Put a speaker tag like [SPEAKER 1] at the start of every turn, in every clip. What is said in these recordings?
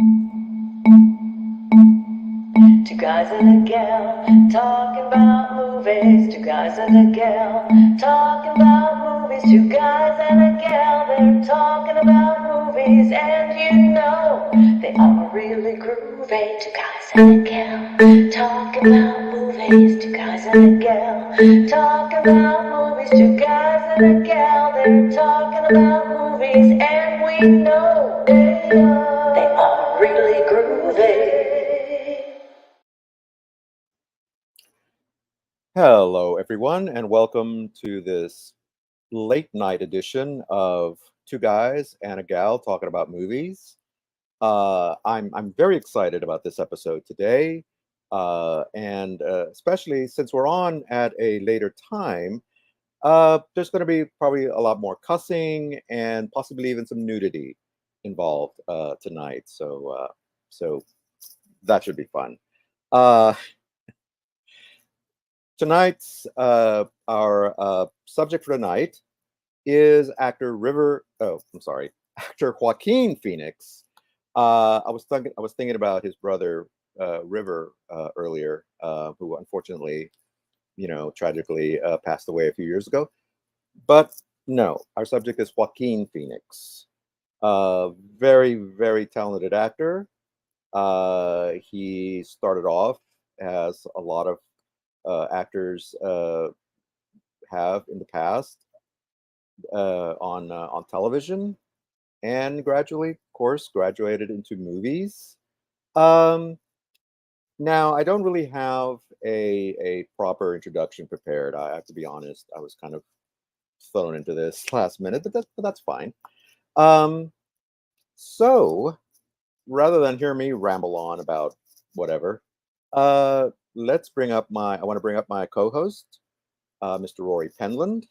[SPEAKER 1] Two guys and a gal talking about movies. Two guys and a gal talking about movies. Two guys and a gal, they're talking about movies. And you know they are really groovy. Two guys and a gal talking about movies. Two guys and a gal talking about movies. Two guys and a gal, they're talking about movies. And we know they are really groovy.
[SPEAKER 2] Hello, everyone, and welcome to this late night edition of Two Guys and a Gal Talking About Movies. I'm very excited about this episode today, and especially since we're on at a later time. There's going to be probably a lot more cussing and possibly even some nudity involved tonight. So that should be fun. Uh, Tonight's our subject for tonight is actor Joaquin Phoenix. I was thinking about his brother River earlier, who unfortunately, tragically passed away a few years ago. But no, our subject is Joaquin Phoenix. Very, very talented actor. He started off as a lot of actors have in the past on television, and gradually, of course, graduated into movies. Um, Now, I don't really have a proper introduction prepared. I have to be honest. I was kind of thrown into this last minute, but that's fine. Um, so rather than hear me ramble on about whatever, let's bring up my. I want to bring up my co-host, Mr. Rory Penland,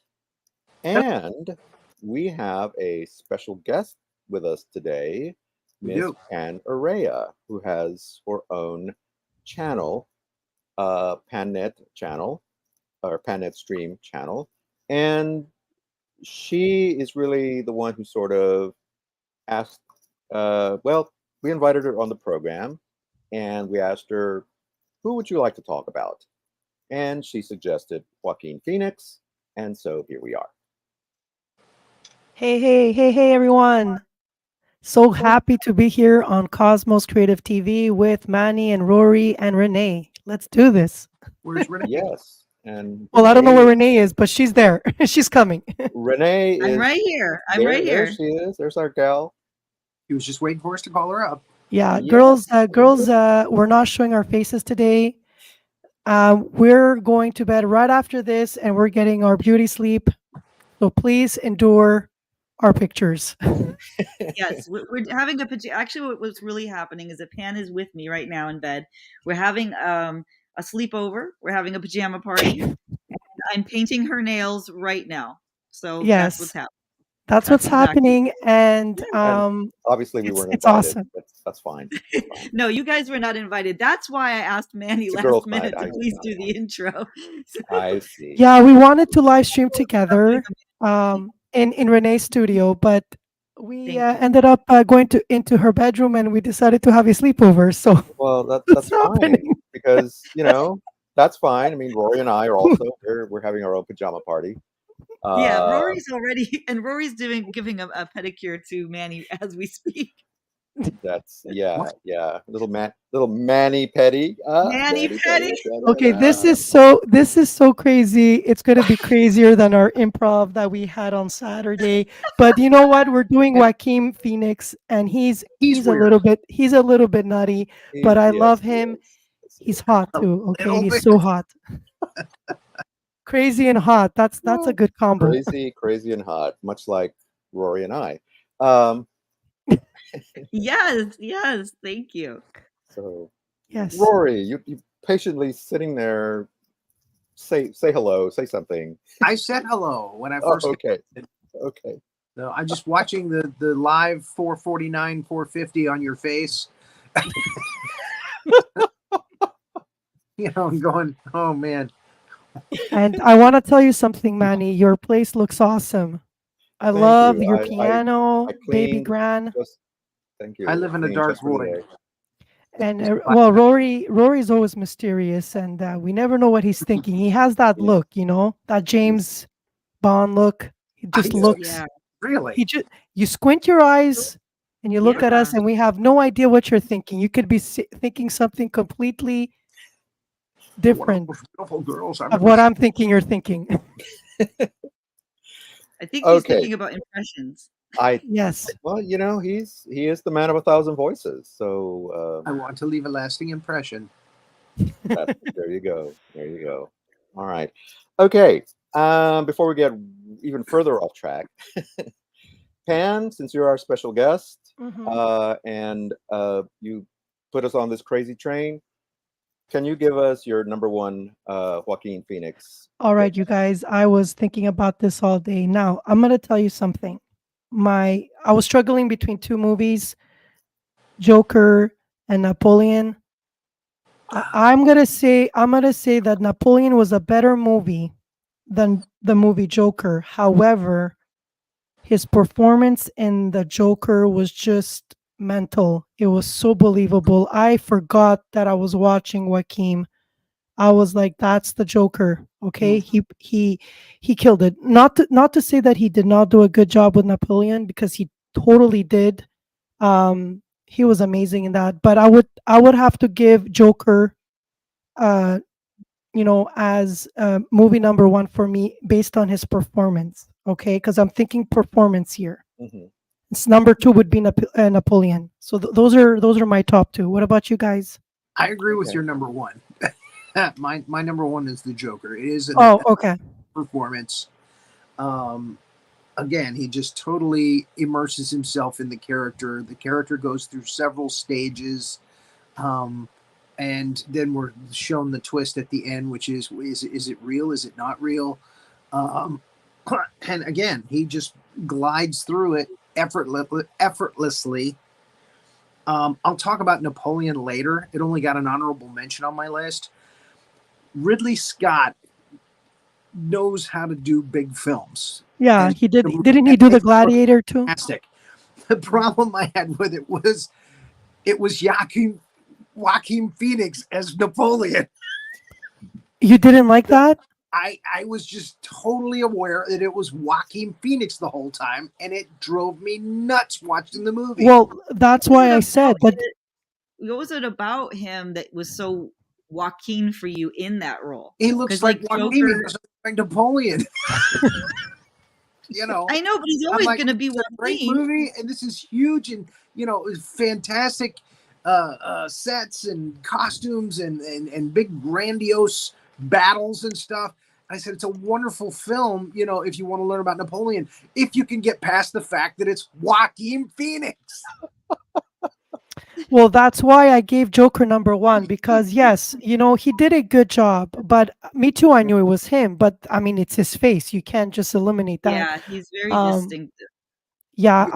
[SPEAKER 2] and we have a special guest with us today,
[SPEAKER 3] We
[SPEAKER 2] Miss
[SPEAKER 3] do.
[SPEAKER 2] Pan Orea, who has her own channel, Pannet channel or Pannet Stream channel, and she is really the one who sort of asked. Well, we invited her on the program, and we asked her, "Who would you like to talk about?" And she suggested Joaquin Phoenix, and so here we are.
[SPEAKER 4] Hey, everyone. So happy to be here on Cosmos Creative TV with Manny and Rory and Renee. Let's do this.
[SPEAKER 3] Where's Renee?
[SPEAKER 2] Yes, and
[SPEAKER 4] Well, I don't know where Renee is, but she's there. She's coming.
[SPEAKER 2] Renee
[SPEAKER 5] I'm
[SPEAKER 2] is
[SPEAKER 5] right here. I'm
[SPEAKER 2] there.
[SPEAKER 5] right
[SPEAKER 2] There
[SPEAKER 5] here.
[SPEAKER 2] she is. There's our gal.
[SPEAKER 3] He was just waiting for us to call her up.
[SPEAKER 4] Yeah,
[SPEAKER 2] Yes.
[SPEAKER 4] girls, we're not showing our faces today. We're going to bed right after this and we're getting our beauty sleep. So please endure our pictures.
[SPEAKER 5] Yes, we're having actually what's really happening is that Pan is with me right now in bed. We're having a sleepover. We're having a pajama party. I'm painting her nails right now. So that's what's
[SPEAKER 4] Yes,
[SPEAKER 5] happening.
[SPEAKER 4] that's what's
[SPEAKER 5] That's exactly.
[SPEAKER 4] happening. And
[SPEAKER 2] And obviously, we
[SPEAKER 4] it's
[SPEAKER 2] weren't
[SPEAKER 4] it's
[SPEAKER 2] invited.
[SPEAKER 4] awesome.
[SPEAKER 2] That's fine. That's fine.
[SPEAKER 5] No, you guys were not invited. That's why I asked Manny
[SPEAKER 2] It's a girls'
[SPEAKER 5] last minute
[SPEAKER 2] night.
[SPEAKER 5] to please do the intro. So,
[SPEAKER 2] I see.
[SPEAKER 4] Yeah, we wanted to live stream together in Renee's studio, but we
[SPEAKER 5] Thank you.
[SPEAKER 4] ended up going into her bedroom and we decided to have a sleepover. So
[SPEAKER 2] Well, that's
[SPEAKER 4] it's
[SPEAKER 2] fine
[SPEAKER 4] happening.
[SPEAKER 2] because that's fine. I mean, Rory and I are also we're having our own pajama party.
[SPEAKER 5] Yeah,
[SPEAKER 2] Uh,
[SPEAKER 5] Rory's already, and Rory's giving a pedicure to Manny as we speak.
[SPEAKER 2] that's little Manny Petty.
[SPEAKER 5] Manny
[SPEAKER 2] Manny
[SPEAKER 5] Petty.
[SPEAKER 4] Okay, this is so crazy. It's going to be crazier than our improv that we had on Saturday. But you know what? We're doing Joaquin Phoenix, and he's
[SPEAKER 3] He's
[SPEAKER 4] a
[SPEAKER 3] weird.
[SPEAKER 4] little bit nutty, but I love him.
[SPEAKER 2] Yes,
[SPEAKER 4] He's hot too. Okay,
[SPEAKER 3] little
[SPEAKER 4] he's
[SPEAKER 3] bit.
[SPEAKER 4] so hot. Crazy and hot. That's a good combo.
[SPEAKER 2] crazy and hot, much like Rory and I. Um,
[SPEAKER 5] Yes, thank you.
[SPEAKER 2] so
[SPEAKER 4] Yes.
[SPEAKER 2] Rory, you patiently sitting there. Say hello. Say something.
[SPEAKER 3] I said hello when I
[SPEAKER 2] Oh,
[SPEAKER 3] first.
[SPEAKER 2] okay. Okay.
[SPEAKER 3] So I'm just watching the live 449, 450 on your face. I'm going, oh man.
[SPEAKER 4] And I want to tell you something, Manny. Your place looks awesome. I
[SPEAKER 2] Thank
[SPEAKER 4] love
[SPEAKER 2] you.
[SPEAKER 4] your
[SPEAKER 2] I
[SPEAKER 4] piano, baby
[SPEAKER 2] cleaned
[SPEAKER 4] grand.
[SPEAKER 2] Thank you.
[SPEAKER 3] I live in a
[SPEAKER 2] Being
[SPEAKER 3] dark
[SPEAKER 2] just for the
[SPEAKER 3] void.
[SPEAKER 2] day.
[SPEAKER 4] And well, Rory's always mysterious, and we never know what he's thinking. He has that
[SPEAKER 2] Yeah.
[SPEAKER 4] look, you know, that James Bond look. He just
[SPEAKER 3] I-
[SPEAKER 4] looks.
[SPEAKER 5] Yeah.
[SPEAKER 3] Really?
[SPEAKER 4] He just you squint your eyes and you look at
[SPEAKER 5] Yeah.
[SPEAKER 4] us, and we have no idea what you're thinking. You could be thinking something completely
[SPEAKER 3] One of
[SPEAKER 4] different
[SPEAKER 3] those beautiful girls I've
[SPEAKER 4] of
[SPEAKER 3] ever
[SPEAKER 4] what
[SPEAKER 3] seen.
[SPEAKER 4] I'm thinking you're thinking.
[SPEAKER 5] I think he's
[SPEAKER 2] Okay.
[SPEAKER 5] thinking about impressions.
[SPEAKER 4] Yes.
[SPEAKER 2] Well, you know, he is the man of 1,000 voices. So
[SPEAKER 3] I want to leave a lasting impression.
[SPEAKER 2] there you go. There you go. All right. Okay. Before we get even further off track, Pan, since you're our special guest,
[SPEAKER 4] Mhm.
[SPEAKER 2] and you put us on this crazy train, can you give us your number one Joaquin Phoenix?
[SPEAKER 4] All
[SPEAKER 2] role?
[SPEAKER 4] right, you guys, I was thinking about this all day. Now, I'm going to tell you something. I was struggling between two movies, Joker and Napoleon. I'm going to say that Napoleon was a better movie than the movie Joker. However, his performance in the Joker was just mental. It was so believable. I forgot that I was watching Joaquin. I was like, "That's the Joker." Okay,
[SPEAKER 3] Mm.
[SPEAKER 4] he killed it. Not to say that he did not do a good job with Napoleon, because he totally did. He was amazing in that. But I would have to give Joker, uh, as movie number one for me based on his performance. Okay, because I'm thinking performance here.
[SPEAKER 2] Mhm.
[SPEAKER 4] It's number two would be Napoleon. So those are my top two. What about you guys?
[SPEAKER 3] I agree with
[SPEAKER 2] Okay.
[SPEAKER 3] your number one. My number one is the Joker. It is an
[SPEAKER 4] Oh, okay.
[SPEAKER 3] performance. Um, Again, he just totally immerses himself in the character. The character goes through several stages, um, and then we're shown the twist at the end, which is it real? Is it not real? Um, and again, he just glides through it effortlessly. I'll talk about Napoleon later. It only got an honorable mention on my list. Ridley Scott knows how to do big films,
[SPEAKER 4] Yeah,
[SPEAKER 3] and
[SPEAKER 4] he did.
[SPEAKER 3] the
[SPEAKER 4] Didn't he do the Gladiator too?
[SPEAKER 3] fantastic. The problem I had with it was Joaquin Phoenix as Napoleon.
[SPEAKER 4] You didn't like that?
[SPEAKER 3] I was just totally aware that it was Joaquin Phoenix the whole time, and it drove me nuts watching the movie.
[SPEAKER 4] Well, that's
[SPEAKER 5] What was
[SPEAKER 4] why
[SPEAKER 5] it
[SPEAKER 4] I
[SPEAKER 5] about
[SPEAKER 4] said that.
[SPEAKER 5] what was it about him that was so Joaquin for you in that role?
[SPEAKER 3] He looks
[SPEAKER 5] Because
[SPEAKER 3] like
[SPEAKER 5] like
[SPEAKER 3] Joaquin. He
[SPEAKER 5] Joker,
[SPEAKER 3] doesn't look like Napoleon.
[SPEAKER 5] I know, but he's
[SPEAKER 3] I'm
[SPEAKER 5] always
[SPEAKER 3] like,
[SPEAKER 5] going to be
[SPEAKER 3] it's a great
[SPEAKER 5] Joaquin.
[SPEAKER 3] movie, and this is huge, and it's fantastic sets and costumes and big grandiose battles and stuff. I said it's a wonderful film, if you want to learn about Napoleon, if you can get past the fact that it's Joaquin Phoenix.
[SPEAKER 4] Well, that's why I gave Joker number one, because yes, he did a good job. But me too, I knew it was him. But I mean, it's his face. You can't just eliminate that.
[SPEAKER 5] Yeah, he's very
[SPEAKER 4] Um,
[SPEAKER 5] distinctive.
[SPEAKER 4] yeah,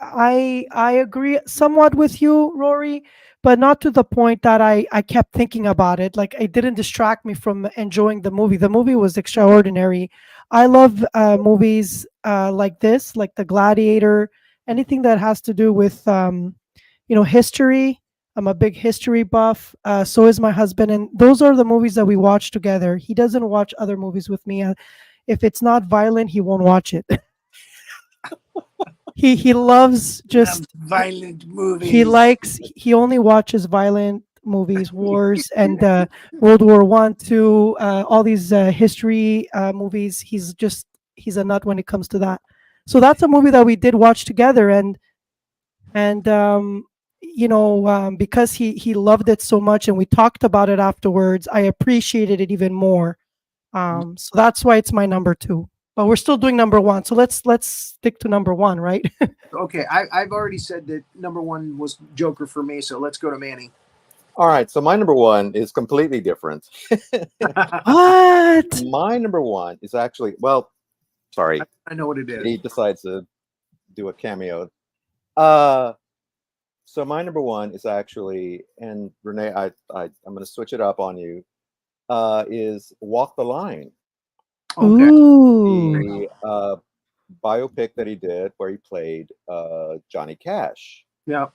[SPEAKER 4] I agree somewhat with you, Rory, but not to the point that I kept thinking about it. Like, it didn't distract me from enjoying the movie. The movie was extraordinary. I love movies like this, like The Gladiator, anything that has to do with history. I'm a big history buff. So is my husband, and those are the movies that we watch together. He doesn't watch other movies with me. If it's not violent, he won't watch it. He loves just
[SPEAKER 3] Violent
[SPEAKER 4] he
[SPEAKER 3] movies.
[SPEAKER 4] likes he only watches violent movies, wars, and World War One, two, all these history movies. He's a nut when it comes to that. So that's a movie that we did watch together, and because he loved it so much, and we talked about it afterwards, I appreciated it even more. So that's why it's my number two. But we're still doing number one, so let's stick to number one, right?
[SPEAKER 3] Okay, I've already said that number one was Joker for me, so let's go to Manny.
[SPEAKER 2] All right. So my number one is completely different.
[SPEAKER 4] What?
[SPEAKER 2] My number one is actually, well, sorry,
[SPEAKER 3] I know what it is.
[SPEAKER 2] he decides to do a cameo. So my number one is actually, and Renee, I'm going to switch it up on you. Is Walk the Line,
[SPEAKER 3] Okay.
[SPEAKER 4] Ooh.
[SPEAKER 2] the biopic that he did where he played Johnny Cash.
[SPEAKER 3] Yeah.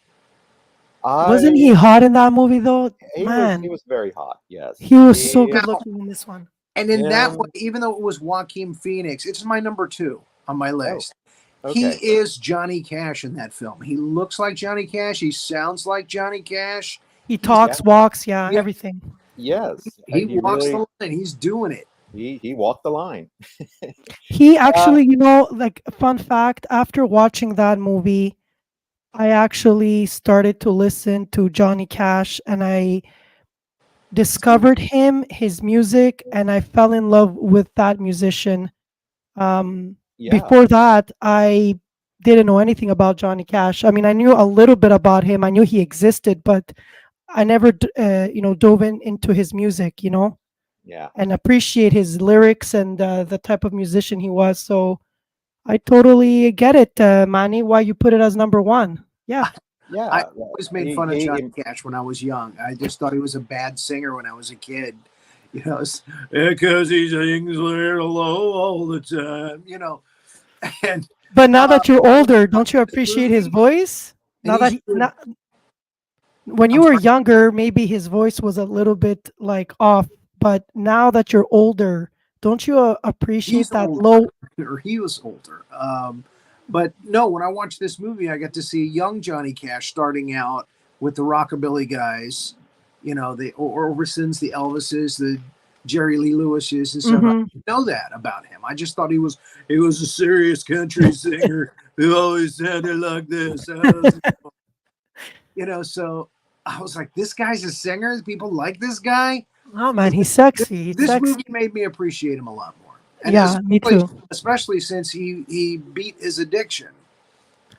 [SPEAKER 4] Wasn't
[SPEAKER 2] I
[SPEAKER 4] he hot in that movie though?
[SPEAKER 2] he was
[SPEAKER 4] Man,
[SPEAKER 2] very hot. Yes,
[SPEAKER 4] he was so
[SPEAKER 3] Now,
[SPEAKER 4] good looking in this one.
[SPEAKER 3] and in that
[SPEAKER 2] yeah.
[SPEAKER 3] one, even though it was Joaquin Phoenix, it's my number 2 on my
[SPEAKER 2] Oh,
[SPEAKER 3] list. He
[SPEAKER 2] okay.
[SPEAKER 3] is Johnny Cash in that film. He looks like Johnny Cash. He sounds like Johnny Cash.
[SPEAKER 4] He
[SPEAKER 3] He's
[SPEAKER 2] Yeah.
[SPEAKER 4] talks, walks, yeah,
[SPEAKER 3] yeah,
[SPEAKER 4] everything.
[SPEAKER 2] Yes.
[SPEAKER 3] he
[SPEAKER 2] He
[SPEAKER 3] walks the
[SPEAKER 2] really
[SPEAKER 3] line. He's doing it.
[SPEAKER 2] he walked the line.
[SPEAKER 4] He
[SPEAKER 2] Uh,
[SPEAKER 4] actually, like fun fact, after watching that movie, I actually started to listen to Johnny Cash and I discovered him, his music, and I fell in love with that musician. Um,
[SPEAKER 2] yeah.
[SPEAKER 4] Before that, I didn't know anything about Johnny Cash. I mean, I knew a little bit about him. I knew he existed, but I never, dove into his music,
[SPEAKER 2] Yeah.
[SPEAKER 4] and appreciate his lyrics and the type of musician he was. So I totally get it, Manny, why you put it as number one. Yeah.
[SPEAKER 3] I
[SPEAKER 2] Yeah. Well,
[SPEAKER 3] always made fun of
[SPEAKER 2] he
[SPEAKER 3] Johnny Cash when I was young. I just thought he was a bad singer when I was a kid. Because he sings little low all the time. And
[SPEAKER 4] But now that you're
[SPEAKER 3] I love
[SPEAKER 4] older, don't you
[SPEAKER 3] this
[SPEAKER 4] appreciate his
[SPEAKER 3] movie,
[SPEAKER 4] voice?
[SPEAKER 3] and
[SPEAKER 4] Now
[SPEAKER 3] he's
[SPEAKER 4] that
[SPEAKER 3] even.
[SPEAKER 4] now, when you
[SPEAKER 3] I'm
[SPEAKER 4] were
[SPEAKER 3] sorry.
[SPEAKER 4] younger, maybe his voice was a little bit like off, but now that you're older, don't you appreciate
[SPEAKER 3] He's
[SPEAKER 4] that
[SPEAKER 3] older,
[SPEAKER 4] low?
[SPEAKER 3] or he was older. But no, when I watched this movie, I got to see young Johnny Cash starting out with the rockabilly guys, the Orbisons, the Elvises, the Jerry Lee Lewises, and stuff. I
[SPEAKER 4] Hmm.
[SPEAKER 3] didn't know that about him. I just thought he was a serious country singer who always sounded like this. So I was like, this guy's a singer. People like this guy.
[SPEAKER 4] Oh man, he's
[SPEAKER 3] This,
[SPEAKER 4] sexy. He's
[SPEAKER 3] this
[SPEAKER 4] sexy.
[SPEAKER 3] movie made me appreciate him a lot more, and
[SPEAKER 4] Yeah, me too.
[SPEAKER 3] especially since he beat his addiction.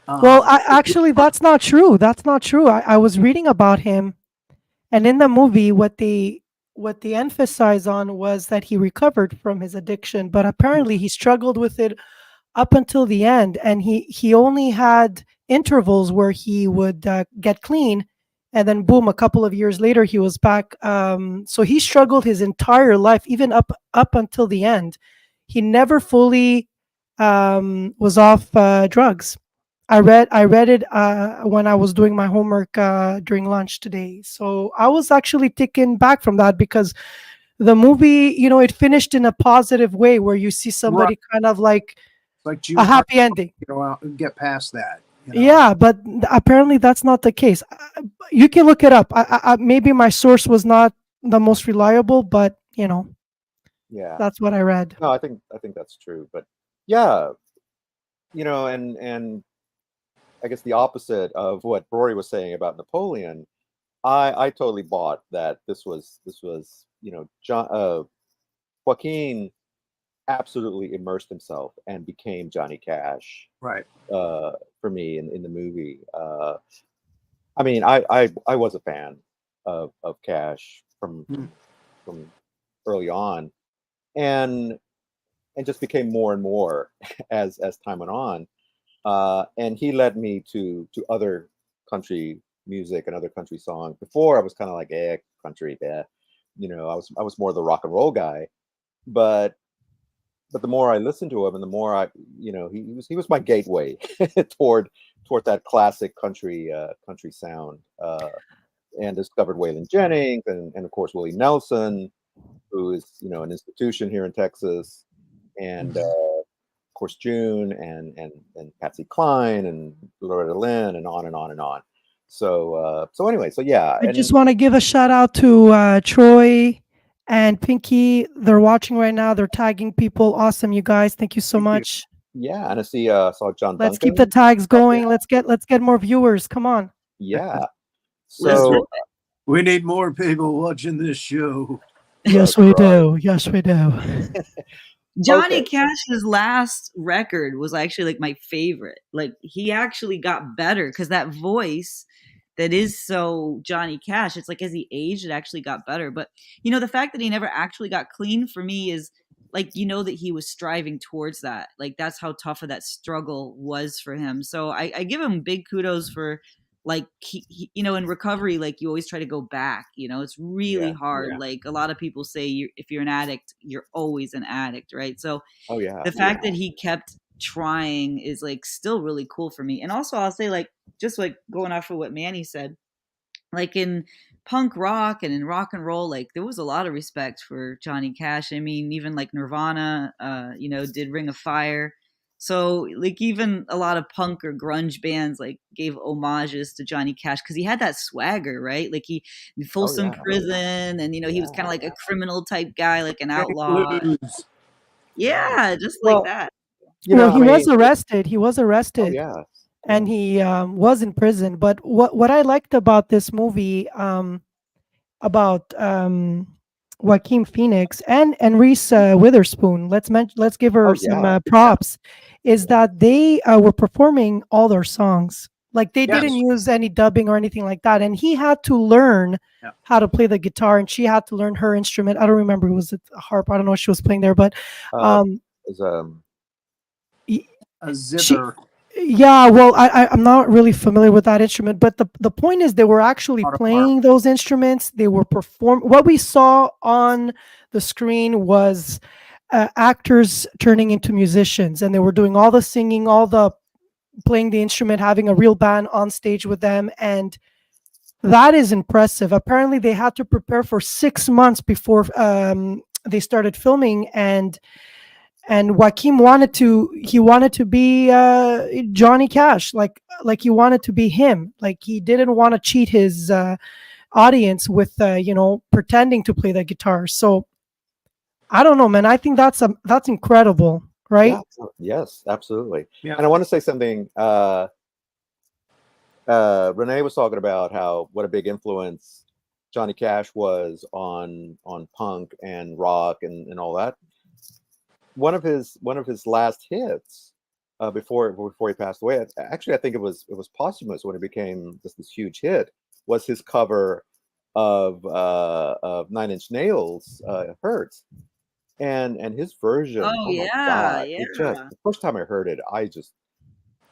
[SPEAKER 4] Well,
[SPEAKER 3] Um,
[SPEAKER 4] actually, that's not true. That's not true. I was reading about him, and in the movie, what they emphasize on was that he recovered from his addiction, but apparently he struggled with it up until the end, and he only had intervals where he would get clean, and then boom, a couple of years later he was back. So he struggled his entire life, even up until the end. He never fully was off drugs. I read it when I was doing my homework during lunch today. So I was actually taken back from that because the movie, it finished in a positive way where you see
[SPEAKER 3] right,
[SPEAKER 4] somebody kind of like
[SPEAKER 3] like
[SPEAKER 4] a
[SPEAKER 3] June Carter,
[SPEAKER 4] happy ending.
[SPEAKER 3] out and get past that.
[SPEAKER 4] Yeah, but apparently that's not the case. You can look it up. Maybe my source was not the most reliable, but
[SPEAKER 2] Yeah.
[SPEAKER 4] that's what I read.
[SPEAKER 2] No, I think that's true. But yeah, and I guess the opposite of what Rory was saying about Napoleon, I totally bought that this was John Joaquin absolutely immersed himself and became Johnny Cash
[SPEAKER 3] Right.
[SPEAKER 2] for me in the movie. I mean, I was a fan of Cash
[SPEAKER 3] Hmm.
[SPEAKER 2] from early on, and just became more and more as time went on. And he led me to other country music and other country songs. Before I was kind of like, country, I was more the rock and roll guy. But the more I listened to him, and the more he was my gateway toward that classic country sound. And discovered Waylon Jennings and of course Willie Nelson, who is an institution here in Texas, and of course June and Patsy Cline and Loretta Lynn and on and on and on. So anyway, so yeah,
[SPEAKER 4] I just
[SPEAKER 2] and
[SPEAKER 4] want to give a shout out to Troy and Pinky. They're watching right now. They're tagging people. Awesome, you guys. Thank you so
[SPEAKER 3] Thank you.
[SPEAKER 4] much.
[SPEAKER 2] yeah, and I saw John
[SPEAKER 4] Let's keep the
[SPEAKER 2] Duncan.
[SPEAKER 4] tags
[SPEAKER 2] Up there.
[SPEAKER 4] going. Let's get more viewers. Come on.
[SPEAKER 2] Yeah.
[SPEAKER 5] Listen,
[SPEAKER 2] So
[SPEAKER 3] We need more people watching this show.
[SPEAKER 4] Yes,
[SPEAKER 2] that's
[SPEAKER 4] we
[SPEAKER 2] right.
[SPEAKER 4] do. Yes, we do.
[SPEAKER 5] Johnny
[SPEAKER 2] Okay.
[SPEAKER 5] Cash's last record was actually like my favorite. Like he actually got better because that voice that is so Johnny Cash, it's like as he aged, it actually got better. But the fact that he never actually got clean for me is like that he was striving towards that. Like that's how tough of that struggle was for him. So I give him big kudos for like in recovery, like you always try to go back. It's really
[SPEAKER 2] Yeah.
[SPEAKER 5] hard.
[SPEAKER 2] Yeah.
[SPEAKER 5] Like a lot of people say, if you're an addict, you're always an addict, right? So
[SPEAKER 2] Oh yeah.
[SPEAKER 5] the fact that he kept trying is like still really cool for me. And also I'll say, like, just like going off of what Manny said, like in punk rock and in rock and roll, like there was a lot of respect for Johnny Cash. I mean, even like Nirvana, did Ring of Fire. So like even a lot of punk or grunge bands like gave homages to Johnny Cash because he had that swagger, right? Like he
[SPEAKER 2] Oh
[SPEAKER 5] Folsom
[SPEAKER 2] yeah,
[SPEAKER 5] Prison, and he was kind of like a criminal type guy, like an
[SPEAKER 3] Jay
[SPEAKER 5] outlaw.
[SPEAKER 3] Blues.
[SPEAKER 5] Yeah, just like
[SPEAKER 2] well,
[SPEAKER 5] that.
[SPEAKER 4] Well,
[SPEAKER 2] I
[SPEAKER 4] he was
[SPEAKER 2] mean,
[SPEAKER 4] arrested. He was
[SPEAKER 2] oh
[SPEAKER 4] arrested,
[SPEAKER 2] yeah,
[SPEAKER 4] and
[SPEAKER 2] yeah.
[SPEAKER 4] he was in prison. But what I liked about this movie, about Joaquin Phoenix and Reese Witherspoon, let's give her
[SPEAKER 2] Oh
[SPEAKER 4] some
[SPEAKER 2] yeah,
[SPEAKER 4] props, is that they were performing all their songs. Like they
[SPEAKER 3] Yes.
[SPEAKER 4] didn't use any dubbing or anything like that, and he had to learn
[SPEAKER 3] Yeah.
[SPEAKER 4] how to play the guitar, and she had to learn her instrument. I don't remember, was it a harp? I don't know what she was playing there, but
[SPEAKER 2] uh,
[SPEAKER 4] um,
[SPEAKER 2] is
[SPEAKER 4] y-
[SPEAKER 3] A
[SPEAKER 4] she
[SPEAKER 3] zither.
[SPEAKER 4] yeah, well, I'm not really familiar with that instrument, but the point is they were actually
[SPEAKER 3] Not a harp.
[SPEAKER 4] playing those instruments. They were what we saw on the screen was actors turning into musicians, and they were doing all the singing, all the playing the instrument, having a real band on stage with them, and that is impressive. Apparently, they had to prepare for 6 months before they started filming, and Joaquin wanted to be Johnny Cash, like he wanted to be him. Like he didn't want to cheat his audience with pretending to play the guitar. So I don't know, man. I think that's incredible, right?
[SPEAKER 2] yeah, yes, absolutely.
[SPEAKER 3] Yeah.
[SPEAKER 2] And I want to say something. Renee was talking about what a big influence Johnny Cash was on punk and rock and all that. One of his last hits before he passed away. Actually, I think it was posthumous when it became just this huge hit. Was his cover of Nine Inch Nails' "Hurts," and his version.
[SPEAKER 5] Oh
[SPEAKER 2] Oh my
[SPEAKER 5] yeah,
[SPEAKER 2] God! It just
[SPEAKER 5] yeah.
[SPEAKER 2] the first time I heard it, I died.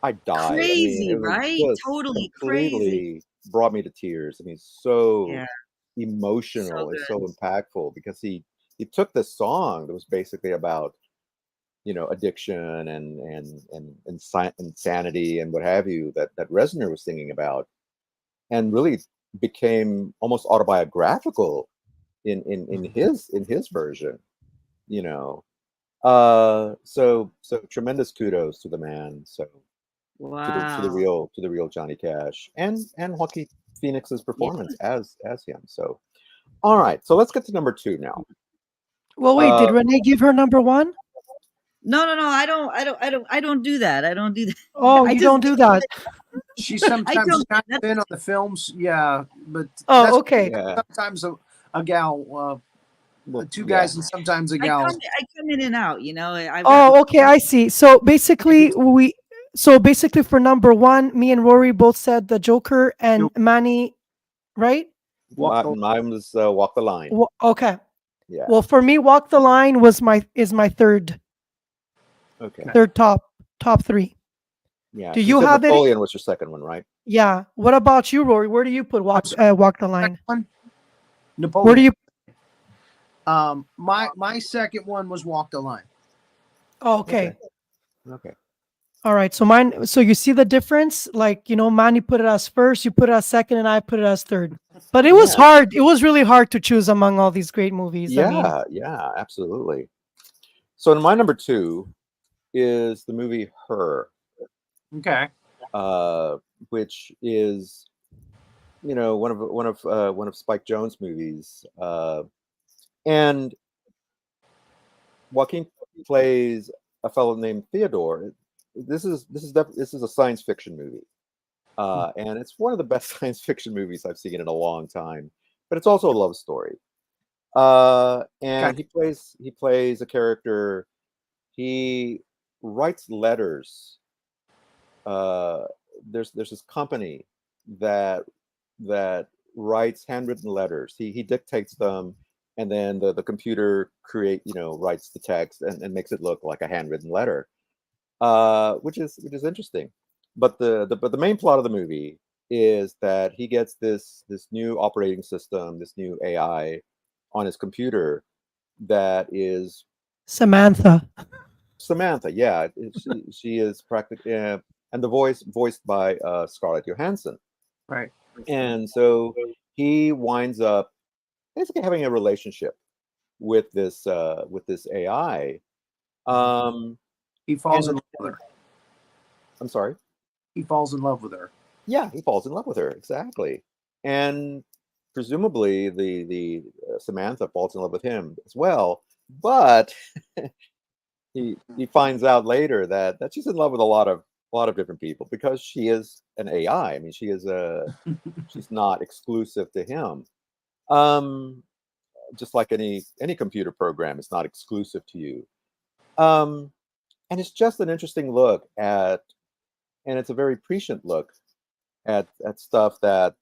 [SPEAKER 2] I mean,
[SPEAKER 5] Crazy,
[SPEAKER 2] it was
[SPEAKER 5] right?
[SPEAKER 2] just
[SPEAKER 5] Totally crazy.
[SPEAKER 2] completely brought me to tears. I mean, so
[SPEAKER 5] Yeah, so
[SPEAKER 2] emotional and so
[SPEAKER 5] good.
[SPEAKER 2] impactful because he took this song that was basically about addiction and insanity and what have you that Reznor was singing about, and really became almost autobiographical in his version. You know, so tremendous kudos to the man. So
[SPEAKER 5] Wow.
[SPEAKER 2] to the real Johnny Cash and Joaquin Phoenix's
[SPEAKER 5] Yeah.
[SPEAKER 2] performance as him. So all right, so let's get to number two now.
[SPEAKER 4] Well, wait,
[SPEAKER 2] Uh,
[SPEAKER 4] did Renee give her number one?
[SPEAKER 5] No, no, no. I don't do that. I don't do that.
[SPEAKER 4] Oh,
[SPEAKER 5] I
[SPEAKER 4] you
[SPEAKER 5] just
[SPEAKER 4] don't do that.
[SPEAKER 3] She
[SPEAKER 5] I
[SPEAKER 3] sometimes
[SPEAKER 5] don't.
[SPEAKER 3] kind
[SPEAKER 5] That's
[SPEAKER 3] of in on the films, yeah, but
[SPEAKER 4] Oh,
[SPEAKER 3] that's
[SPEAKER 4] okay.
[SPEAKER 2] yeah,
[SPEAKER 3] sometimes a gal,
[SPEAKER 2] well,
[SPEAKER 3] two
[SPEAKER 2] yeah,
[SPEAKER 3] guys and sometimes a
[SPEAKER 5] I
[SPEAKER 3] gal.
[SPEAKER 5] come in and out. I've got
[SPEAKER 4] Oh, okay, I see. So basically for number one, me and Rory both said the Joker and Manny, right?
[SPEAKER 3] Walk the
[SPEAKER 2] mine was Walk the Line.
[SPEAKER 4] Okay.
[SPEAKER 2] Yeah,
[SPEAKER 4] Well, for me, Walk the Line is my
[SPEAKER 2] okay,
[SPEAKER 4] third top three.
[SPEAKER 2] yeah.
[SPEAKER 4] Do
[SPEAKER 2] You
[SPEAKER 4] you
[SPEAKER 2] said
[SPEAKER 4] have it?
[SPEAKER 2] Napoleon was your second one, right?
[SPEAKER 4] Yeah. What about you, Rory? Where do you put Walk the Line?
[SPEAKER 3] one,
[SPEAKER 4] Where do
[SPEAKER 3] Napoleon.
[SPEAKER 4] you?
[SPEAKER 3] My second one was Walk the Line.
[SPEAKER 4] Oh, okay.
[SPEAKER 2] Okay.
[SPEAKER 4] All right. So mine. So you see the difference? Like Manny put it as first, you put it as second, and I put it as third. But it was
[SPEAKER 2] Yeah.
[SPEAKER 4] hard. It was really hard to choose among all these great movies. I mean,
[SPEAKER 2] Yeah, absolutely. So my number two is the movie Her,
[SPEAKER 3] Okay.
[SPEAKER 2] which is one of Spike Jonze movies, and Joaquin plays a fellow named Theodore. This is a science fiction movie, and it's one of the best science fiction movies I've seen in a long time. But it's also a love story. And
[SPEAKER 3] Okay.
[SPEAKER 2] he plays a character. He writes letters. There's this company that writes handwritten letters. He dictates them, and then the computer writes the text and makes it look like a handwritten letter, which is interesting. But the main plot of the movie is that he gets this new operating system, this new AI on his computer that is
[SPEAKER 4] Samantha.
[SPEAKER 2] Samantha, yeah, she is practically, and the voice voiced by Scarlett Johansson.
[SPEAKER 3] Right.
[SPEAKER 2] And so he winds up basically having a relationship with this AI. Um,
[SPEAKER 3] He falls in
[SPEAKER 2] and
[SPEAKER 3] love with her.
[SPEAKER 2] I'm sorry.
[SPEAKER 3] He falls in love with her.
[SPEAKER 2] Yeah, he falls in love with her, exactly, and presumably the Samantha falls in love with him as well. But he finds out later that she's in love with a lot of different people because she is an AI. I mean, she's not exclusive to him. Um, just like any computer program, it's not exclusive to you. Um, and it's just an interesting look and it's a very prescient look at stuff that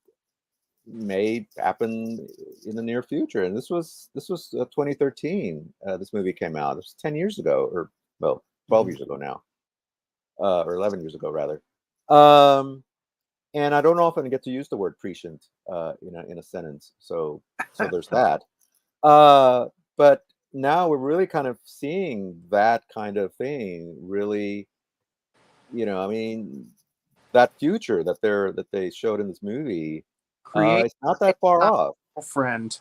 [SPEAKER 2] may happen in the near future. And this was 2013. This movie came out. It was 10 years ago, or well, 12 years ago now, or 11 years ago rather. Um, and I don't often get to use the word prescient in a sentence. So there's that. Uh, but now we're really kind of seeing that kind of thing really, I mean, that future that they showed in this movie,
[SPEAKER 3] Create
[SPEAKER 2] it's not that far
[SPEAKER 3] a
[SPEAKER 2] off.
[SPEAKER 3] girlfriend.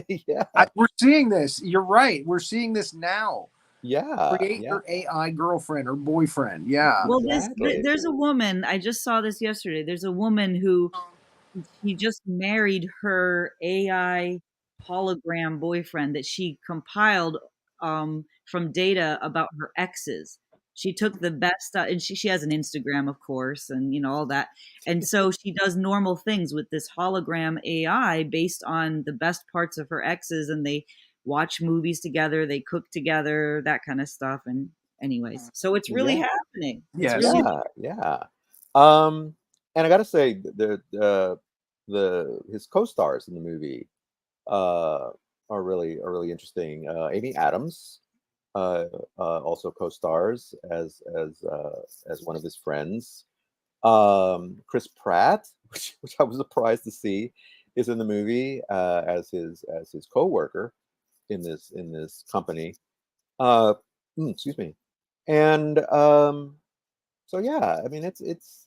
[SPEAKER 2] Yeah,
[SPEAKER 3] We're seeing this. You're right. We're seeing this now.
[SPEAKER 2] yeah,
[SPEAKER 3] Create
[SPEAKER 2] yeah,
[SPEAKER 3] your AI girlfriend or boyfriend. Yeah.
[SPEAKER 5] Well,
[SPEAKER 2] exactly.
[SPEAKER 5] there's a woman. I just saw this yesterday. There's a woman who she just married her AI hologram boyfriend that she compiled from data about her exes. She took the best, and she has an Instagram, of course, and all that. And so she does normal things with this hologram AI based on the best parts of her exes, and they watch movies together, they cook together, that kind of stuff. And anyways, so it's really
[SPEAKER 2] Yeah,
[SPEAKER 5] happening. It's
[SPEAKER 3] Yes.
[SPEAKER 5] really
[SPEAKER 2] yeah, yeah. Um, and I gotta say, the his co-stars in the movie uh, are really interesting. Amy Adams also co-stars as one of his friends. Chris Pratt, which I was surprised to see, is in the movie as his co-worker in this company. Uh, excuse me. And so yeah, I mean it's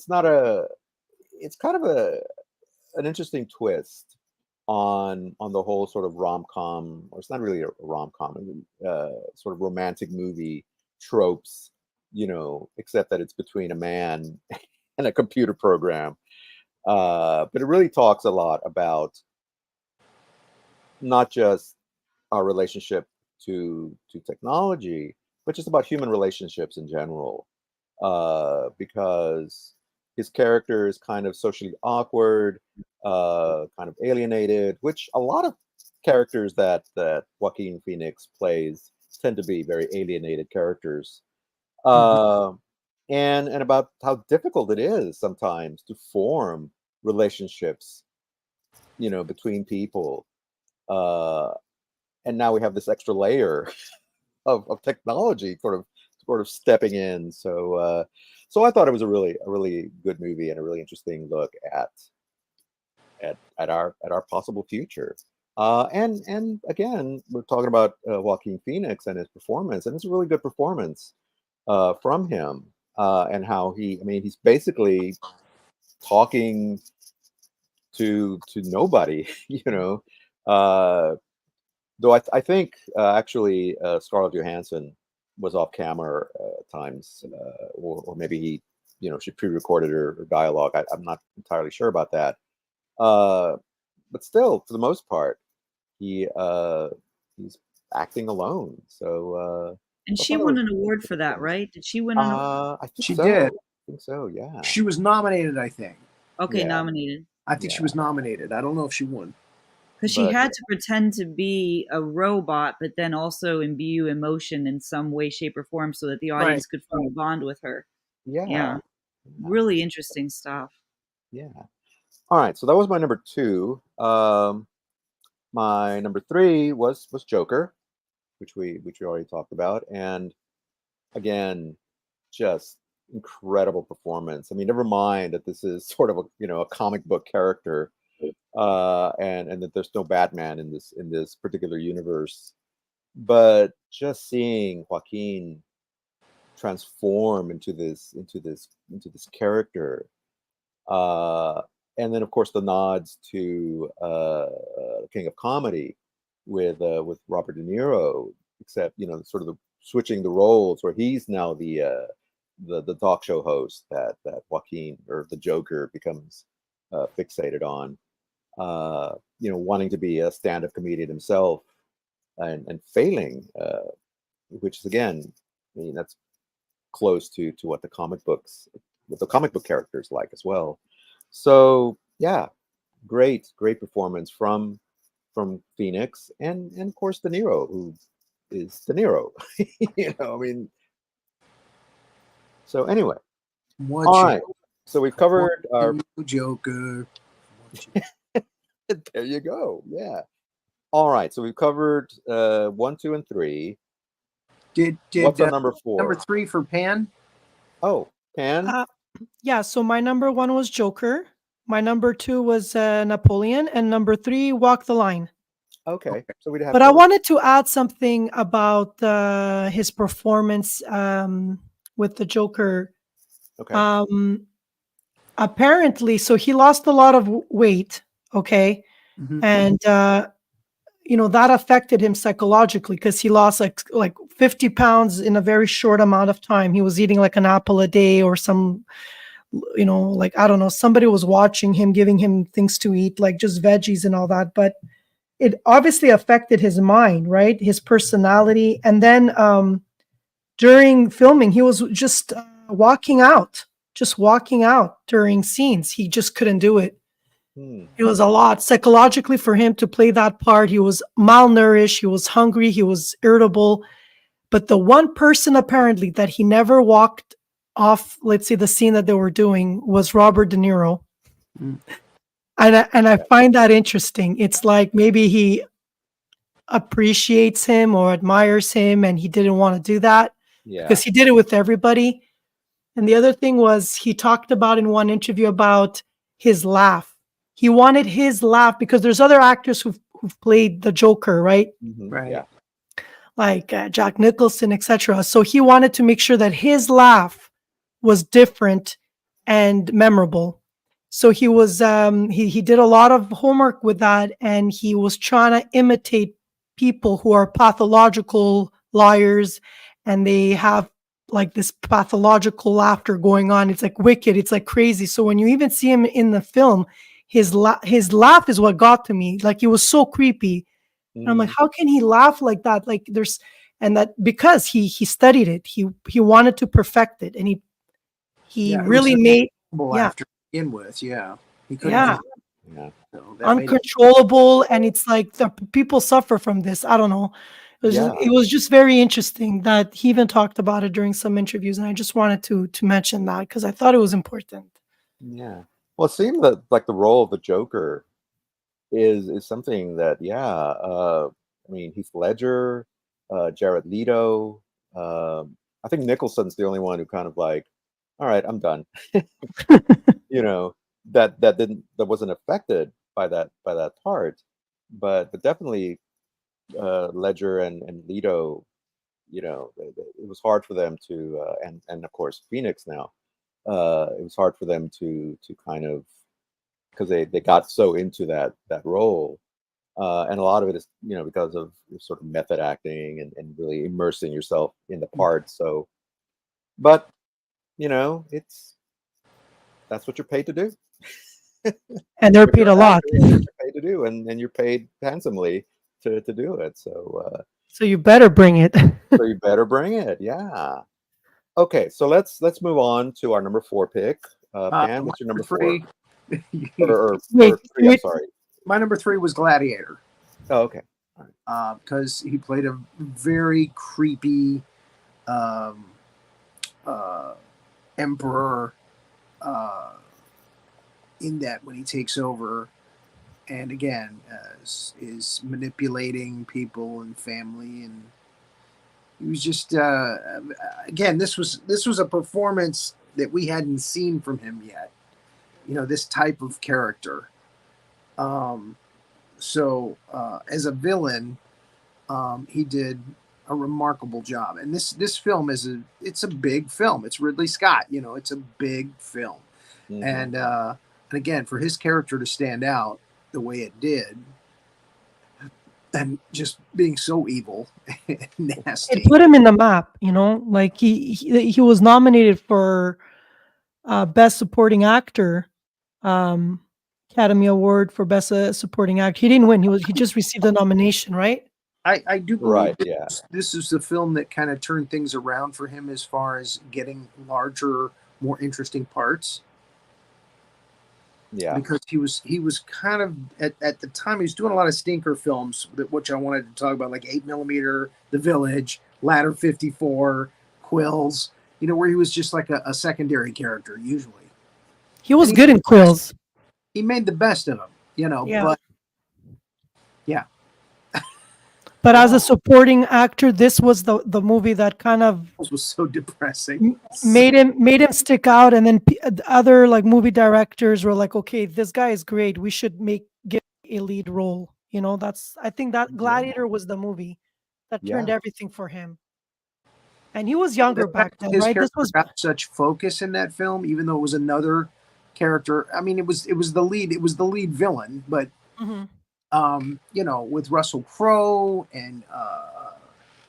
[SPEAKER 2] not it's kind of an interesting twist on the whole sort of rom-com, or it's not really a rom-com, sort of romantic movie tropes, except that it's between a man and a computer program. But it really talks a lot about not just our relationship to technology, but just about human relationships in general. Because his character is kind of socially awkward, kind of alienated, which a lot of characters that Joaquin Phoenix plays tend to be very alienated characters.
[SPEAKER 3] Mhm.
[SPEAKER 2] Uh, and about how difficult it is sometimes to form relationships, between people. Uh, and now we have this extra layer of technology sort of stepping in. So I thought it was a really good movie and a really interesting look at our possible future. And again, we're talking about Joaquin Phoenix and his performance, and it's a really good performance from him. And how I mean, he's basically talking to nobody, Uh, though I think actually Scarlett Johansson was off camera at times, or maybe she pre-recorded her dialogue. I'm not entirely sure about that. Uh, but still, for the most part, he's acting alone.
[SPEAKER 5] and
[SPEAKER 2] So I
[SPEAKER 5] she
[SPEAKER 2] thought it
[SPEAKER 5] won
[SPEAKER 2] was
[SPEAKER 5] an award for that, right? Did she win an
[SPEAKER 2] I think
[SPEAKER 3] She
[SPEAKER 2] so.
[SPEAKER 3] did.
[SPEAKER 2] I think so. Yeah.
[SPEAKER 3] She was nominated, I think.
[SPEAKER 5] okay,
[SPEAKER 2] Yeah.
[SPEAKER 5] nominated?
[SPEAKER 3] I think
[SPEAKER 2] Yeah.
[SPEAKER 3] she was nominated. I don't know if she won.
[SPEAKER 5] Because she
[SPEAKER 2] But
[SPEAKER 5] had to pretend to be a robot, but then also imbue emotion in some way, shape, or form so that the
[SPEAKER 3] Right.
[SPEAKER 5] audience could form a bond with her.
[SPEAKER 2] yeah.
[SPEAKER 5] Yeah,
[SPEAKER 2] Yeah.
[SPEAKER 5] really interesting stuff.
[SPEAKER 2] Yeah. All right. So that was my number two. My number three was Joker, which we already talked about, and again, just incredible performance. I mean, never mind that this is sort of a comic book character, and that there's no Batman in this particular universe. but just seeing Joaquin transform into this character, uh, and then of course the nods to King of Comedy with Robert De Niro, except sort of switching the roles where he's now the talk show host that Joaquin or the Joker becomes fixated on, wanting to be a stand-up comedian himself and failing, which is again, I mean, that's close to what the comic book characters like as well. So yeah, great performance from Phoenix and of course De Niro, who is De Niro. I mean, so anyway,
[SPEAKER 3] What
[SPEAKER 2] all
[SPEAKER 3] you,
[SPEAKER 2] right. So we've covered our.
[SPEAKER 3] you Joker? What you-
[SPEAKER 2] There you go. Yeah. All right. So we've covered 1, 2, and 3.
[SPEAKER 3] Did
[SPEAKER 2] What's our number 4?
[SPEAKER 3] number 3 for Pan?
[SPEAKER 2] Oh, Pan.
[SPEAKER 4] Uh, yeah, so my number 1 was Joker. My number 2 was Napoleon, and number 3, Walk the Line.
[SPEAKER 2] Okay. So we'd have.
[SPEAKER 4] But I wanted to add something about his performance with the Joker.
[SPEAKER 2] Okay.
[SPEAKER 4] Apparently, so he lost a lot of weight, okay?
[SPEAKER 3] Mhm.
[SPEAKER 4] And that affected him psychologically because he lost like 50 pounds in a very short amount of time. He was eating like an apple a day or some, like, I don't know, somebody was watching him, giving him things to eat, like just veggies and all that. But it obviously affected his mind, right? His personality. And then during filming, he was just walking out during scenes. He just couldn't do it. It was a lot psychologically for him to play that part. He was malnourished, he was hungry, he was irritable. But the one person apparently that he never walked off, let's say the scene that they were doing, was Robert De Niro.
[SPEAKER 3] Mm.
[SPEAKER 4] And I find that interesting. It's like maybe he appreciates him or admires him and he didn't want to do that
[SPEAKER 2] Yeah.
[SPEAKER 4] because he did it with everybody. And the other thing was he talked about in one interview about his laugh. He wanted his laugh because there's other actors who've played the Joker, right?
[SPEAKER 3] Right.
[SPEAKER 2] Yeah.
[SPEAKER 4] Like Jack Nicholson, etc. So he wanted to make sure that his laugh was different and memorable. So he was he did a lot of homework with that, and he was trying to imitate people who are pathological liars, and they have like this pathological laughter going on. It's like wicked. It's like crazy. So when you even see him in the film, his laugh is what got to me. Like, it was so creepy. And I'm like, how can he laugh like that? Like, and that because he studied it, he wanted to perfect it, and he
[SPEAKER 3] Yeah, it
[SPEAKER 4] really
[SPEAKER 3] was
[SPEAKER 4] made
[SPEAKER 3] after to begin with. Yeah, he couldn't.
[SPEAKER 4] yeah
[SPEAKER 2] Yeah.
[SPEAKER 3] So that made it-
[SPEAKER 4] uncontrollable, and it's like the people suffer from this. I don't know.
[SPEAKER 2] Yeah.
[SPEAKER 4] It was just very interesting that he even talked about it during some interviews, and I just wanted to mention that because I thought it was important.
[SPEAKER 2] Yeah. Well, it seemed that like the role of the Joker is something that I mean, Heath Ledger, Jared Leto, I think Nicholson's the only one who kind of like, all right, I'm done. That wasn't affected by that part, but definitely Ledger and Leto, it was hard for them to and of course Phoenix now, it was hard for them to kind of, because they got so into that role, and a lot of it is because of sort of method acting and really immersing yourself in the part. So, but that's what you're paid to do.
[SPEAKER 4] And they're
[SPEAKER 2] If
[SPEAKER 4] paid
[SPEAKER 2] you're
[SPEAKER 4] a
[SPEAKER 2] an
[SPEAKER 4] lot,
[SPEAKER 2] actor, that's what you're paid to do, and you're paid handsomely to do it. So
[SPEAKER 4] so you better bring it.
[SPEAKER 2] so you better bring it. Yeah. Okay, so let's move on to our number 4 pick. Pan, what's your number 4?
[SPEAKER 3] 3.
[SPEAKER 2] Or
[SPEAKER 4] Wait,
[SPEAKER 2] 3, I'm sorry.
[SPEAKER 3] My number 3 was Gladiator.
[SPEAKER 2] Oh, okay.
[SPEAKER 3] Because he played a very creepy emperor in that when he takes over, and again is manipulating people and family, and he was just again, this was a performance that we hadn't seen from him yet. This type of character. So as a villain, He did a remarkable job, and this film it's a big film. It's Ridley Scott, it's a big film,
[SPEAKER 2] Mhm.
[SPEAKER 3] and again, for his character to stand out the way it did, and just being so evil and
[SPEAKER 4] It
[SPEAKER 3] nasty.
[SPEAKER 4] put him in the map, like he was nominated for best supporting actor, um, Academy Award for best supporting actor. He didn't win. He just received a nomination, right?
[SPEAKER 3] I do believe
[SPEAKER 2] Right. Yeah.
[SPEAKER 3] this is the film that kind of turned things around for him as far as getting larger, more interesting parts.
[SPEAKER 2] Yeah.
[SPEAKER 3] Because he was kind of at the time he was doing a lot of stinker films, which I wanted to talk about, like 8mm, The Village, Ladder 54, Quills, where he was just like a secondary character usually.
[SPEAKER 4] He was
[SPEAKER 3] And
[SPEAKER 4] good in Quills.
[SPEAKER 3] he made the best of them,
[SPEAKER 4] Yeah.
[SPEAKER 3] but yeah.
[SPEAKER 4] But as a supporting actor, this was the movie that kind of
[SPEAKER 3] It was so depressing.
[SPEAKER 4] made him stick out, and then other like movie directors were like, okay, this guy is great, we should give a lead role. I think that
[SPEAKER 2] Yeah.
[SPEAKER 4] Gladiator was the movie that turned
[SPEAKER 2] Yeah.
[SPEAKER 4] everything for him, and he was younger
[SPEAKER 3] The fact
[SPEAKER 4] back then,
[SPEAKER 3] that his
[SPEAKER 4] right? This
[SPEAKER 3] character
[SPEAKER 4] was
[SPEAKER 3] got such focus in that film, even though it was another character. I mean, it was the lead villain, but
[SPEAKER 4] Mhm.
[SPEAKER 3] with Russell Crowe and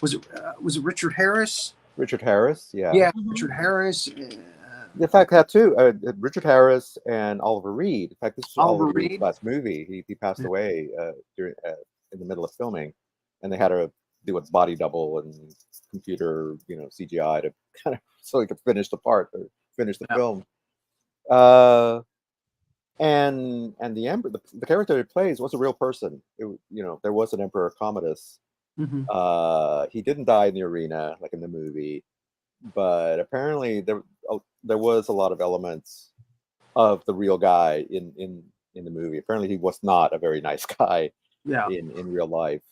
[SPEAKER 3] was it Richard Harris?
[SPEAKER 2] Richard Harris. Yeah.
[SPEAKER 3] Yeah,
[SPEAKER 4] Mhm.
[SPEAKER 3] Richard Harris.
[SPEAKER 2] In fact, that too. Richard Harris and Oliver Reed. In fact, this was
[SPEAKER 3] Oliver
[SPEAKER 2] Oliver Reed's
[SPEAKER 3] Reed.
[SPEAKER 2] last movie. He passed
[SPEAKER 3] Yeah.
[SPEAKER 2] away during in the middle of filming, and they had to do a body double and computer, CGI to kind of so he could finish the part or finish the
[SPEAKER 3] Yeah.
[SPEAKER 2] film. And the emperor, the character he plays was a real person. There was an Emperor Commodus.
[SPEAKER 3] Mhm.
[SPEAKER 2] He didn't die in the arena like in the movie, but apparently there was a lot of elements of the real guy in the movie. Apparently, he was not a very nice guy
[SPEAKER 3] Yeah.
[SPEAKER 2] in real life.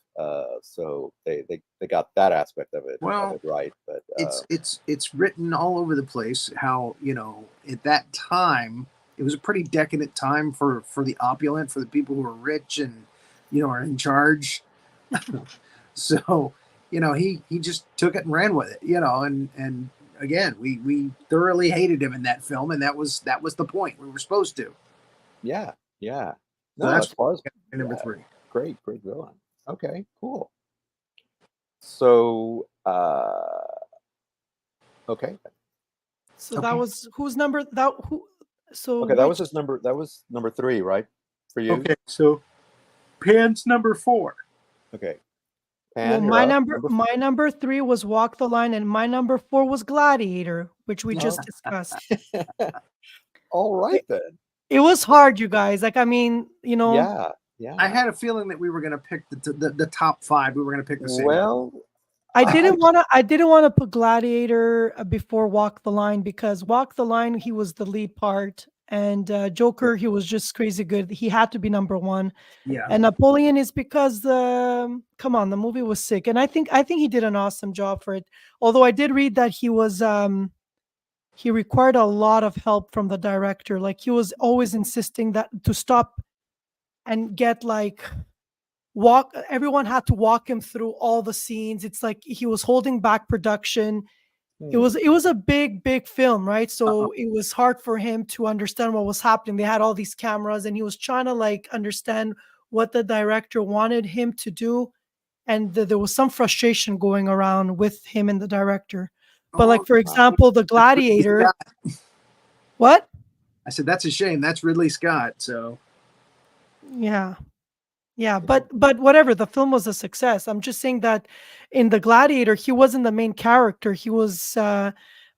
[SPEAKER 2] So they got that aspect of it
[SPEAKER 3] Well,
[SPEAKER 2] right. But
[SPEAKER 3] it's written all over the place how at that time it was a pretty decadent time for the opulent, for the people who are rich and are in charge. So he just took it and ran with it, and again we thoroughly hated him in that film, and that was the point. We were supposed to.
[SPEAKER 2] yeah.
[SPEAKER 3] So
[SPEAKER 2] No,
[SPEAKER 3] that's
[SPEAKER 2] as far as
[SPEAKER 3] number
[SPEAKER 2] yeah,
[SPEAKER 3] 3.
[SPEAKER 2] great villain. Okay, cool. So okay.
[SPEAKER 4] So
[SPEAKER 3] Okay.
[SPEAKER 4] that was whose number that who so
[SPEAKER 2] Okay, that
[SPEAKER 4] which
[SPEAKER 2] was number 3, right? For you?
[SPEAKER 3] Okay, so Pan's number 4.
[SPEAKER 2] Okay.
[SPEAKER 4] well,
[SPEAKER 2] Pan, you're up. Number
[SPEAKER 4] my number 3 was Walk the Line, and my number 4 was Gladiator, which we just
[SPEAKER 2] Oh.
[SPEAKER 4] discussed.
[SPEAKER 2] All right then.
[SPEAKER 4] It was hard, you guys. Like, I mean,
[SPEAKER 2] Yeah.
[SPEAKER 3] I had a feeling that we were going to pick the top 5. We were going to pick the same.
[SPEAKER 2] Well,
[SPEAKER 4] I didn't want to put Gladiator before Walk the Line, because Walk the Line, he was the lead part, and Joker, he was just crazy good. He had to be number 1.
[SPEAKER 3] Yeah.
[SPEAKER 4] And Napoleon is because come on, the movie was sick, and I think he did an awesome job for it. Although I did read that he required a lot of help from the director. Like, he was always insisting that to stop and get like everyone had to walk him through all the scenes. It's like he was holding back production. It was a big film, right? So it was hard for him to understand what was happening. They had all these cameras, and he was trying to like understand what the director wanted him to do, and there was some frustration going around with him and the director. But like, for example, the Gladiator. What?
[SPEAKER 3] I said that's a shame. That's Ridley Scott. So
[SPEAKER 4] Yeah, but whatever, the film was a success. I'm just saying that in the Gladiator, he wasn't the main character. He was a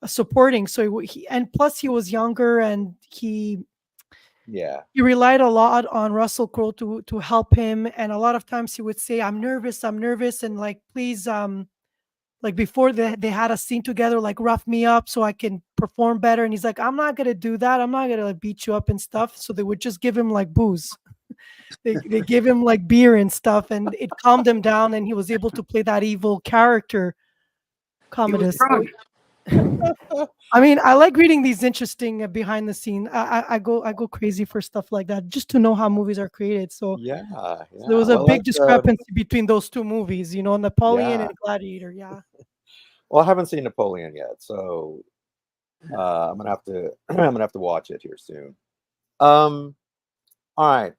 [SPEAKER 4] supporting. So and plus he was younger, and he relied a lot on Russell Crowe to help him. And a lot of times he would say, I'm nervous, and like, please, like before they had a scene together, like, rough me up so I can perform better. And he's like, I'm not gonna do that. I'm not gonna like beat you up and stuff. So they would just give him like booze. They give him like beer and stuff, and it calmed him down, and he was able to play that evil character,
[SPEAKER 3] he was
[SPEAKER 4] Commodus.
[SPEAKER 3] drunk.
[SPEAKER 4] I mean, I like reading these interesting behind the scene. I go crazy for stuff like that just to know how movies are created. So
[SPEAKER 2] Yeah,
[SPEAKER 4] there
[SPEAKER 2] yeah.
[SPEAKER 4] was a
[SPEAKER 2] Well,
[SPEAKER 4] big
[SPEAKER 2] like,
[SPEAKER 4] discrepancy between those two movies, Napoleon
[SPEAKER 2] yeah.
[SPEAKER 4] and Gladiator. Yeah.
[SPEAKER 2] Well, I haven't seen Napoleon yet, so I'm gonna have to I'm gonna have to watch it here soon. Um, all right.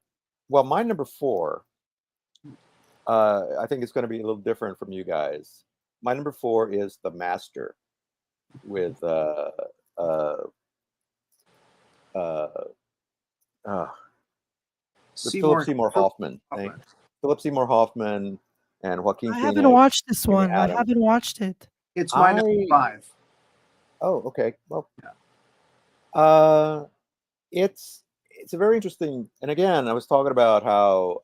[SPEAKER 2] Well, my number four, I think it's gonna be a little different from you guys. My number four is The Master with uh, uh, uh, with Philip
[SPEAKER 3] Seymour
[SPEAKER 2] Seymour Hoffman.
[SPEAKER 3] Hoffman.
[SPEAKER 2] Philip Seymour Hoffman and Joaquin
[SPEAKER 4] I haven't
[SPEAKER 2] Phoenix,
[SPEAKER 4] watched this
[SPEAKER 2] Amy
[SPEAKER 4] one. I
[SPEAKER 2] Adams.
[SPEAKER 4] haven't watched it.
[SPEAKER 3] It's my number
[SPEAKER 2] I
[SPEAKER 3] 5.
[SPEAKER 2] Oh, okay. Well,
[SPEAKER 3] Yeah.
[SPEAKER 2] uh, it's a very interesting. And again, I was talking about how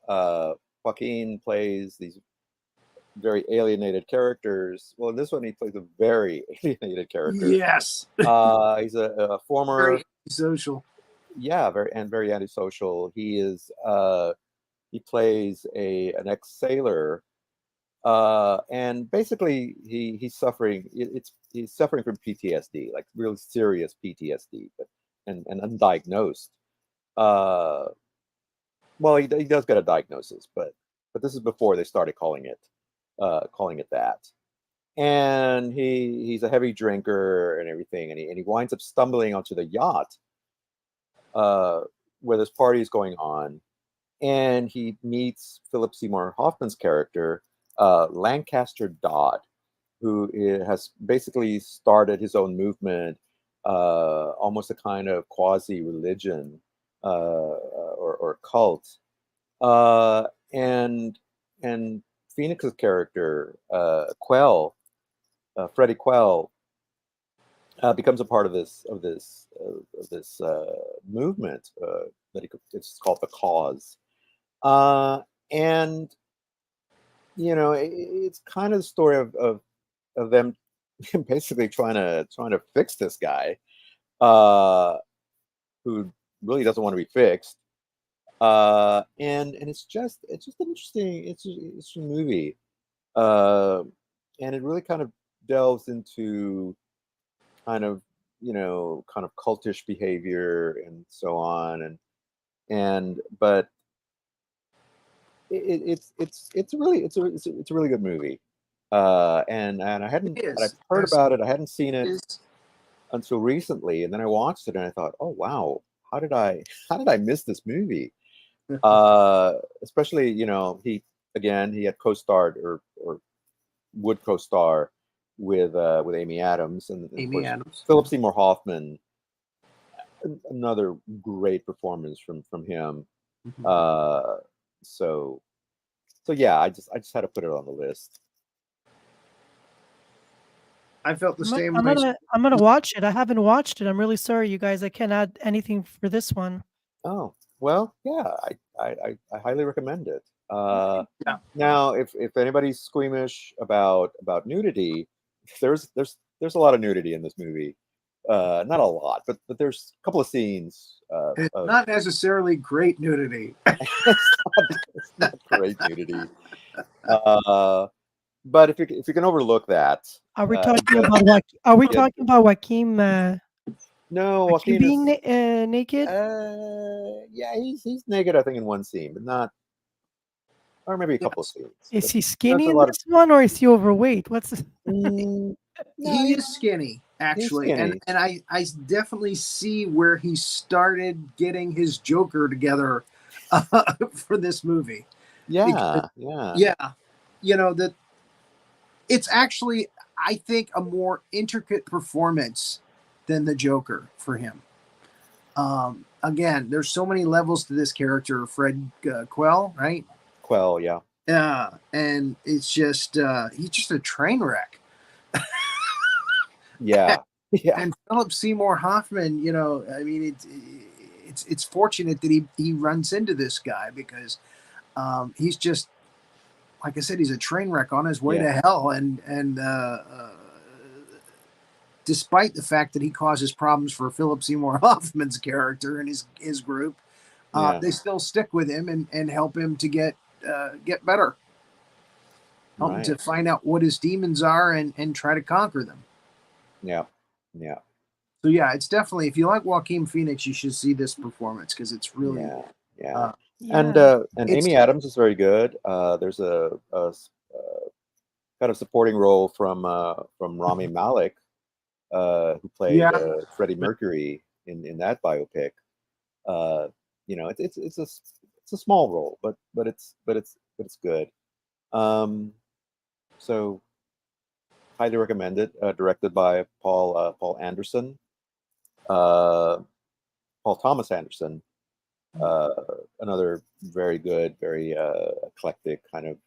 [SPEAKER 2] Joaquin plays these very alienated characters. Well, in this one, he plays a very alienated character.
[SPEAKER 3] Yes.
[SPEAKER 2] He's a former,
[SPEAKER 3] Very social.
[SPEAKER 2] yeah, very antisocial. He plays an ex-sailor, and basically he's suffering from PTSD, like really serious PTSD, but and undiagnosed. Uh, well, he does get a diagnosis, but this is before they started calling it that. And he's a heavy drinker and everything, and he winds up stumbling onto the yacht uh, where this party is going on, and he meets Philip Seymour Hoffman's character, Lancaster Dodd, who has basically started his own movement, almost a kind of quasi religion or cult, and Phoenix's character, Freddie Quell, becomes a part of this movement it's called the Cause, and it's kind of the story of them basically trying to fix this guy, uh, who really doesn't want to be fixed, and it's just an interesting movie, uh, and it really kind of delves into kind of kind of cultish behavior and so on, and but it's really it's a really good movie, and
[SPEAKER 3] It
[SPEAKER 2] I've
[SPEAKER 3] is.
[SPEAKER 2] heard about it. I hadn't seen
[SPEAKER 3] It
[SPEAKER 2] it
[SPEAKER 3] is.
[SPEAKER 2] until recently, and then I watched it and I thought, oh wow, how did I miss this movie? Especially he had co-starred or would co-star with Amy Adams, and of
[SPEAKER 3] Amy
[SPEAKER 2] course
[SPEAKER 3] Adams.
[SPEAKER 2] Philip Seymour Hoffman. Another great performance from him.
[SPEAKER 3] Mhm.
[SPEAKER 2] So yeah, I just had to put it on the list.
[SPEAKER 3] I felt the
[SPEAKER 4] I'm gonna,
[SPEAKER 3] same
[SPEAKER 4] I'm
[SPEAKER 3] way.
[SPEAKER 4] gonna I'm gonna watch it. I haven't watched it. I'm really sorry, you guys. I can't add anything for this one.
[SPEAKER 2] Oh well, yeah, I highly recommend it.
[SPEAKER 3] Yeah.
[SPEAKER 2] Now, if anybody's squeamish about nudity, there's a lot of nudity in this movie. Not a lot, but there's a couple of scenes
[SPEAKER 3] It's
[SPEAKER 2] of
[SPEAKER 3] not necessarily great nudity.
[SPEAKER 2] it's not great nudity. But if you can overlook that,
[SPEAKER 4] Are we
[SPEAKER 2] uh,
[SPEAKER 4] talking
[SPEAKER 2] get,
[SPEAKER 4] about what? Are we
[SPEAKER 2] get
[SPEAKER 4] talking about Joaquin?
[SPEAKER 2] no,
[SPEAKER 4] Joaquin
[SPEAKER 2] Joaquin
[SPEAKER 4] being
[SPEAKER 2] is
[SPEAKER 4] naked?
[SPEAKER 2] yeah, he's naked, I think, in one scene, but not, or maybe a couple of
[SPEAKER 3] Yes.
[SPEAKER 2] scenes.
[SPEAKER 4] Is
[SPEAKER 2] But
[SPEAKER 4] he
[SPEAKER 2] there's
[SPEAKER 4] skinny
[SPEAKER 2] a
[SPEAKER 4] in
[SPEAKER 2] lot of
[SPEAKER 4] this one, or is he overweight? What's
[SPEAKER 2] no,
[SPEAKER 3] He is skinny,
[SPEAKER 2] he's
[SPEAKER 3] actually, and
[SPEAKER 2] skinny.
[SPEAKER 3] I definitely see where he started getting his Joker together for this movie. Because,
[SPEAKER 2] Yeah.
[SPEAKER 3] yeah, that it's actually, I think, a more intricate performance than the Joker for him. Again, there's so many levels to this character, Fred Quell, right?
[SPEAKER 2] Quell, yeah.
[SPEAKER 3] Yeah, and it's just he's just a train wreck.
[SPEAKER 2] Yeah. Yeah.
[SPEAKER 3] And Philip Seymour Hoffman, I mean, it's fortunate that he runs into this guy because he's just, like I said, he's a train wreck on his way
[SPEAKER 2] Yeah.
[SPEAKER 3] to hell, and despite the fact that he causes problems for Philip Seymour Hoffman's character and his group,
[SPEAKER 2] Yeah.
[SPEAKER 3] they still stick with him and help him to get better, help him
[SPEAKER 2] Right.
[SPEAKER 3] to find out what his demons are and try to conquer them.
[SPEAKER 2] Yeah. Yeah.
[SPEAKER 3] So yeah, it's definitely, if you like Joaquin Phoenix, you should see this performance because it's really
[SPEAKER 2] Yeah. Yeah.
[SPEAKER 3] uh,
[SPEAKER 4] Yeah.
[SPEAKER 2] And
[SPEAKER 3] it's
[SPEAKER 2] Amy Adams is very good. There's kind of supporting role from Rami Malek, who played
[SPEAKER 3] yeah.
[SPEAKER 2] Freddie Mercury in that biopic. Uh, it's a small role, but it's good. Um, so highly recommend it. Directed by Paul Anderson, uh, Paul Thomas Anderson. Uh, Another very good, very eclectic kind of,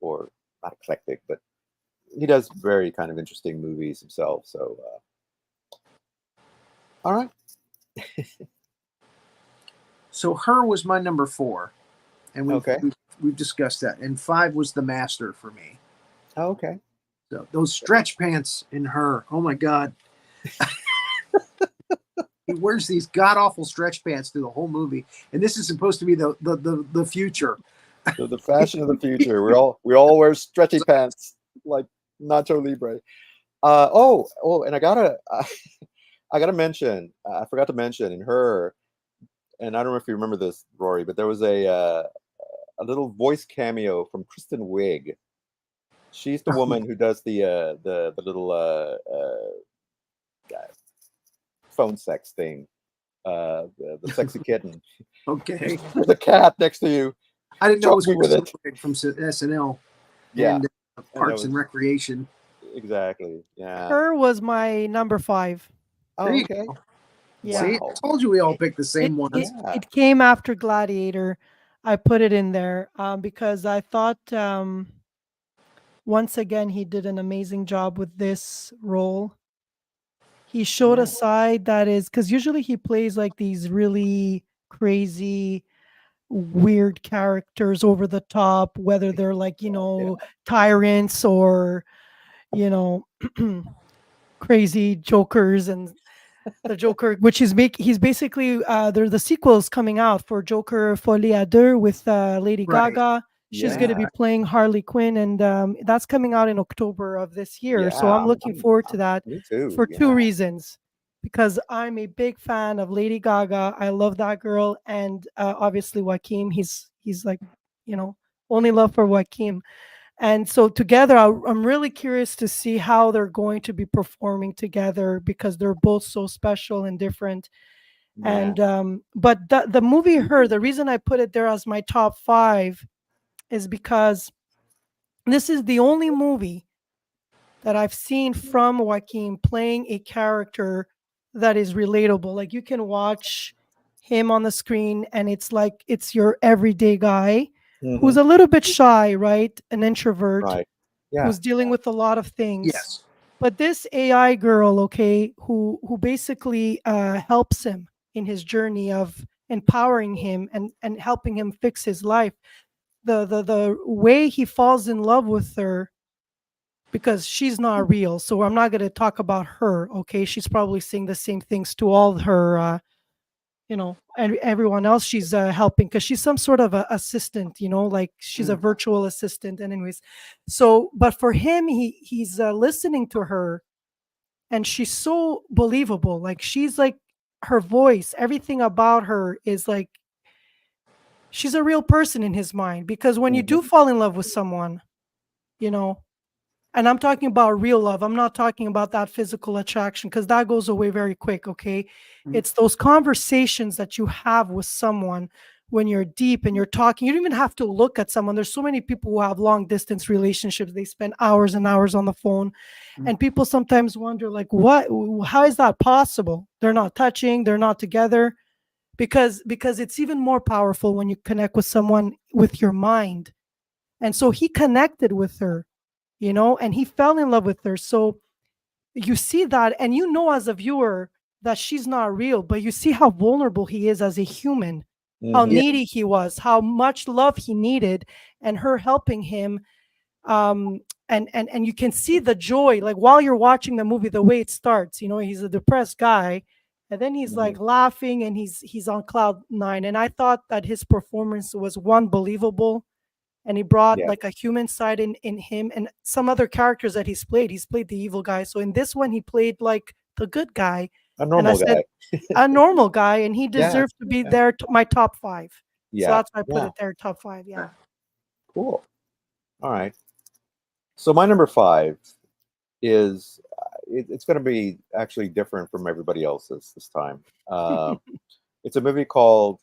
[SPEAKER 2] or not eclectic, but he does very kind of interesting movies himself. So, all right.
[SPEAKER 3] So Her was my number 4, and
[SPEAKER 2] Okay.
[SPEAKER 3] we've discussed that. And 5 was The Master for me.
[SPEAKER 2] Okay.
[SPEAKER 3] So those stretch pants in Her, oh my god, he wears these god awful stretch pants through the whole movie, and this is supposed to be the future.
[SPEAKER 2] So the fashion of the future. We all wear stretchy pants like Nacho Libre. And I gotta mention. I forgot to mention in Her, and I don't know if you remember this, Rory, but there was a little voice cameo from Kristen Wiig. She's the woman who does the little phone sex thing. The sexy kitten.
[SPEAKER 3] Okay,
[SPEAKER 2] There's a cat next to you.
[SPEAKER 3] I didn't know it
[SPEAKER 2] Choke
[SPEAKER 3] was
[SPEAKER 2] me with it.
[SPEAKER 3] from SNL
[SPEAKER 2] Yeah,
[SPEAKER 3] and
[SPEAKER 2] and that
[SPEAKER 3] Parks and
[SPEAKER 2] was
[SPEAKER 3] Recreation.
[SPEAKER 2] exactly. Yeah.
[SPEAKER 4] Her was my number 5.
[SPEAKER 2] Oh,
[SPEAKER 3] There you
[SPEAKER 2] okay.
[SPEAKER 3] go.
[SPEAKER 4] Yeah.
[SPEAKER 3] See,
[SPEAKER 2] Wow.
[SPEAKER 3] I told you we all
[SPEAKER 4] It
[SPEAKER 3] picked the
[SPEAKER 4] it
[SPEAKER 3] same
[SPEAKER 4] it,
[SPEAKER 3] ones.
[SPEAKER 2] Yeah.
[SPEAKER 4] it came after Gladiator. I put it in there because I thought once again he did an amazing job with this role. He showed a
[SPEAKER 2] Yeah.
[SPEAKER 4] side that is because usually he plays like these really crazy, weird characters over the top, whether they're like,
[SPEAKER 2] Yeah.
[SPEAKER 4] tyrants or, you know, crazy jokers and the Joker, which is he's basically there's the sequels coming out for Joker Folie à Deux with Lady
[SPEAKER 3] Right.
[SPEAKER 4] Gaga. She's going to
[SPEAKER 2] Yeah.
[SPEAKER 4] be playing Harley Quinn, and that's coming out in October of this year. So
[SPEAKER 2] Yeah.
[SPEAKER 4] I'm looking forward to that
[SPEAKER 2] Me too.
[SPEAKER 4] for two
[SPEAKER 2] Yeah.
[SPEAKER 4] reasons. Because I'm a big fan of Lady Gaga. I love that girl, and obviously Joaquin. He's like, you know, only love for Joaquin. And so together, I'm really curious to see how they're going to be performing together because they're both so special and different.
[SPEAKER 2] Yeah.
[SPEAKER 4] And but the movie Her, the reason I put it there as my top 5 is because this is the only movie that I've seen from Joaquin playing a character that is relatable. Like you can watch him on the screen and it's like it's your everyday guy
[SPEAKER 2] Hmm.
[SPEAKER 4] who's a little bit shy, right? An introvert
[SPEAKER 2] Right. Yeah.
[SPEAKER 4] who's dealing with a lot of things.
[SPEAKER 3] Yes.
[SPEAKER 4] But this AI girl, okay, who basically helps him in his journey of empowering him and helping him fix his life. The way he falls in love with her because she's not real. So I'm not going to talk about her. Okay, she's probably saying the same things to all her, and everyone else she's helping because she's some sort of a assistant. Like she's a virtual assistant. And anyways, so but for him, he's listening to her, and she's so believable. Like she's like her voice, everything about her is like she's a real person in his mind. Because when you do
[SPEAKER 2] Hmm.
[SPEAKER 4] fall in love with someone, you know and I'm talking about real love. I'm not talking about that physical attraction because that goes away very quick. Okay.
[SPEAKER 3] Mhm.
[SPEAKER 4] It's those conversations that you have with someone when you're deep and you're talking. You don't even have to look at someone. There's so many people who have long distance relationships. They spend hours and hours on the phone.
[SPEAKER 3] Mhm.
[SPEAKER 4] And people sometimes wonder, like, how is that possible? They're not touching, they're not together. Because it's even more powerful when you connect with someone with your mind. And so he connected with her, and he fell in love with her. So you see that, and as a viewer that she's not real, but you see how vulnerable he is as a human, how
[SPEAKER 2] Hmm.
[SPEAKER 3] Yeah.
[SPEAKER 4] needy he was, how much love he needed, and her helping him. And you can see the joy, like while you're watching the movie, the way it starts. He's a depressed guy, and then he's
[SPEAKER 2] Hmm.
[SPEAKER 4] like laughing, and he's on cloud 9. And I thought that his performance was one believable, and he brought
[SPEAKER 2] Yeah,
[SPEAKER 4] like a human side in him, and some other characters that he's played the evil guy. So in this one he played like the good guy,
[SPEAKER 2] a
[SPEAKER 4] and I
[SPEAKER 2] normal
[SPEAKER 4] said
[SPEAKER 2] guy.
[SPEAKER 4] a normal guy, and he
[SPEAKER 2] Yeah,
[SPEAKER 4] deserved to be
[SPEAKER 2] yeah,
[SPEAKER 4] there, my top 5. So
[SPEAKER 2] yeah,
[SPEAKER 4] that's why I put
[SPEAKER 2] yeah.
[SPEAKER 4] it there, top 5. Yeah.
[SPEAKER 2] Cool. All right. So my number 5 is it's going to be actually different from everybody else's this time. It's a movie called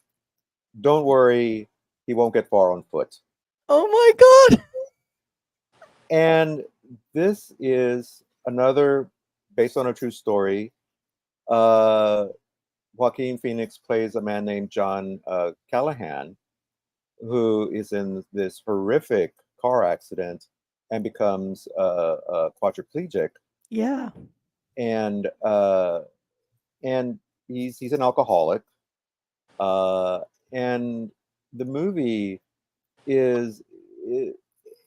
[SPEAKER 2] "Don't Worry, He Won't Get Far on Foot,"
[SPEAKER 4] Oh my god.
[SPEAKER 2] and this is another based on a true story. Uh, Joaquin Phoenix plays a man named John Callahan, who is in this horrific car accident and becomes a quadriplegic,
[SPEAKER 4] Yeah.
[SPEAKER 2] and and he's an alcoholic, uh, and the movie is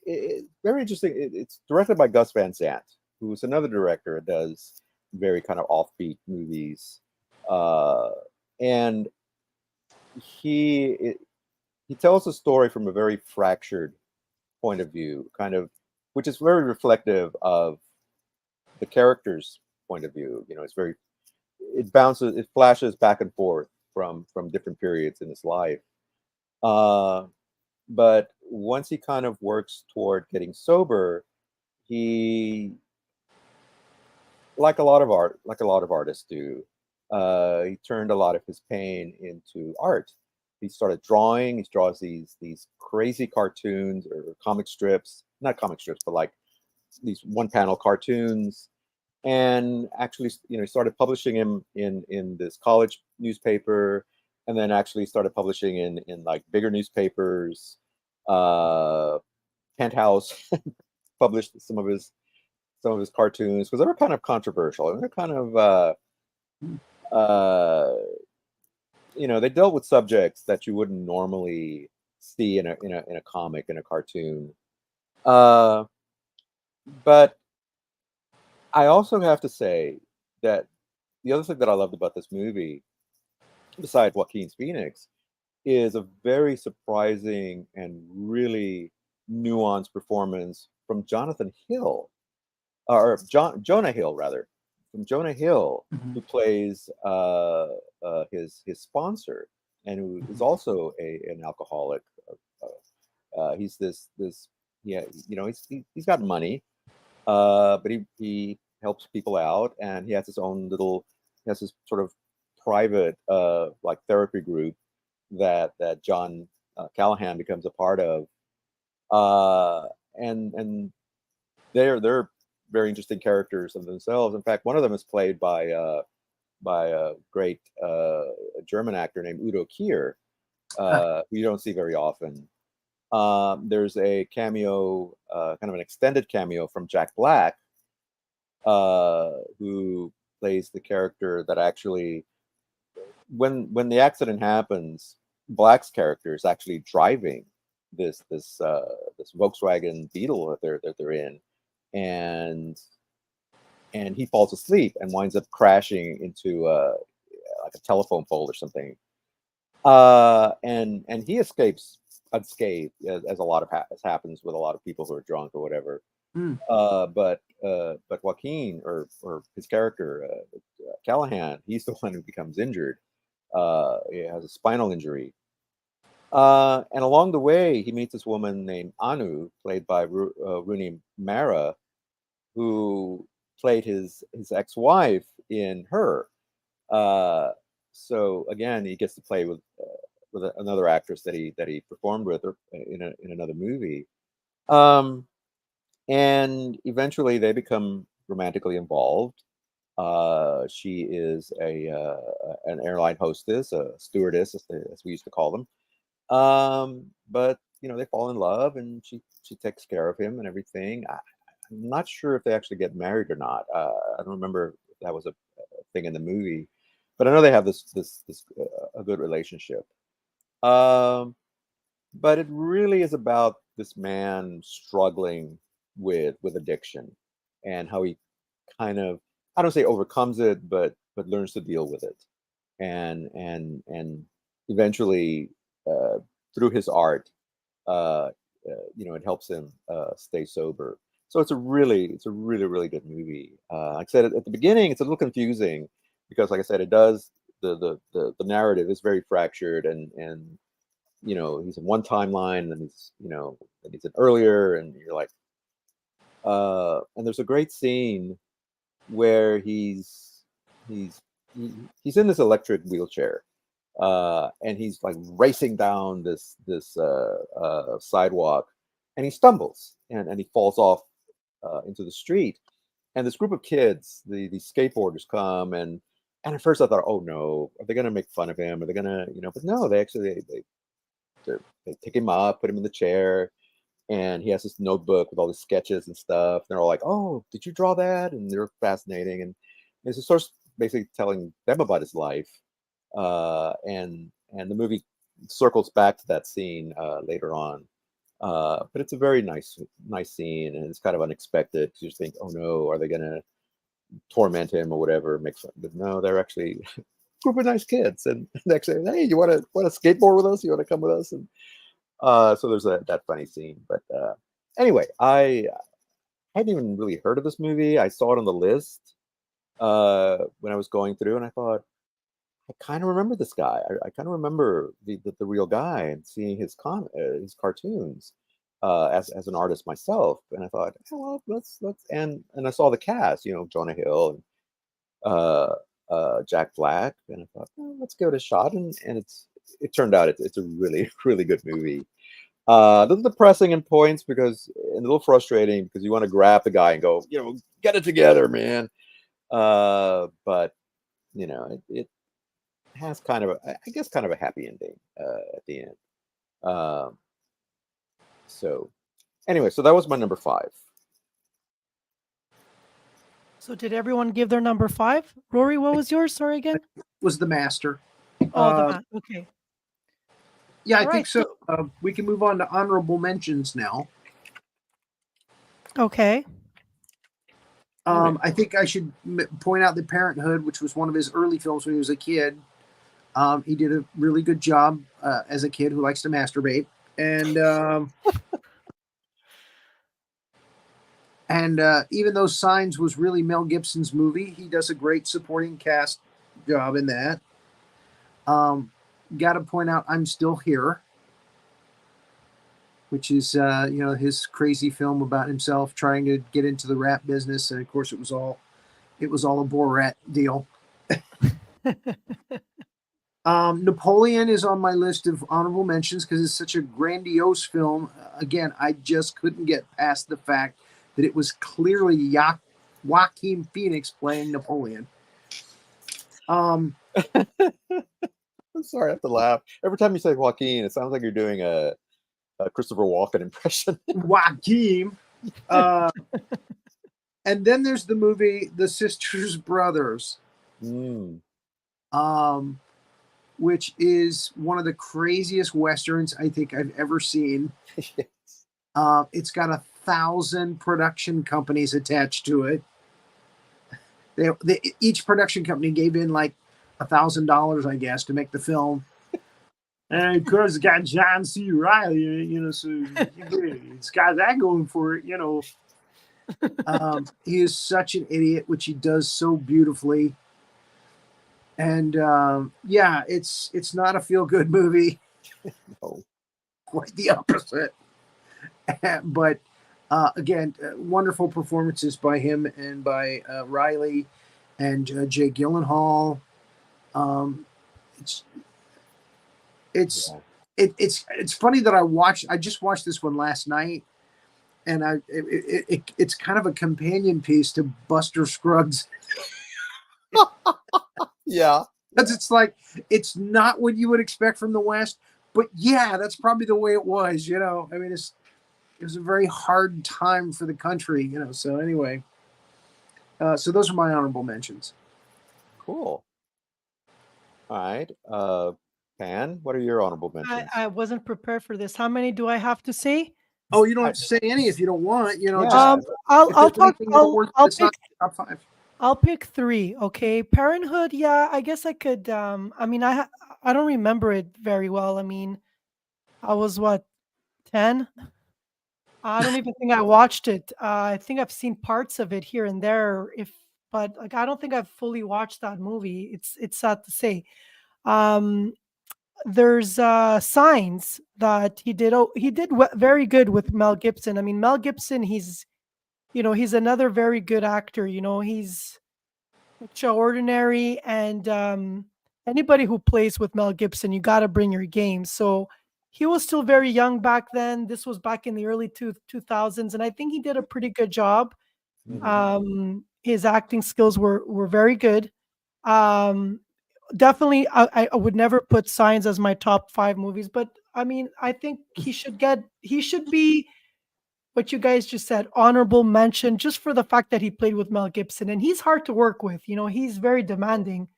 [SPEAKER 2] I very interesting. It's directed by Gus Van Sant, who's another director that does very kind of offbeat movies, uh, and he it, he tells a story from a very fractured point of view, kind of, which is very reflective of the character's point of view. You know, it's very it flashes back and forth from different periods in his life. Uh, but once he kind of works toward getting sober, he like a lot of artists do, he turned a lot of his pain into art. He started drawing. He draws these crazy cartoons or comic strips, not comic strips, but like these one panel cartoons, and actually, you know, he started publishing him in this college newspaper, and then actually started publishing in like bigger newspapers. uh Penthouse published some of his cartoons because they were kind of controversial and they're kind of uh you know, they dealt with subjects that you wouldn't normally see in a comic, in a cartoon. uh but I also have to say that the other thing that I loved about this movie, besides Joaquin Phoenix, is a very surprising and really nuanced performance from Jonathan Hill, or Jonah Hill rather, from Jonah Hill,
[SPEAKER 3] Mhm.
[SPEAKER 2] who plays his sponsor, and who is also an alcoholic. He's this yeah, you know, he's got money, but he helps people out, and he has his own little, he has his sort of private like therapy group that John Callahan becomes a part of, uh, and they're very interesting characters of themselves. In fact, one of them is played by a great German actor named Udo Kier, who you don't see very often. There's a cameo, kind of an extended cameo from Jack Black, who plays the character that actually, when the accident happens, Black's character is actually driving this Volkswagen Beetle that they're in, and he falls asleep and winds up crashing into like a telephone pole or something. And he escapes unscathed, as a lot of as happens with a lot of people who are drunk or whatever.
[SPEAKER 3] Mm.
[SPEAKER 2] But Joaquin, or his character, Callahan, he's the one who becomes injured. He has a spinal injury. And along the way, he meets this woman named Anu, played by Rooney Mara, who played his ex-wife in Her. Uh, so again, he gets to play with another actress that he performed with, or in another movie. And eventually, they become romantically involved. She is a an airline hostess, a stewardess, as we used to call them. But you know, they fall in love, and she takes care of him and everything. I'm not sure if they actually get married or not. I don't remember if that was a thing in the movie, but I know they have this a good relationship. Um, but it really is about this man struggling with addiction, and how he kind of, I don't say overcomes it, but learns to deal with it, and eventually, uh, through his art, uh, it helps him stay sober. So it's a really good movie. Like I said at the beginning, it's a little confusing because, like I said, it does the narrative is very fractured, and he's in one timeline, and then he's in earlier, and you're like, and there's a great scene where he's he's in this electric wheelchair, and he's like racing down this sidewalk, and he stumbles and he falls off into the street, and this group of kids, the skateboarders, come, and at first I thought, oh no, are they gonna make fun of him? Are they gonna, but no, they actually they pick him up, put him in the chair, and he has this notebook with all the sketches and stuff. They're all like, "Oh, did you draw that?" And they're fascinating, and it's just sort of basically telling them about his life. And the movie circles back to that scene later on. But it's a very nice scene, and it's kind of unexpected. You just think, "Oh no, are they gonna torment him or whatever?" Make fun, but no, they're actually a group of nice kids, and they actually, hey, you want to skateboard with us? You want to come with us? And so there's that funny scene. But anyway, I hadn't even really heard of this movie. I saw it on the list when I was going through, and I thought, I kind of remember this guy. I kind of remember the real guy, and seeing his cartoons as an artist myself. And I thought, oh, well, let's and I saw the cast, Jonah Hill and Jack Black, and I thought, oh, let's give it a shot. And it turned out it's a really really good movie. A little depressing in points and a little frustrating because you want to grab the guy and go, get it together, man. But it has kind of a happy ending at the end. So anyway, so that was my number 5.
[SPEAKER 4] So did everyone give their number 5? Rory, what was yours? Sorry again.
[SPEAKER 3] Was The Master.
[SPEAKER 4] Okay.
[SPEAKER 3] Yeah, I
[SPEAKER 4] All
[SPEAKER 3] think
[SPEAKER 4] right,
[SPEAKER 3] so. We can move on to honorable mentions now.
[SPEAKER 4] Okay.
[SPEAKER 3] I think I should point out that Parenthood, which was one of his early films when he was a kid. He did a really good job as a kid who likes to masturbate, and even though Signs was really Mel Gibson's movie, he does a great supporting cast job in that. Got to point out I'm Still Here, which is his crazy film about himself trying to get into the rap business, and of course it was all a Borat deal. Napoleon is on my list of honorable mentions because it's such a grandiose film. Again, I just couldn't get past the fact that it was clearly Joaquin Phoenix playing Napoleon.
[SPEAKER 2] I'm sorry, I have to laugh. Every time you say Joaquin, it sounds like you're doing a Christopher Walken impression.
[SPEAKER 3] Joaquin. And then there's the movie The Sisters Brothers. Which is one of the craziest Westerns I think I've ever seen.
[SPEAKER 2] Yes.
[SPEAKER 3] It's got 1,000 production companies attached to it. Each production company gave in like $1,000, I guess, to make the film. And of course, it's got John C. Reilly, so it's got that going for it, He is such an idiot, which he does so beautifully. And it's not a feel-good movie.
[SPEAKER 2] No.
[SPEAKER 3] Quite the opposite. But again, wonderful performances by him and by Riley and Jake Gyllenhaal. It's funny that I just watched this one last night, and it's kind of a companion piece to Buster Scruggs.
[SPEAKER 2] Yeah,
[SPEAKER 3] because it's not what you would expect from the West, but yeah, that's probably the way it was. I mean, it was a very hard time for the country. So anyway, so those are my honorable mentions.
[SPEAKER 2] Cool. All right, Pan, what are your honorable mentions?
[SPEAKER 4] I wasn't prepared for this. How many do I have to say?
[SPEAKER 3] Oh, you don't have to say any if you don't want.
[SPEAKER 2] Yeah.
[SPEAKER 4] I'll talk. I'll pick.
[SPEAKER 3] Top 5.
[SPEAKER 4] I'll pick 3. Okay, Parenthood. Yeah, I guess I could. I mean, I don't remember it very well. I mean, I was 10. I don't even think I watched it. I think I've seen parts of it here and there. If but like I don't think I've fully watched that movie. It's sad to say. Um, there's signs that he did. Oh, he did very good with Mel Gibson. I mean, Mel Gibson. He's another very good actor. He's extraordinary, and anybody who plays with Mel Gibson, you got to bring your game. So he was still very young back then. This was back in the early 2000s, and I think he did a pretty good job.
[SPEAKER 2] Mhm.
[SPEAKER 4] His acting skills were very good. Um, Definitely, I would never put Signs as my top 5 movies, but I mean, I think he should be what you guys just said, honorable mention, just for the fact that he played with Mel Gibson, and he's hard to work with. He's very demanding,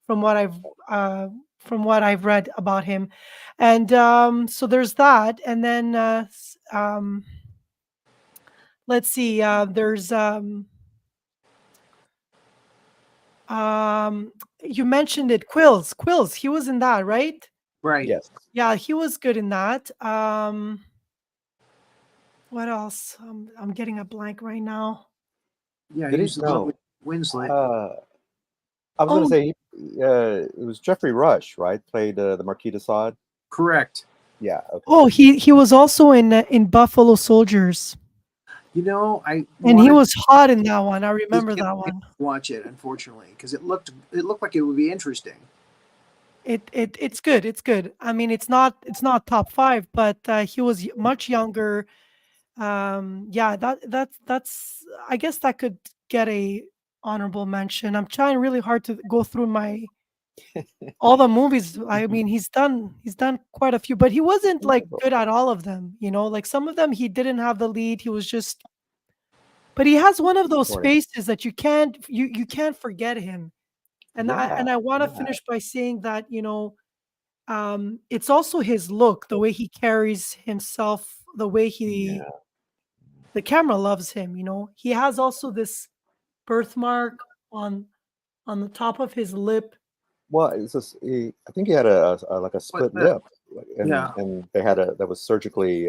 [SPEAKER 4] from what I've uh, from what I've read about him, and so there's that. And then let's see, there's um, you mentioned it, Quills. He was in that, right?
[SPEAKER 3] Right.
[SPEAKER 2] Yes.
[SPEAKER 4] Yeah, he was good in that. What else? I'm getting a blank right now.
[SPEAKER 3] Yeah,
[SPEAKER 2] Did
[SPEAKER 3] he
[SPEAKER 2] he?
[SPEAKER 3] was the one
[SPEAKER 2] No.
[SPEAKER 3] with Winslet.
[SPEAKER 2] I was going to
[SPEAKER 4] Oh,
[SPEAKER 2] say it was Jeffrey Rush, right? Played the Marquis de Sade.
[SPEAKER 3] Correct.
[SPEAKER 2] Yeah. Okay.
[SPEAKER 4] oh, he was also in Buffalo Soldiers,
[SPEAKER 3] I
[SPEAKER 4] and he
[SPEAKER 3] wanted
[SPEAKER 4] was hot in that one. I
[SPEAKER 3] to
[SPEAKER 4] remember
[SPEAKER 3] get
[SPEAKER 4] that
[SPEAKER 3] to
[SPEAKER 4] one.
[SPEAKER 3] watch it, unfortunately, because it looked like it would be interesting.
[SPEAKER 4] It's good. It's good. I mean, it's not top 5, but he was much younger. Yeah, that's. I guess that could get a honorable mention. I'm trying really hard to go through my all the movies. I
[SPEAKER 3] Mhm.
[SPEAKER 4] mean, he's done quite a few, but he wasn't like
[SPEAKER 2] Wonderful.
[SPEAKER 4] good at all of them. Like some of them he didn't have the lead. He was just. But he has one of those
[SPEAKER 2] Supporting.
[SPEAKER 4] faces that you can't forget him. And I
[SPEAKER 2] Yeah.
[SPEAKER 4] and I want to
[SPEAKER 2] Yeah.
[SPEAKER 4] finish by saying that it's also his look, the way he carries himself, the way
[SPEAKER 2] Yeah.
[SPEAKER 4] the camera loves him. He has also this birthmark on the top of his lip.
[SPEAKER 2] Well, it's just I think he had like a
[SPEAKER 3] But
[SPEAKER 2] split lip, and
[SPEAKER 3] yeah,
[SPEAKER 2] they had a that was surgically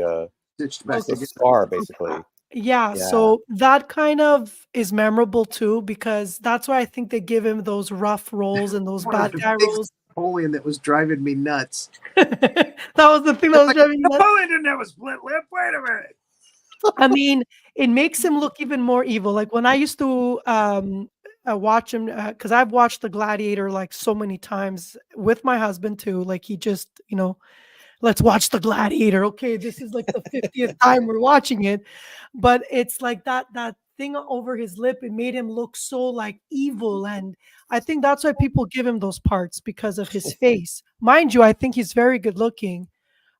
[SPEAKER 3] stitched back
[SPEAKER 2] just a
[SPEAKER 4] Okay.
[SPEAKER 3] together.
[SPEAKER 2] scar,
[SPEAKER 4] Okay.
[SPEAKER 2] basically.
[SPEAKER 4] Yeah,
[SPEAKER 2] Yeah.
[SPEAKER 4] so that kind of is memorable too, because that's why I think they give him those rough roles and those
[SPEAKER 3] One of
[SPEAKER 4] bad
[SPEAKER 3] the
[SPEAKER 4] guy
[SPEAKER 3] things
[SPEAKER 4] roles.
[SPEAKER 3] Napoleon that was driving me nuts.
[SPEAKER 4] That was the thing that
[SPEAKER 3] It's
[SPEAKER 4] was
[SPEAKER 3] like
[SPEAKER 4] driving me nuts.
[SPEAKER 3] Napoleon didn't have a split lip. Wait a minute.
[SPEAKER 4] I mean, it makes him look even more evil. Like when I used to watch him, because I've watched The Gladiator like so many times with my husband too. Like he just, let's watch The Gladiator. Okay, this is like the 50th time we're watching it, but it's like that thing over his lip. It made him look so like evil, and I think that's why people give him those parts because of his face. Mind you, I think he's very good looking,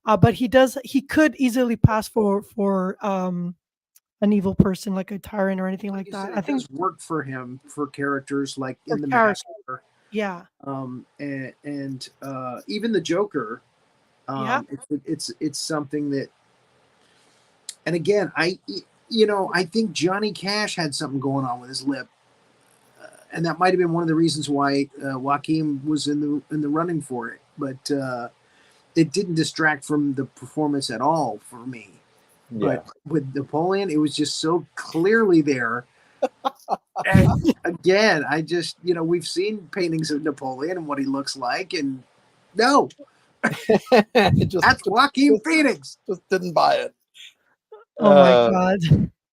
[SPEAKER 4] but he could easily pass for an evil person, like a tyrant or anything
[SPEAKER 3] Like
[SPEAKER 4] like
[SPEAKER 3] you
[SPEAKER 4] that.
[SPEAKER 3] said,
[SPEAKER 4] I
[SPEAKER 3] it
[SPEAKER 4] think
[SPEAKER 3] does work for him for characters like
[SPEAKER 4] for
[SPEAKER 3] in The
[SPEAKER 4] character,
[SPEAKER 3] Master,
[SPEAKER 4] yeah,
[SPEAKER 3] and even the Joker.
[SPEAKER 4] yeah,
[SPEAKER 3] It's something that, and again, I think Johnny Cash had something going on with his lip, and that might have been one of the reasons why Joaquin was in the running for it. But it didn't distract from the performance at all for me.
[SPEAKER 2] Yeah.
[SPEAKER 3] But with Napoleon, it was just so clearly there. And again, I just, we've seen paintings of Napoleon and what he looks like, and no,
[SPEAKER 2] It
[SPEAKER 3] that's Joaquin
[SPEAKER 2] just
[SPEAKER 3] Phoenix.
[SPEAKER 2] just didn't buy it.
[SPEAKER 4] oh my
[SPEAKER 2] Uh,
[SPEAKER 4] god.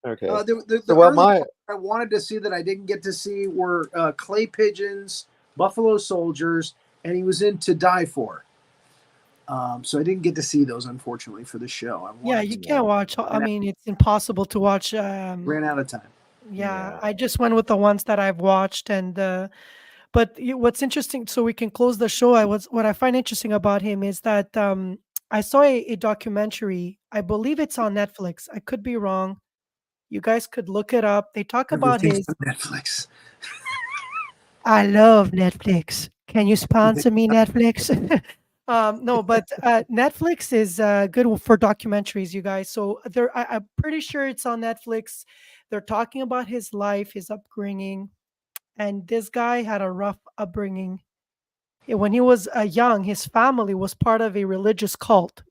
[SPEAKER 2] okay.
[SPEAKER 3] The
[SPEAKER 2] So well,
[SPEAKER 3] early
[SPEAKER 2] my
[SPEAKER 3] parts I wanted to see that I didn't get to see were Clay Pigeons, Buffalo Soldiers, and he was in To Die For. So I didn't get to see those, unfortunately, for the show. I
[SPEAKER 4] Yeah,
[SPEAKER 3] wanted
[SPEAKER 4] you
[SPEAKER 3] to.
[SPEAKER 2] yeah,
[SPEAKER 4] can't watch. I
[SPEAKER 3] And I
[SPEAKER 4] mean, it's impossible to watch.
[SPEAKER 3] ran out of time.
[SPEAKER 4] Yeah,
[SPEAKER 2] yeah.
[SPEAKER 4] I just went with the ones that I've watched, and but what's interesting, so we can close the show. What I find interesting about him is that I saw a documentary. I believe it's on Netflix. I could be wrong. You guys could look it up. They talk about
[SPEAKER 3] Everything's
[SPEAKER 4] his.
[SPEAKER 3] on Netflix.
[SPEAKER 4] I love Netflix. Can you sponsor me, Netflix? No, but Netflix is good for documentaries, you guys. So I'm pretty sure it's on Netflix. They're talking about his life, his upbringing, and this guy had a rough upbringing. When he was young, his family was part of a religious cult,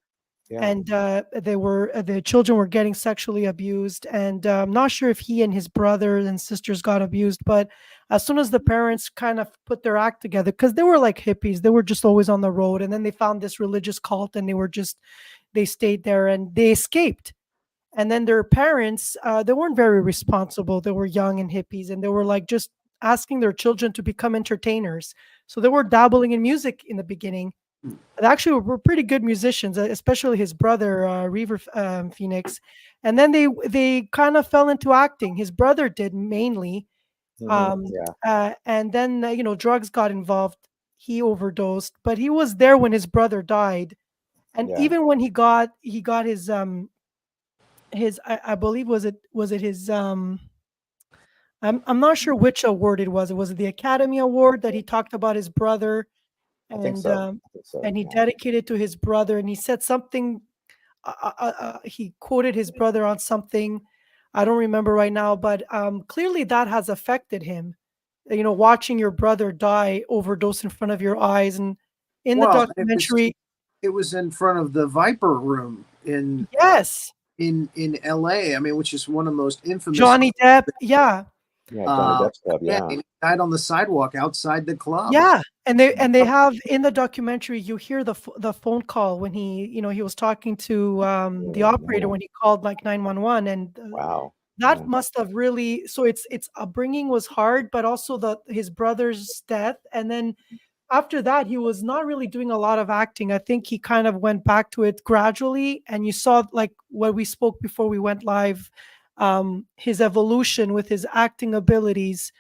[SPEAKER 2] Yeah.
[SPEAKER 4] and the children were getting sexually abused, and I'm not sure if he and his brothers and sisters got abused, but as soon as the parents kind of put their act together, because they were like hippies, they were just always on the road, and then they found this religious cult, and they stayed there, and they escaped. And then their parents, they weren't very responsible. They were young and hippies, and they were like just asking their children to become entertainers. So they were dabbling in music in the beginning. They actually were pretty good musicians, especially his brother, Reaver Phoenix. And then they kind of fell into acting. His brother did mainly,
[SPEAKER 2] Yeah.
[SPEAKER 4] and then drugs got involved. He overdosed, but he was there when his brother died. And
[SPEAKER 2] Yeah.
[SPEAKER 4] even when he got his I believe, was it his I'm not sure which award it was. It was the Academy Award that he talked about his brother,
[SPEAKER 2] I think
[SPEAKER 4] and
[SPEAKER 2] so. I think so.
[SPEAKER 4] and he
[SPEAKER 2] Yeah.
[SPEAKER 4] dedicated to his brother, and he said something. He quoted his brother on something. I don't remember right now, but clearly that has affected him. Watching your brother die, overdose in front of your eyes, and in the
[SPEAKER 3] Well,
[SPEAKER 4] documentary,
[SPEAKER 3] it was in front of the Viper Room
[SPEAKER 4] yes,
[SPEAKER 3] in L.A. I mean, which is one of the most infamous.
[SPEAKER 4] Johnny Depp, yeah.
[SPEAKER 2] Yeah. Johnny Depp's club.
[SPEAKER 3] Yeah,
[SPEAKER 2] Yeah.
[SPEAKER 3] and he died on the sidewalk outside the club.
[SPEAKER 4] Yeah, and they have in the documentary, you hear the phone call when he was talking to the operator when he called like 911, and
[SPEAKER 2] Wow.
[SPEAKER 4] that
[SPEAKER 2] Yeah.
[SPEAKER 4] must have really, so its upbringing was hard, but also his brother's death, and then after that he was not really doing a lot of acting. I think he kind of went back to it gradually, and you saw like what we spoke before we went live, his evolution with his acting abilities.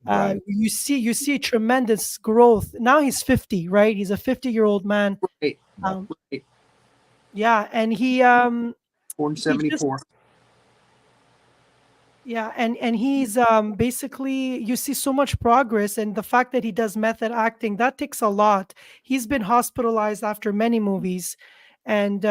[SPEAKER 2] Right.
[SPEAKER 4] You see tremendous growth. Now he's 50, right? He's a 50-year-old man.
[SPEAKER 3] Right.
[SPEAKER 4] Um,
[SPEAKER 3] Right.
[SPEAKER 4] yeah, and
[SPEAKER 3] Born
[SPEAKER 4] he just
[SPEAKER 3] 74.
[SPEAKER 4] yeah, and he's basically, you see so much progress, and the fact that he does method acting, that takes a lot. He's been hospitalized after many movies, and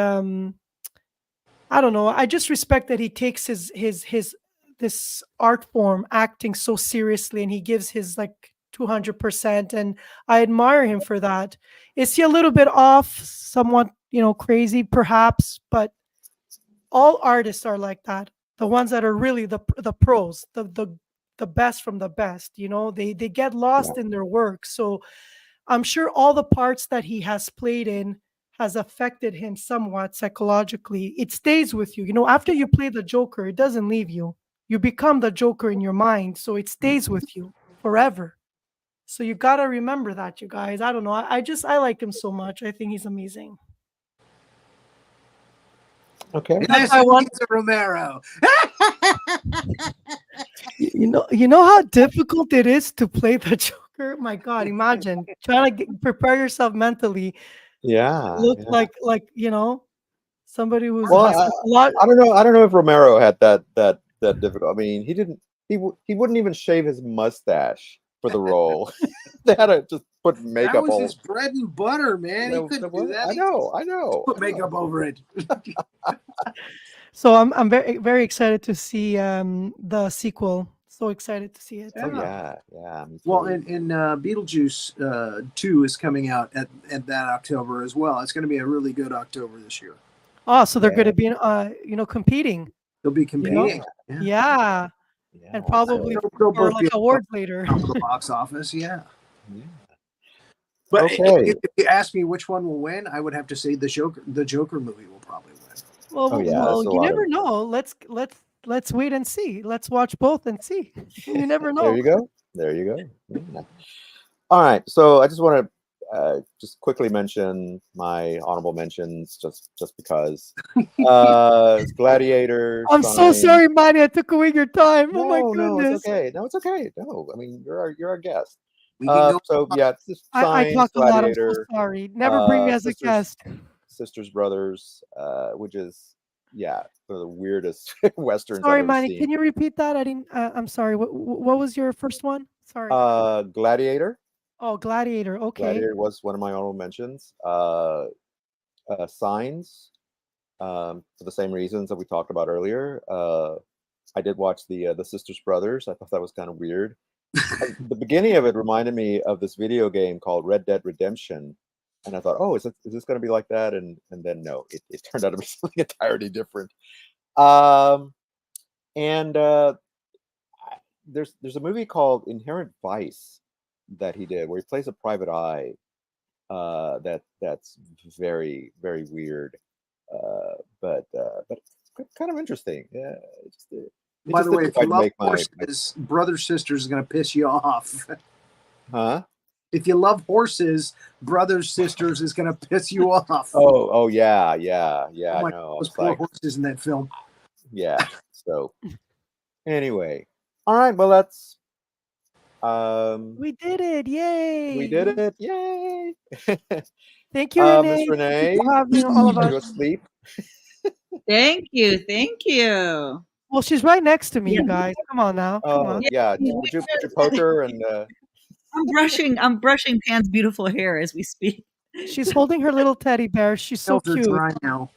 [SPEAKER 4] I don't know. I just respect that he takes his this art form, acting, so seriously, and he gives his like 200%, and I admire him for that. Is he a little bit off, somewhat, crazy perhaps, but all artists are like that. The ones that are really the pros, the best from the best, they get
[SPEAKER 2] Yeah.
[SPEAKER 4] lost in their work. So I'm sure all the parts that he has played in has affected him somewhat psychologically. It stays with you. After you play the Joker, it doesn't leave you. You become the Joker in your mind, so it stays with you forever. So you got to remember that, you guys. I don't know. I like him so much. I think he's amazing.
[SPEAKER 2] Okay.
[SPEAKER 4] That's why I want
[SPEAKER 3] Cesar Romero.
[SPEAKER 4] you know how difficult it is to play the Joker? My God, imagine trying to prepare yourself mentally.
[SPEAKER 2] Yeah.
[SPEAKER 4] Look
[SPEAKER 2] Yeah.
[SPEAKER 4] like somebody who's
[SPEAKER 2] Well,
[SPEAKER 4] has a lot.
[SPEAKER 2] I don't know. I don't know if Romero had that difficult. I mean, he didn't. He wouldn't even shave his mustache for the role. They had to just put
[SPEAKER 3] That
[SPEAKER 2] makeup
[SPEAKER 3] was
[SPEAKER 2] all.
[SPEAKER 3] his bread and butter, man. He
[SPEAKER 2] That-
[SPEAKER 3] couldn't
[SPEAKER 2] that
[SPEAKER 3] do
[SPEAKER 2] was-
[SPEAKER 3] that.
[SPEAKER 2] I
[SPEAKER 3] He
[SPEAKER 2] know. I know.
[SPEAKER 3] put
[SPEAKER 2] I know.
[SPEAKER 3] makeup over it.
[SPEAKER 4] So I'm very very excited to see the sequel. So excited to see it.
[SPEAKER 2] Oh yeah. Yeah. Me
[SPEAKER 3] Well,
[SPEAKER 2] too.
[SPEAKER 3] and Beetlejuice 2 is coming out at that October as well. It's going to be a really good October this year.
[SPEAKER 4] Oh, so they're
[SPEAKER 2] Yeah.
[SPEAKER 4] going to be competing.
[SPEAKER 3] They'll be competing.
[SPEAKER 2] Yeah.
[SPEAKER 4] Yeah,
[SPEAKER 2] Yeah.
[SPEAKER 4] and probably
[SPEAKER 3] They'll
[SPEAKER 4] for
[SPEAKER 3] both
[SPEAKER 4] like
[SPEAKER 3] be
[SPEAKER 4] awards later.
[SPEAKER 3] top of the box office. Yeah.
[SPEAKER 2] Yeah.
[SPEAKER 3] But
[SPEAKER 2] Okay.
[SPEAKER 3] if you ask me which one will win, I would have to say the Joker movie will probably win.
[SPEAKER 4] Well,
[SPEAKER 2] Oh yeah.
[SPEAKER 4] well,
[SPEAKER 2] That's a
[SPEAKER 4] you
[SPEAKER 2] lot
[SPEAKER 4] never
[SPEAKER 2] of.
[SPEAKER 4] know. Let's wait and see. Let's watch both and see. You never know.
[SPEAKER 2] There you go. There you go. Yeah. All right. So I just want to just quickly mention my honorable mentions, just because. Gladiator.
[SPEAKER 4] I'm so
[SPEAKER 2] Signs.
[SPEAKER 4] sorry, Manny. I took away your time. Oh my
[SPEAKER 2] No, it's
[SPEAKER 4] goodness.
[SPEAKER 2] okay. No, it's okay. No, I mean you're our guest.
[SPEAKER 3] We can go.
[SPEAKER 2] So yeah, it's just
[SPEAKER 4] I
[SPEAKER 2] Signs,
[SPEAKER 4] talk a lot. I'm so
[SPEAKER 2] Gladiator,
[SPEAKER 4] sorry. Never bring me as a guest.
[SPEAKER 2] Sisters Brothers, which is one of the weirdest westerns
[SPEAKER 4] Sorry,
[SPEAKER 2] I've ever
[SPEAKER 4] Manny.
[SPEAKER 2] seen.
[SPEAKER 4] Can you repeat that? I didn't. I'm sorry. What was your first one? Sorry.
[SPEAKER 2] Gladiator.
[SPEAKER 4] Oh, Gladiator. Okay.
[SPEAKER 2] Gladiator was one of my honorable mentions. Signs, for the same reasons that we talked about earlier. I did watch the Sisters Brothers. I thought that was kind of weird. The beginning of it reminded me of this video game called Red Dead Redemption, And I thought, oh, is this going to be like that? And then no, it turned out to be something entirely different. Um, and there's a movie called Inherent Vice that he did where he plays a private eye. That's very very weird, but kind of interesting. Yeah, it
[SPEAKER 3] By
[SPEAKER 2] just
[SPEAKER 3] the way,
[SPEAKER 2] didn't
[SPEAKER 3] if you
[SPEAKER 2] quite
[SPEAKER 3] love
[SPEAKER 2] make my
[SPEAKER 3] horses, Brother Sisters is going to piss you off.
[SPEAKER 2] huh.
[SPEAKER 3] If you love horses, Brothers Sisters is going to piss you off.
[SPEAKER 2] Oh yeah.
[SPEAKER 3] Oh my,
[SPEAKER 2] No, I
[SPEAKER 3] those
[SPEAKER 2] was
[SPEAKER 3] poor
[SPEAKER 2] like,
[SPEAKER 3] horses in that film.
[SPEAKER 2] yeah. So anyway, all right. Well, that's
[SPEAKER 4] We did it!
[SPEAKER 2] we
[SPEAKER 4] Yay!
[SPEAKER 2] did it. Yay!
[SPEAKER 4] Thank you, Renee.
[SPEAKER 2] Miss
[SPEAKER 4] Thank you
[SPEAKER 2] Renee,
[SPEAKER 4] for having all of
[SPEAKER 2] are
[SPEAKER 4] us.
[SPEAKER 2] you asleep?
[SPEAKER 5] Thank you. Thank you.
[SPEAKER 4] Well, she's right next to me,
[SPEAKER 5] Yeah.
[SPEAKER 4] you guys. Come on now. Come
[SPEAKER 2] Oh
[SPEAKER 4] on.
[SPEAKER 2] yeah. Would you poke her and
[SPEAKER 5] I'm brushing Pan's beautiful hair as we speak.
[SPEAKER 4] She's holding her little teddy bear. She's so
[SPEAKER 3] Nails are
[SPEAKER 4] cute.
[SPEAKER 3] dry now.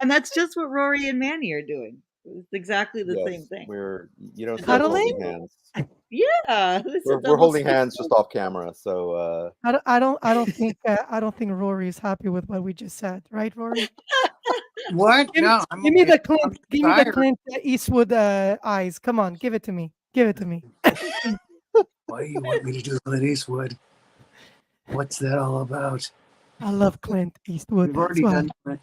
[SPEAKER 5] And that's just what Rory and Manny are doing. It's exactly the
[SPEAKER 2] yes,
[SPEAKER 5] same thing.
[SPEAKER 2] you don't see us
[SPEAKER 4] Cuddling?
[SPEAKER 2] holding hands.
[SPEAKER 5] Yeah. It's a
[SPEAKER 2] We're
[SPEAKER 5] double
[SPEAKER 2] holding
[SPEAKER 5] standard.
[SPEAKER 2] hands just off camera. So
[SPEAKER 4] I don't think Rory is happy with what we just said, right, Rory?
[SPEAKER 3] What?
[SPEAKER 4] Give,
[SPEAKER 3] No, I'm
[SPEAKER 4] give me
[SPEAKER 3] okay.
[SPEAKER 4] the Clint.
[SPEAKER 3] I'm
[SPEAKER 4] Give me the
[SPEAKER 3] tired.
[SPEAKER 4] Clint Eastwood eyes. Come on, give it to me. Give it to me.
[SPEAKER 3] Why do you want me to do Clint Eastwood? What's that all about?
[SPEAKER 4] I love Clint Eastwood.
[SPEAKER 3] We've already
[SPEAKER 4] That's why.
[SPEAKER 3] done that.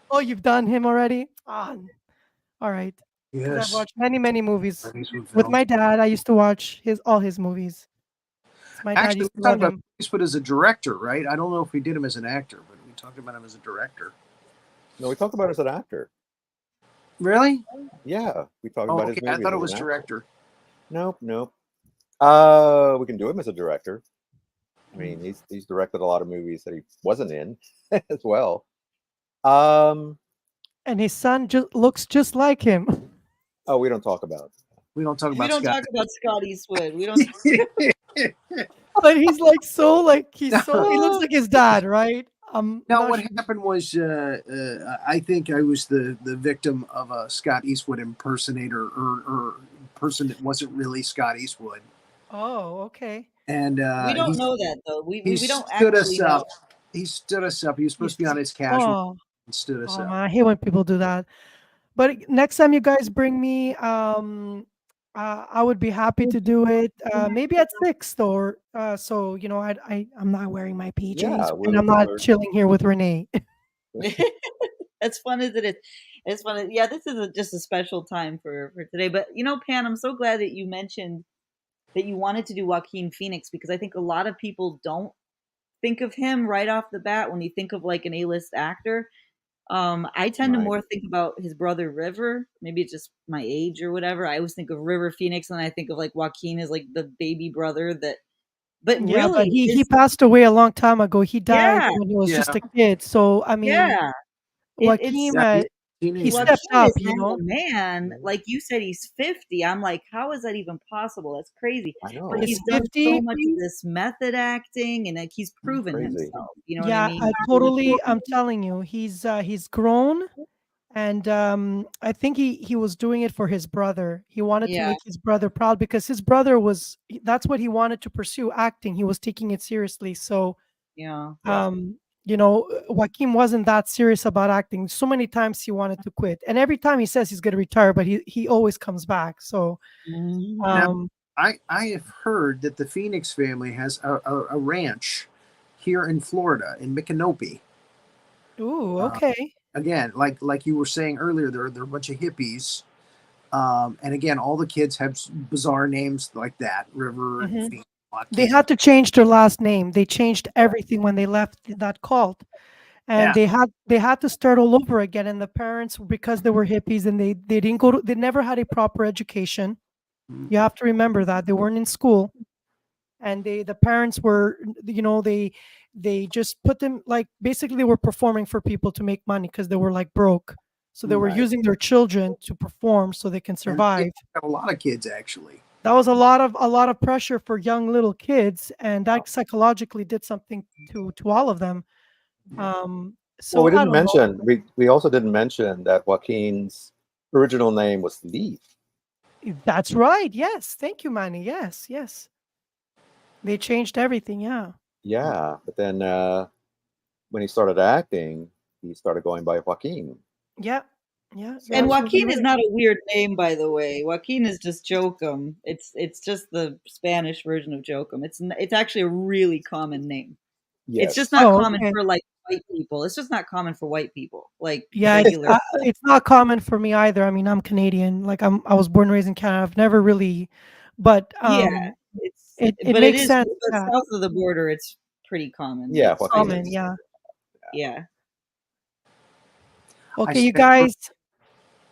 [SPEAKER 4] Oh, you've done him already? Ah, all right. 'Cause I've
[SPEAKER 3] Yes.
[SPEAKER 4] watched many movies
[SPEAKER 3] Clint Eastwood
[SPEAKER 4] with
[SPEAKER 3] films.
[SPEAKER 4] my dad. I used to watch all his movies. My dad
[SPEAKER 3] Actually,
[SPEAKER 4] used
[SPEAKER 3] we
[SPEAKER 4] to
[SPEAKER 3] talked
[SPEAKER 4] love
[SPEAKER 3] about
[SPEAKER 4] him.
[SPEAKER 3] Eastwood as a director, right? I don't know if we did him as an actor, but we talked about him as a director.
[SPEAKER 2] no, we talked about it as an actor.
[SPEAKER 3] Really?
[SPEAKER 2] Yeah, we talked
[SPEAKER 3] Oh,
[SPEAKER 2] about his
[SPEAKER 3] okay. I
[SPEAKER 2] movies
[SPEAKER 3] thought it
[SPEAKER 2] as
[SPEAKER 3] was
[SPEAKER 2] an actor.
[SPEAKER 3] director.
[SPEAKER 2] Nope. We can do him as a director. I mean, he's directed a lot of movies that he wasn't in as well.
[SPEAKER 4] And his son just looks just like him.
[SPEAKER 2] Oh, we don't talk about.
[SPEAKER 3] We don't talk
[SPEAKER 5] We
[SPEAKER 3] about
[SPEAKER 5] don't
[SPEAKER 3] Scott.
[SPEAKER 5] talk about Scott Eastwood. We don't.
[SPEAKER 4] But he's like so like he looks like his dad, right?
[SPEAKER 3] No,
[SPEAKER 4] not
[SPEAKER 3] what
[SPEAKER 4] sure.
[SPEAKER 3] happened was I think I was the victim of a Scott Eastwood impersonator or person that wasn't really Scott Eastwood.
[SPEAKER 4] Oh, okay.
[SPEAKER 3] And
[SPEAKER 5] We don't know that though.
[SPEAKER 3] he
[SPEAKER 5] We don't
[SPEAKER 3] stood us
[SPEAKER 5] actually know.
[SPEAKER 3] up. He stood us up. He was supposed to be on his casual
[SPEAKER 4] Oh,
[SPEAKER 3] and stood us
[SPEAKER 4] oh
[SPEAKER 3] up.
[SPEAKER 4] man, I hate when people do that. But next time you guys bring me, I would be happy to do it. Maybe at 6 or so you know, I'm not wearing my PJs
[SPEAKER 2] Yeah,
[SPEAKER 4] and I'm not
[SPEAKER 2] we're
[SPEAKER 4] chilling here with Renee.
[SPEAKER 5] As fun as it is, it's fun. Yeah, this is just a special time for today. But you know, Pan, I'm so glad that you mentioned that you wanted to do Joaquin Phoenix because I think a lot of people don't think of him right off the bat when you think of like an A-list actor. I tend to
[SPEAKER 2] right.
[SPEAKER 5] more think about his brother River. Maybe it's just my age or whatever. I always think of River Phoenix, and I think of like Joaquin as like the baby brother that. But
[SPEAKER 4] Yeah, but
[SPEAKER 5] really,
[SPEAKER 4] he passed away a long time ago. He died
[SPEAKER 5] yeah,
[SPEAKER 4] when he was
[SPEAKER 3] Yeah.
[SPEAKER 4] just a kid. So I mean,
[SPEAKER 5] yeah. It's
[SPEAKER 4] Joaquin,
[SPEAKER 3] Yeah, he's a
[SPEAKER 4] he
[SPEAKER 3] teenager.
[SPEAKER 4] stepped
[SPEAKER 5] Joaquin
[SPEAKER 4] up,
[SPEAKER 5] is
[SPEAKER 4] you
[SPEAKER 5] now
[SPEAKER 4] know.
[SPEAKER 5] a man. Like you said, he's 50. I'm like, how is that even possible? That's crazy.
[SPEAKER 2] I know.
[SPEAKER 5] But
[SPEAKER 4] He's
[SPEAKER 5] he's done
[SPEAKER 4] 50.
[SPEAKER 5] so much of this method acting, and like he's proven
[SPEAKER 2] Crazy.
[SPEAKER 5] himself. You know what I
[SPEAKER 4] Yeah,
[SPEAKER 5] mean?
[SPEAKER 4] I totally. I'm telling you, he's grown, and I think he was doing it for his brother. He wanted to
[SPEAKER 5] Yeah,
[SPEAKER 4] make his brother proud because his brother was. That's what he wanted to pursue, acting. He was taking it seriously. So
[SPEAKER 5] yeah.
[SPEAKER 2] Yeah.
[SPEAKER 4] you know, Joaquin wasn't that serious about acting. So many times he wanted to quit, and every time he says he's going to retire, but he always comes back. So
[SPEAKER 5] Mhm.
[SPEAKER 3] Now,
[SPEAKER 4] um,
[SPEAKER 3] I have heard that the Phoenix family has a ranch here in Florida in Micanopy.
[SPEAKER 4] ooh,
[SPEAKER 3] Uh,
[SPEAKER 4] okay.
[SPEAKER 3] Again, like you were saying earlier, they're a bunch of hippies. And again, all the kids have bizarre names like that. River and
[SPEAKER 4] Mhm.
[SPEAKER 3] Phoenix,
[SPEAKER 4] They
[SPEAKER 3] Joaquin.
[SPEAKER 4] had to change their last name. They changed everything when they left that cult. And
[SPEAKER 3] Yeah.
[SPEAKER 4] they had to start all over again. And the parents, because they were hippies and they didn't go to, they never had a proper education.
[SPEAKER 3] Mm.
[SPEAKER 4] You have to remember that they weren't in school, and the parents were, you know, they just put them like basically they were performing for people to make money because they were like broke. So they were
[SPEAKER 2] Right.
[SPEAKER 4] using their children to perform so they can
[SPEAKER 3] And
[SPEAKER 4] survive.
[SPEAKER 3] got a lot of kids actually.
[SPEAKER 4] That was a lot of pressure for young little kids, and that psychologically did something to all of them.
[SPEAKER 2] Well,
[SPEAKER 4] So
[SPEAKER 2] we
[SPEAKER 4] I
[SPEAKER 2] didn't
[SPEAKER 4] don't know.
[SPEAKER 2] mention we also didn't mention that Joaquin's original name was Leaf.
[SPEAKER 4] That's right. Yes. Thank you, Manny. Yes. Yes. They changed everything. Yeah.
[SPEAKER 2] Yeah, but then when he started acting, he started going by Joaquin.
[SPEAKER 4] Yeah. Yeah. You're
[SPEAKER 5] And
[SPEAKER 2] So
[SPEAKER 4] absolutely
[SPEAKER 5] Joaquin is
[SPEAKER 4] right.
[SPEAKER 5] not a weird name, by the way. Joaquin is just Joachim. It's just the Spanish version of Joachim. It's actually a really common name. It's just
[SPEAKER 2] yes,
[SPEAKER 5] not
[SPEAKER 4] Oh,
[SPEAKER 5] common
[SPEAKER 4] okay.
[SPEAKER 5] for like white people. It's just not common for white people, like
[SPEAKER 4] Yeah,
[SPEAKER 5] regular.
[SPEAKER 4] it's not common for me either. I mean, I'm Canadian. Like I was born and raised in Canada. I've never really, but
[SPEAKER 5] Yeah, it's
[SPEAKER 4] it
[SPEAKER 5] but it
[SPEAKER 4] makes
[SPEAKER 5] is.
[SPEAKER 4] sense.
[SPEAKER 5] But
[SPEAKER 4] Yeah,
[SPEAKER 5] south of the border, it's pretty common.
[SPEAKER 2] yeah,
[SPEAKER 5] Like
[SPEAKER 2] Joaquin
[SPEAKER 4] common.
[SPEAKER 2] is.
[SPEAKER 4] Yeah.
[SPEAKER 5] yeah.
[SPEAKER 3] I
[SPEAKER 4] Okay,
[SPEAKER 3] spent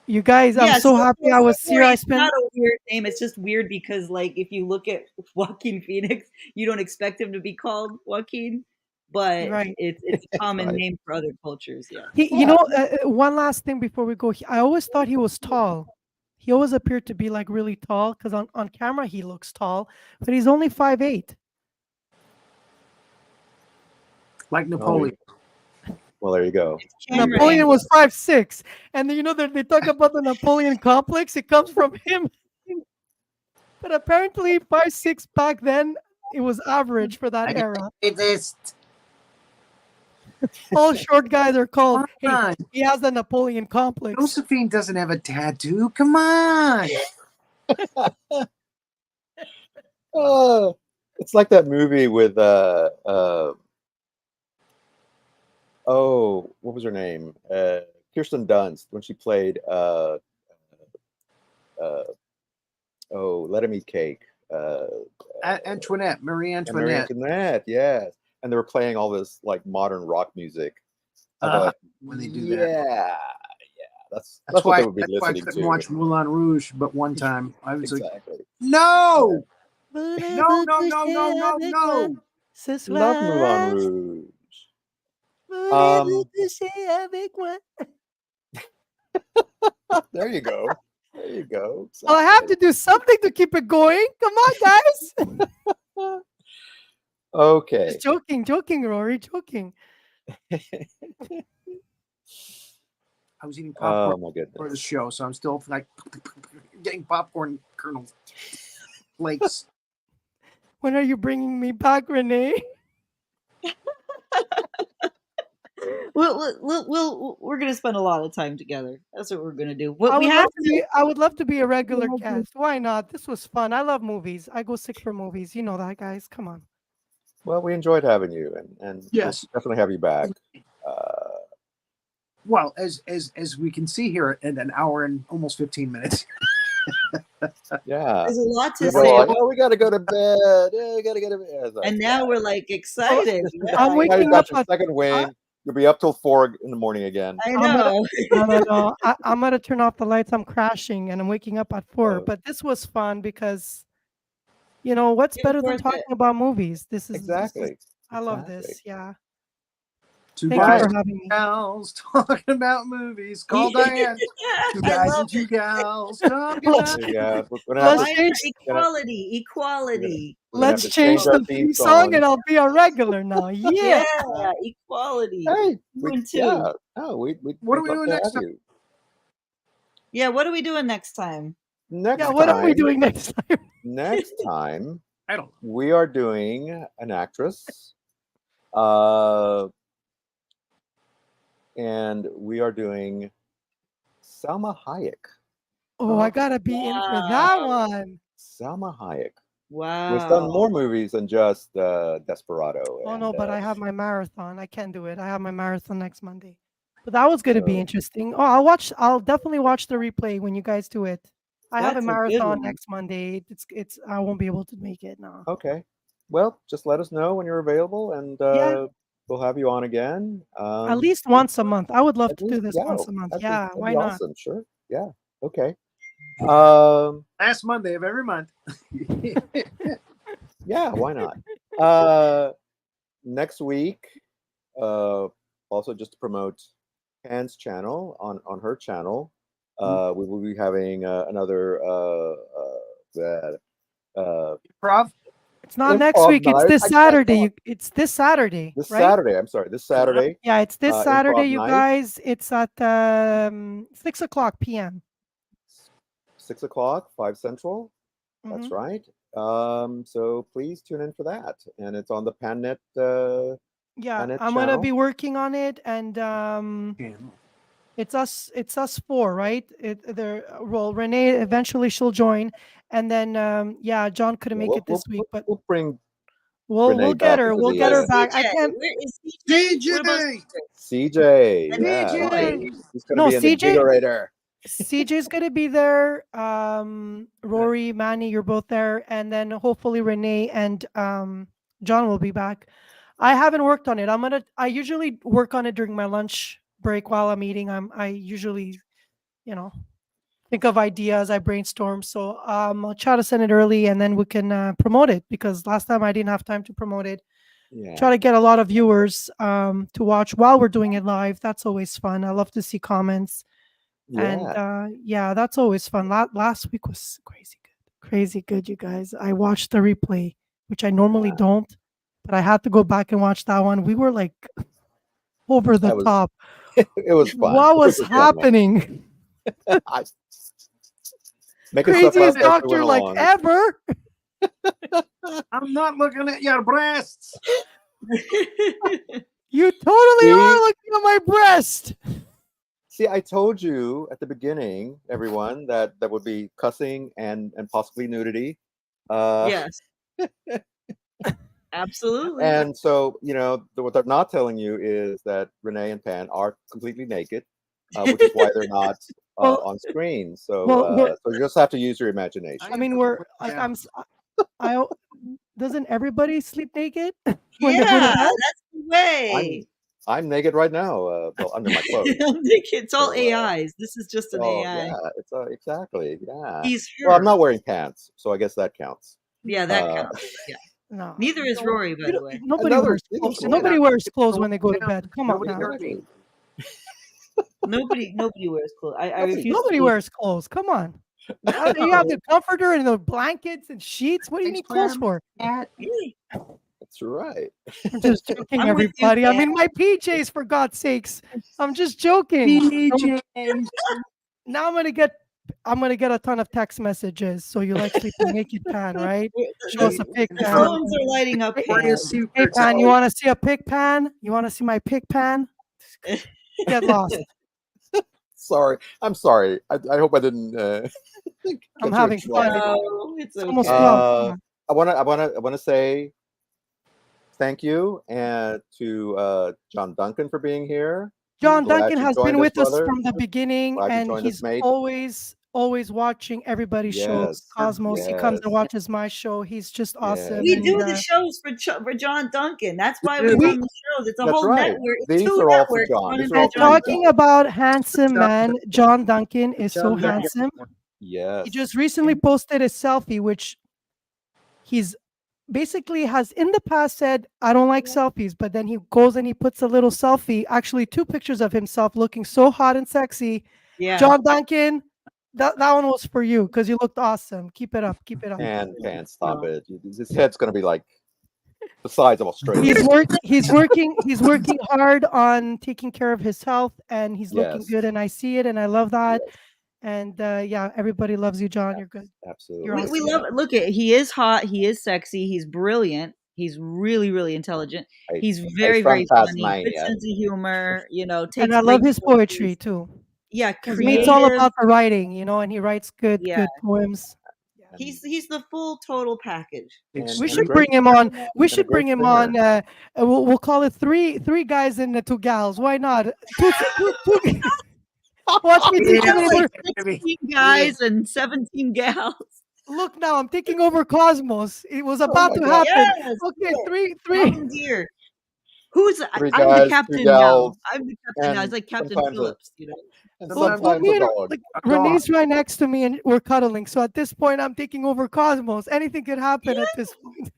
[SPEAKER 4] you guys. I'm
[SPEAKER 5] Yeah,
[SPEAKER 4] so
[SPEAKER 5] so
[SPEAKER 4] happy I
[SPEAKER 5] don't
[SPEAKER 4] was here.
[SPEAKER 5] worry,
[SPEAKER 4] I
[SPEAKER 5] it's not
[SPEAKER 4] spent
[SPEAKER 5] a weird name. It's just weird because, like, if you look at Joaquin Phoenix, you don't expect him to be called Joaquin, but
[SPEAKER 4] right.
[SPEAKER 5] it's a common
[SPEAKER 2] Right.
[SPEAKER 5] name for other cultures. Yeah.
[SPEAKER 4] You
[SPEAKER 2] Yeah.
[SPEAKER 4] know, one last thing before we go. I always thought he was tall. He always appeared to be like really tall because on camera he looks tall, but he's only 5'8".
[SPEAKER 3] like
[SPEAKER 2] Oh,
[SPEAKER 3] Napoleon.
[SPEAKER 2] well, there you go.
[SPEAKER 5] It's
[SPEAKER 2] There you
[SPEAKER 5] camera
[SPEAKER 2] go.
[SPEAKER 4] Napoleon
[SPEAKER 5] angle.
[SPEAKER 4] was 5'6", and then, they talk about the Napoleon complex. It comes from him, but apparently 5'6" back then it was average for that
[SPEAKER 3] I can
[SPEAKER 4] era.
[SPEAKER 3] say this.
[SPEAKER 4] All short guys are called.
[SPEAKER 3] Come
[SPEAKER 4] Hey,
[SPEAKER 3] on.
[SPEAKER 4] he has the Napoleon complex.
[SPEAKER 3] Josephine doesn't have a tattoo. Come on.
[SPEAKER 2] Oh, it's like that movie with oh, what was her name? Kirsten Dunst when she played uh oh, Let Him Eat Cake.
[SPEAKER 3] Antoinette, Marie
[SPEAKER 2] And Marie
[SPEAKER 3] Antoinette.
[SPEAKER 2] Antoinette, yes. And they were playing all this like modern rock music. I thought,
[SPEAKER 3] When they do
[SPEAKER 2] yeah,
[SPEAKER 3] that.
[SPEAKER 2] yeah,
[SPEAKER 3] That's
[SPEAKER 2] that's what
[SPEAKER 3] why
[SPEAKER 2] they would be
[SPEAKER 3] that's why I
[SPEAKER 2] listening
[SPEAKER 3] couldn't
[SPEAKER 2] to.
[SPEAKER 3] watch Moulin Rouge, but one time I was like,
[SPEAKER 2] Exactly.
[SPEAKER 3] no,
[SPEAKER 4] Voulez-vous
[SPEAKER 3] no, no, no,
[SPEAKER 4] coucher
[SPEAKER 3] no, no,
[SPEAKER 4] avec moi
[SPEAKER 3] no.
[SPEAKER 4] ce
[SPEAKER 2] Love Moulin
[SPEAKER 4] soir?
[SPEAKER 2] Rouge.
[SPEAKER 4] Voulez-vous coucher avec moi?
[SPEAKER 2] There you go. There you go.
[SPEAKER 4] Well, I have to do something to keep it going. Come on, guys.
[SPEAKER 2] Okay.
[SPEAKER 4] Just joking, Rory, joking.
[SPEAKER 3] I was eating
[SPEAKER 2] Oh
[SPEAKER 3] popcorn
[SPEAKER 2] my
[SPEAKER 3] for the
[SPEAKER 2] goodness.
[SPEAKER 3] show, so I'm still like getting popcorn kernels, flakes.
[SPEAKER 4] When are you bringing me back, Renee?
[SPEAKER 5] We're gonna spend a lot of time together. That's what we're gonna do. What we have to.
[SPEAKER 4] I would love to be a regular guest. Why not? This was fun. I love movies. I go sick for movies. You know that, guys. Come on.
[SPEAKER 2] Well, we enjoyed having you, and
[SPEAKER 3] Yes.
[SPEAKER 2] we'll definitely have you back.
[SPEAKER 3] Well, as we can see here, in an hour and almost 15 minutes.
[SPEAKER 2] Yeah.
[SPEAKER 5] There's a lot to
[SPEAKER 2] We're
[SPEAKER 5] say,
[SPEAKER 2] all like, oh, we got to go to bed. Yeah, we got to get to bed. It's like,
[SPEAKER 5] and now we're like excited. Yeah,
[SPEAKER 4] I'm
[SPEAKER 2] now
[SPEAKER 4] waking
[SPEAKER 2] you've got
[SPEAKER 4] up
[SPEAKER 2] your
[SPEAKER 4] at.
[SPEAKER 2] second
[SPEAKER 4] I,
[SPEAKER 2] win. You'll be up till 4 in the morning again.
[SPEAKER 5] I
[SPEAKER 4] I'm gonna.
[SPEAKER 5] know.
[SPEAKER 4] No. I'm gonna turn off the lights. I'm crashing, and I'm waking up at 4.
[SPEAKER 2] Oh.
[SPEAKER 4] But this was fun because, what's
[SPEAKER 5] It was
[SPEAKER 4] better than
[SPEAKER 5] worth
[SPEAKER 4] talking
[SPEAKER 5] it.
[SPEAKER 4] about movies? This is
[SPEAKER 2] Exactly.
[SPEAKER 4] I love
[SPEAKER 2] Exactly.
[SPEAKER 4] this. Yeah.
[SPEAKER 3] Two
[SPEAKER 4] Thank you
[SPEAKER 3] guys
[SPEAKER 4] for
[SPEAKER 3] and
[SPEAKER 4] having me.
[SPEAKER 3] gals talking about movies. Call Diane. Two
[SPEAKER 5] I
[SPEAKER 3] guys
[SPEAKER 5] love
[SPEAKER 3] and two
[SPEAKER 5] it.
[SPEAKER 3] gals talking
[SPEAKER 4] Let's,
[SPEAKER 3] about.
[SPEAKER 2] Yeah, we're gonna have
[SPEAKER 4] let's
[SPEAKER 2] to,
[SPEAKER 4] change.
[SPEAKER 5] Equality.
[SPEAKER 2] we're gonna have
[SPEAKER 4] Let's
[SPEAKER 2] to change
[SPEAKER 4] change
[SPEAKER 2] our
[SPEAKER 4] the
[SPEAKER 2] theme
[SPEAKER 4] theme song,
[SPEAKER 2] song.
[SPEAKER 4] and I'll be a regular now. Yeah.
[SPEAKER 5] Yeah, equality.
[SPEAKER 2] Hey,
[SPEAKER 5] Two and two.
[SPEAKER 2] yeah. No, we'd
[SPEAKER 3] What are we
[SPEAKER 2] love
[SPEAKER 3] doing
[SPEAKER 2] to
[SPEAKER 3] next
[SPEAKER 2] have
[SPEAKER 3] time?
[SPEAKER 2] you.
[SPEAKER 5] Yeah, what are we doing next time?
[SPEAKER 2] Next
[SPEAKER 4] Yeah. What are we
[SPEAKER 2] time,
[SPEAKER 4] doing next time?
[SPEAKER 2] next time
[SPEAKER 3] I don't know.
[SPEAKER 2] we are doing an actress, and we are doing Salma Hayek.
[SPEAKER 4] Oh, I gotta be in for that one.
[SPEAKER 2] Salma Hayek,
[SPEAKER 5] Wow.
[SPEAKER 2] who's done more movies than just Desperado.
[SPEAKER 4] Oh
[SPEAKER 2] And,
[SPEAKER 4] no, but I have my marathon. I can't do it. I have my marathon next Monday. But that was gonna be
[SPEAKER 2] So-
[SPEAKER 4] interesting. Oh, I'll definitely watch the replay when you guys do it. I have a
[SPEAKER 5] That's a good
[SPEAKER 4] marathon
[SPEAKER 5] one.
[SPEAKER 4] next Monday. It's I won't be able to make it now.
[SPEAKER 2] Okay. Well, just let us know when you're available, and
[SPEAKER 4] Yeah.
[SPEAKER 2] we'll have you on again.
[SPEAKER 4] At least once a month. I would love
[SPEAKER 2] At
[SPEAKER 4] to
[SPEAKER 2] least,
[SPEAKER 4] do this
[SPEAKER 2] yeah,
[SPEAKER 4] once a month.
[SPEAKER 2] that'd
[SPEAKER 4] Yeah,
[SPEAKER 2] be
[SPEAKER 4] why not?
[SPEAKER 2] awesome. Sure. Yeah. Okay.
[SPEAKER 3] Last Monday of every month.
[SPEAKER 2] Yeah. Why not? Next week, also just to promote Pan's channel on her channel, we will be having another
[SPEAKER 3] Improv.
[SPEAKER 4] It's not next
[SPEAKER 2] improv
[SPEAKER 4] week. It's
[SPEAKER 2] night.
[SPEAKER 4] this
[SPEAKER 2] I can't
[SPEAKER 4] Saturday.
[SPEAKER 2] talk.
[SPEAKER 4] It's this Saturday,
[SPEAKER 2] This
[SPEAKER 4] right?
[SPEAKER 2] Saturday. I'm sorry. This Saturday.
[SPEAKER 4] Yeah, it's this Saturday,
[SPEAKER 2] improv
[SPEAKER 4] you
[SPEAKER 2] night.
[SPEAKER 4] guys. It's at 6 o'clock p.m.
[SPEAKER 2] 6 o'clock, 5 Central. That's
[SPEAKER 4] Mhm.
[SPEAKER 2] right. So please tune in for that, and it's on the Pannet
[SPEAKER 4] Yeah,
[SPEAKER 2] Pannet
[SPEAKER 4] I'm gonna be
[SPEAKER 2] channel.
[SPEAKER 4] working on it, and
[SPEAKER 3] Channel.
[SPEAKER 4] it's us four, right? There. Well, Renee eventually she'll join, and then yeah, John couldn't
[SPEAKER 2] Yeah,
[SPEAKER 4] make it this week, but
[SPEAKER 2] we'll bring
[SPEAKER 4] we'll
[SPEAKER 2] Renee
[SPEAKER 4] get
[SPEAKER 2] back
[SPEAKER 4] her.
[SPEAKER 2] into
[SPEAKER 4] We'll
[SPEAKER 2] the
[SPEAKER 4] get her
[SPEAKER 5] Where's
[SPEAKER 4] back. I
[SPEAKER 5] CJ?
[SPEAKER 4] can't.
[SPEAKER 5] Where is CJ? What about
[SPEAKER 3] CJ.
[SPEAKER 2] CJ.
[SPEAKER 5] and
[SPEAKER 2] Yeah,
[SPEAKER 5] Roy?
[SPEAKER 2] he's gonna
[SPEAKER 4] No,
[SPEAKER 2] be in the
[SPEAKER 4] CJ.
[SPEAKER 2] Giggerator.
[SPEAKER 4] CJ's gonna be there. Rory, Manny, you're both there, and then hopefully Renee and John will be back. I haven't worked on it. I usually work on it during my lunch break while I'm eating. I usually, you know, think of ideas. I brainstorm. So I'll try to send it early, and then we can promote it because last time I didn't have time to promote it.
[SPEAKER 2] Yeah,
[SPEAKER 4] Try to get a lot of viewers to watch while we're doing it live. That's always fun. I love to see comments. And
[SPEAKER 2] yeah.
[SPEAKER 4] yeah, that's always fun. Last week was crazy good, you guys. I watched the replay, which I normally don't, but I had to go back and watch that one. We were like over the
[SPEAKER 2] That was
[SPEAKER 4] top.
[SPEAKER 2] it was fun.
[SPEAKER 4] What
[SPEAKER 2] It was
[SPEAKER 4] was
[SPEAKER 2] a fun one.
[SPEAKER 4] happening?
[SPEAKER 2] I, making stuff up
[SPEAKER 4] Craziest
[SPEAKER 2] as we went
[SPEAKER 4] doctor like
[SPEAKER 2] along.
[SPEAKER 4] ever.
[SPEAKER 3] I'm not looking at your breasts.
[SPEAKER 4] You totally
[SPEAKER 2] See?
[SPEAKER 4] are looking at my breast.
[SPEAKER 2] See, I told you at the beginning, everyone, that would be cussing and possibly nudity.
[SPEAKER 5] Yes. Absolutely.
[SPEAKER 2] And so, what they're not telling you is that Renee and Pan are completely naked, which is why they're not
[SPEAKER 4] Well,
[SPEAKER 2] on screen. So,
[SPEAKER 4] well,
[SPEAKER 2] so you just have to use your imagination.
[SPEAKER 4] I mean, we're like I doesn't everybody sleep naked when they go to
[SPEAKER 5] Yeah,
[SPEAKER 4] bed?
[SPEAKER 5] that's the way.
[SPEAKER 2] I'm naked right now, well, under my clothes.
[SPEAKER 5] It's all
[SPEAKER 2] So,
[SPEAKER 5] AIs. This is just an
[SPEAKER 2] Oh
[SPEAKER 5] AI.
[SPEAKER 2] yeah, it's exactly, yeah.
[SPEAKER 5] He's
[SPEAKER 2] Well, I'm
[SPEAKER 5] her.
[SPEAKER 2] not wearing pants, so I guess that counts.
[SPEAKER 5] Yeah, that
[SPEAKER 2] Uh,
[SPEAKER 5] counts. Yeah.
[SPEAKER 4] No.
[SPEAKER 5] Neither is
[SPEAKER 4] No,
[SPEAKER 5] Rory, by the way.
[SPEAKER 4] Nobody
[SPEAKER 2] Another
[SPEAKER 4] wears
[SPEAKER 2] thing
[SPEAKER 4] clothes.
[SPEAKER 2] is
[SPEAKER 4] Nobody
[SPEAKER 3] Rory.
[SPEAKER 4] wears clothes when they go to bed. Come on
[SPEAKER 3] Nobody
[SPEAKER 4] now.
[SPEAKER 3] heard
[SPEAKER 2] Exactly.
[SPEAKER 5] Nobody wears clothes. I
[SPEAKER 2] Nobody-
[SPEAKER 5] refuse.
[SPEAKER 4] Nobody
[SPEAKER 5] to
[SPEAKER 4] wears clothes. Come on. You have the comforter and the blankets and sheets. What do you need clothes for?
[SPEAKER 3] Cat.
[SPEAKER 2] That's right.
[SPEAKER 4] I'm just joking,
[SPEAKER 5] I'm with you,
[SPEAKER 4] everybody. I'm
[SPEAKER 5] Pat.
[SPEAKER 4] in my PJs for God's sakes. I'm just joking.
[SPEAKER 3] PJs.
[SPEAKER 4] Now I'm gonna get a ton of text messages. So you like sleeping naked, Pan, right? Show us a pic,
[SPEAKER 5] The
[SPEAKER 4] Pan.
[SPEAKER 5] phones are lighting up.
[SPEAKER 4] Hey,
[SPEAKER 5] Pan.
[SPEAKER 4] Hey, Pan, you want to see a pic, Pan? You want to see my pic, Pan? Get lost.
[SPEAKER 2] Sorry, I'm sorry. I hope I didn't.
[SPEAKER 4] I'm
[SPEAKER 2] get you in
[SPEAKER 4] having
[SPEAKER 2] trouble.
[SPEAKER 4] fun.
[SPEAKER 5] No, it's
[SPEAKER 4] It's almost
[SPEAKER 5] okay.
[SPEAKER 4] 12. Come on.
[SPEAKER 2] I wanna say thank you and to John Duncan for being here.
[SPEAKER 4] John
[SPEAKER 2] Glad
[SPEAKER 4] Duncan
[SPEAKER 2] you
[SPEAKER 4] has been
[SPEAKER 2] joined us,
[SPEAKER 4] with us
[SPEAKER 2] brother.
[SPEAKER 4] from the beginning,
[SPEAKER 2] Glad you
[SPEAKER 4] and
[SPEAKER 2] joined us,
[SPEAKER 4] he's
[SPEAKER 2] mate.
[SPEAKER 4] always watching everybody's shows.
[SPEAKER 2] Yes,
[SPEAKER 4] Cosmos, he comes and
[SPEAKER 2] yes,
[SPEAKER 4] watches my show. He's just awesome.
[SPEAKER 5] We
[SPEAKER 2] yes.
[SPEAKER 5] do
[SPEAKER 4] And
[SPEAKER 5] the shows for John Duncan. That's why
[SPEAKER 3] We
[SPEAKER 5] we
[SPEAKER 3] do.
[SPEAKER 5] run the shows. It's a
[SPEAKER 2] That's
[SPEAKER 5] whole
[SPEAKER 2] right.
[SPEAKER 5] network. It's
[SPEAKER 2] These
[SPEAKER 5] two
[SPEAKER 2] are all for
[SPEAKER 5] networks
[SPEAKER 2] John.
[SPEAKER 5] running
[SPEAKER 2] These are
[SPEAKER 5] by
[SPEAKER 2] all
[SPEAKER 4] and
[SPEAKER 2] for
[SPEAKER 5] John
[SPEAKER 2] you
[SPEAKER 4] talking
[SPEAKER 2] guys.
[SPEAKER 4] about handsome man, John Duncan is so handsome. He
[SPEAKER 2] Yes.
[SPEAKER 4] just recently posted a selfie, which he's basically has in the past said, I don't like selfies, but then he goes and he puts a little selfie, actually 2 pictures of himself looking so hot and sexy.
[SPEAKER 5] Yeah.
[SPEAKER 4] John Duncan, that one was for you because you looked awesome. Keep it up. Keep it up.
[SPEAKER 2] And Pan, stop it. His head's gonna be like the size of Australia.
[SPEAKER 4] He's working hard on taking care of his health, and he's looking
[SPEAKER 2] Yes.
[SPEAKER 4] good, and I see it, and I love that.
[SPEAKER 2] Yes.
[SPEAKER 4] And yeah, everybody loves you, John. You're good.
[SPEAKER 2] Absolutely.
[SPEAKER 4] You're
[SPEAKER 5] We
[SPEAKER 4] awesome.
[SPEAKER 5] love it. Look at he is hot. He is sexy. He's brilliant. He's really, really intelligent.
[SPEAKER 2] Hey,
[SPEAKER 5] He's
[SPEAKER 2] hey,
[SPEAKER 5] very,
[SPEAKER 2] from
[SPEAKER 5] very funny. Good
[SPEAKER 2] Tasmania.
[SPEAKER 5] sense of humor. Takes
[SPEAKER 4] And I love
[SPEAKER 5] great
[SPEAKER 4] his
[SPEAKER 5] photos.
[SPEAKER 4] poetry too.
[SPEAKER 5] Yeah,
[SPEAKER 4] Because it's all
[SPEAKER 5] creative.
[SPEAKER 4] about the writing, and he writes good poems.
[SPEAKER 5] He's the full total package.
[SPEAKER 2] And
[SPEAKER 4] We
[SPEAKER 2] a
[SPEAKER 4] should
[SPEAKER 2] great-
[SPEAKER 4] bring him on. We
[SPEAKER 2] and a
[SPEAKER 4] should bring
[SPEAKER 2] great
[SPEAKER 4] him on.
[SPEAKER 2] singer.
[SPEAKER 4] We'll call it three guys and 2 gals. Why not? Two. Watch me taking
[SPEAKER 3] Yeah.
[SPEAKER 4] over.
[SPEAKER 5] 16 guys and 17 gals.
[SPEAKER 4] Look now, I'm taking over Cosmos. It was about
[SPEAKER 2] my
[SPEAKER 4] to
[SPEAKER 2] God.
[SPEAKER 4] happen.
[SPEAKER 5] Yes.
[SPEAKER 4] Okay, three.
[SPEAKER 5] Volunteer. Who's
[SPEAKER 2] Three
[SPEAKER 5] I'm
[SPEAKER 2] guys,
[SPEAKER 5] the
[SPEAKER 2] 2
[SPEAKER 5] captain now.
[SPEAKER 2] gals,
[SPEAKER 5] I'm the captain now.
[SPEAKER 2] and
[SPEAKER 5] It's like Captain
[SPEAKER 2] sometimes
[SPEAKER 5] Phillips,
[SPEAKER 2] and
[SPEAKER 4] Well,
[SPEAKER 2] sometimes
[SPEAKER 4] me
[SPEAKER 2] a
[SPEAKER 4] and
[SPEAKER 2] dog.
[SPEAKER 4] Renee's right next to me, and we're cuddling. So at this point, I'm taking over Cosmos. Anything could happen at this point.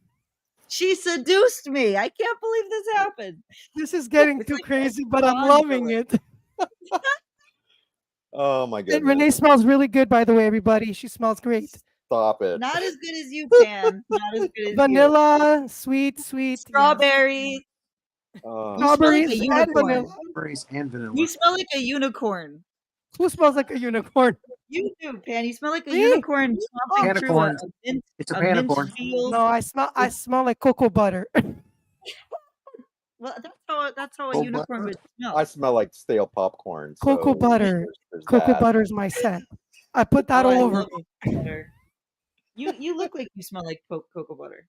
[SPEAKER 5] She seduced me. I can't believe this happened.
[SPEAKER 4] This is getting
[SPEAKER 5] It's
[SPEAKER 4] too
[SPEAKER 5] like
[SPEAKER 4] crazy,
[SPEAKER 5] a
[SPEAKER 4] but I'm
[SPEAKER 5] Bond
[SPEAKER 4] loving
[SPEAKER 5] villain.
[SPEAKER 4] it.
[SPEAKER 2] Oh my
[SPEAKER 4] And
[SPEAKER 2] goodness.
[SPEAKER 4] Renee smells really good, by the way, everybody. She smells great.
[SPEAKER 2] Stop it.
[SPEAKER 5] Not as good as you, Pan. Not as good as
[SPEAKER 4] Vanilla, sweet.
[SPEAKER 5] you.
[SPEAKER 4] Yes.
[SPEAKER 5] Strawberry.
[SPEAKER 2] Oh.
[SPEAKER 5] You smell like a
[SPEAKER 4] Strawberries and
[SPEAKER 5] unicorn.
[SPEAKER 4] vanilla.
[SPEAKER 3] Strawberries and vanilla.
[SPEAKER 5] You smell like a unicorn.
[SPEAKER 4] Who smells like a unicorn?
[SPEAKER 5] You do, Pan. You smell like a
[SPEAKER 4] Me?
[SPEAKER 5] unicorn stomping through
[SPEAKER 3] Panicorn. It's a
[SPEAKER 5] mint
[SPEAKER 3] panicorn.
[SPEAKER 5] field.
[SPEAKER 4] No, I smell like cocoa butter.
[SPEAKER 5] Well, that's how a
[SPEAKER 3] Oh,
[SPEAKER 5] unicorn
[SPEAKER 3] butter.
[SPEAKER 5] would smell.
[SPEAKER 2] I smell like stale popcorn.
[SPEAKER 4] Cocoa
[SPEAKER 2] So
[SPEAKER 4] butter.
[SPEAKER 2] there's
[SPEAKER 4] Cocoa
[SPEAKER 2] that.
[SPEAKER 4] butter is my scent. I put that
[SPEAKER 5] Oh, I
[SPEAKER 4] all over
[SPEAKER 5] love
[SPEAKER 4] me.
[SPEAKER 5] butter. You look like you smell like cocoa butter.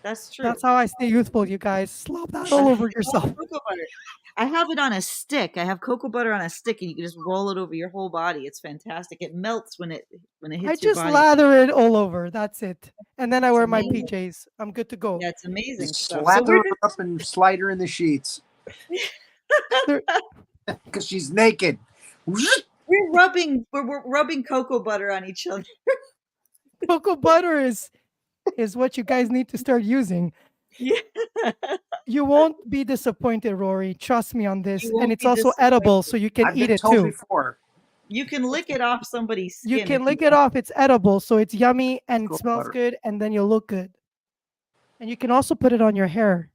[SPEAKER 5] That's true.
[SPEAKER 4] That's how I stay youthful, you guys. Slap that
[SPEAKER 5] I
[SPEAKER 4] all
[SPEAKER 5] love
[SPEAKER 4] over yourself.
[SPEAKER 5] cocoa butter. I have it on a stick. I have cocoa butter on a stick, and you can just roll it over your whole body. It's fantastic. It melts when it
[SPEAKER 4] I
[SPEAKER 5] hits your
[SPEAKER 4] just
[SPEAKER 5] body.
[SPEAKER 4] lather it all over. That's it. And then I
[SPEAKER 5] It's
[SPEAKER 4] wear my
[SPEAKER 5] amazing.
[SPEAKER 4] PJs. I'm good to go.
[SPEAKER 5] Yeah, it's amazing
[SPEAKER 3] Just
[SPEAKER 5] stuff. So
[SPEAKER 3] slather her up and slide her in the sheets
[SPEAKER 4] There-
[SPEAKER 3] because she's naked.
[SPEAKER 5] we're rubbing cocoa butter on each other.
[SPEAKER 4] Cocoa butter is what you guys need to start using.
[SPEAKER 5] Yeah.
[SPEAKER 4] You won't be disappointed, Rory. Trust me on this.
[SPEAKER 5] You
[SPEAKER 4] And
[SPEAKER 5] won't
[SPEAKER 4] it's
[SPEAKER 5] be
[SPEAKER 4] also edible, so you can
[SPEAKER 3] I've
[SPEAKER 4] eat
[SPEAKER 3] been
[SPEAKER 4] it
[SPEAKER 3] told
[SPEAKER 4] too.
[SPEAKER 3] before.
[SPEAKER 5] You can lick it off somebody's skin.
[SPEAKER 4] You can
[SPEAKER 5] if
[SPEAKER 4] lick
[SPEAKER 5] you
[SPEAKER 4] it
[SPEAKER 5] want.
[SPEAKER 4] off. It's edible, so it's yummy and it
[SPEAKER 3] Cocoa
[SPEAKER 4] smells
[SPEAKER 3] butter.
[SPEAKER 4] good, and then you'll look good. And you can also put it on your hair.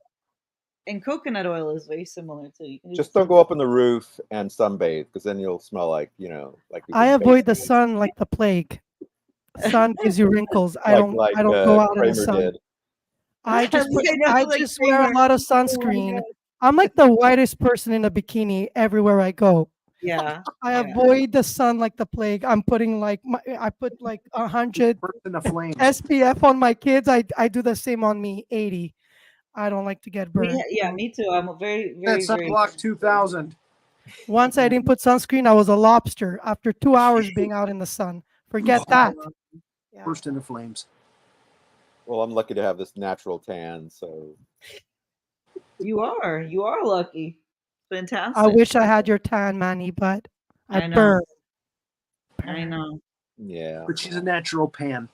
[SPEAKER 5] And coconut oil is very similar too. You can
[SPEAKER 2] Just don't go up on the roof and sunbathe, because then you'll smell like like you've
[SPEAKER 4] I
[SPEAKER 2] been
[SPEAKER 4] avoid the
[SPEAKER 2] basting.
[SPEAKER 4] sun like the plague. Sun gives you wrinkles. I
[SPEAKER 2] like
[SPEAKER 4] don't go out in the
[SPEAKER 2] Kramer
[SPEAKER 4] sun.
[SPEAKER 2] did.
[SPEAKER 4] I just
[SPEAKER 5] I know,
[SPEAKER 4] I
[SPEAKER 5] like
[SPEAKER 4] just wear a
[SPEAKER 5] Kramer.
[SPEAKER 4] lot of
[SPEAKER 5] Oh my
[SPEAKER 4] sunscreen.
[SPEAKER 5] God.
[SPEAKER 4] I'm like the whitest person in a bikini everywhere I go.
[SPEAKER 5] Yeah.
[SPEAKER 4] I
[SPEAKER 5] Yeah.
[SPEAKER 4] avoid the sun like the plague. I'm putting I put like 100
[SPEAKER 3] Burst in the flames.
[SPEAKER 4] SPF on my kids. I do the same on me. 80. I don't like to get burned.
[SPEAKER 5] Yeah, me too. I'm very,
[SPEAKER 3] That
[SPEAKER 5] very, very.
[SPEAKER 3] sunblock 2000.
[SPEAKER 4] Once I didn't put sunscreen, I was a lobster after 2 hours being out in the sun. Forget that. Yeah.
[SPEAKER 3] Burst into flames.
[SPEAKER 2] Well, I'm lucky to have this natural tan, so
[SPEAKER 5] You are lucky. Fantastic.
[SPEAKER 4] I wish I had your tan, Manny, but I
[SPEAKER 5] I know.
[SPEAKER 4] burn.
[SPEAKER 5] I know.
[SPEAKER 2] yeah.
[SPEAKER 3] But she's a natural pan.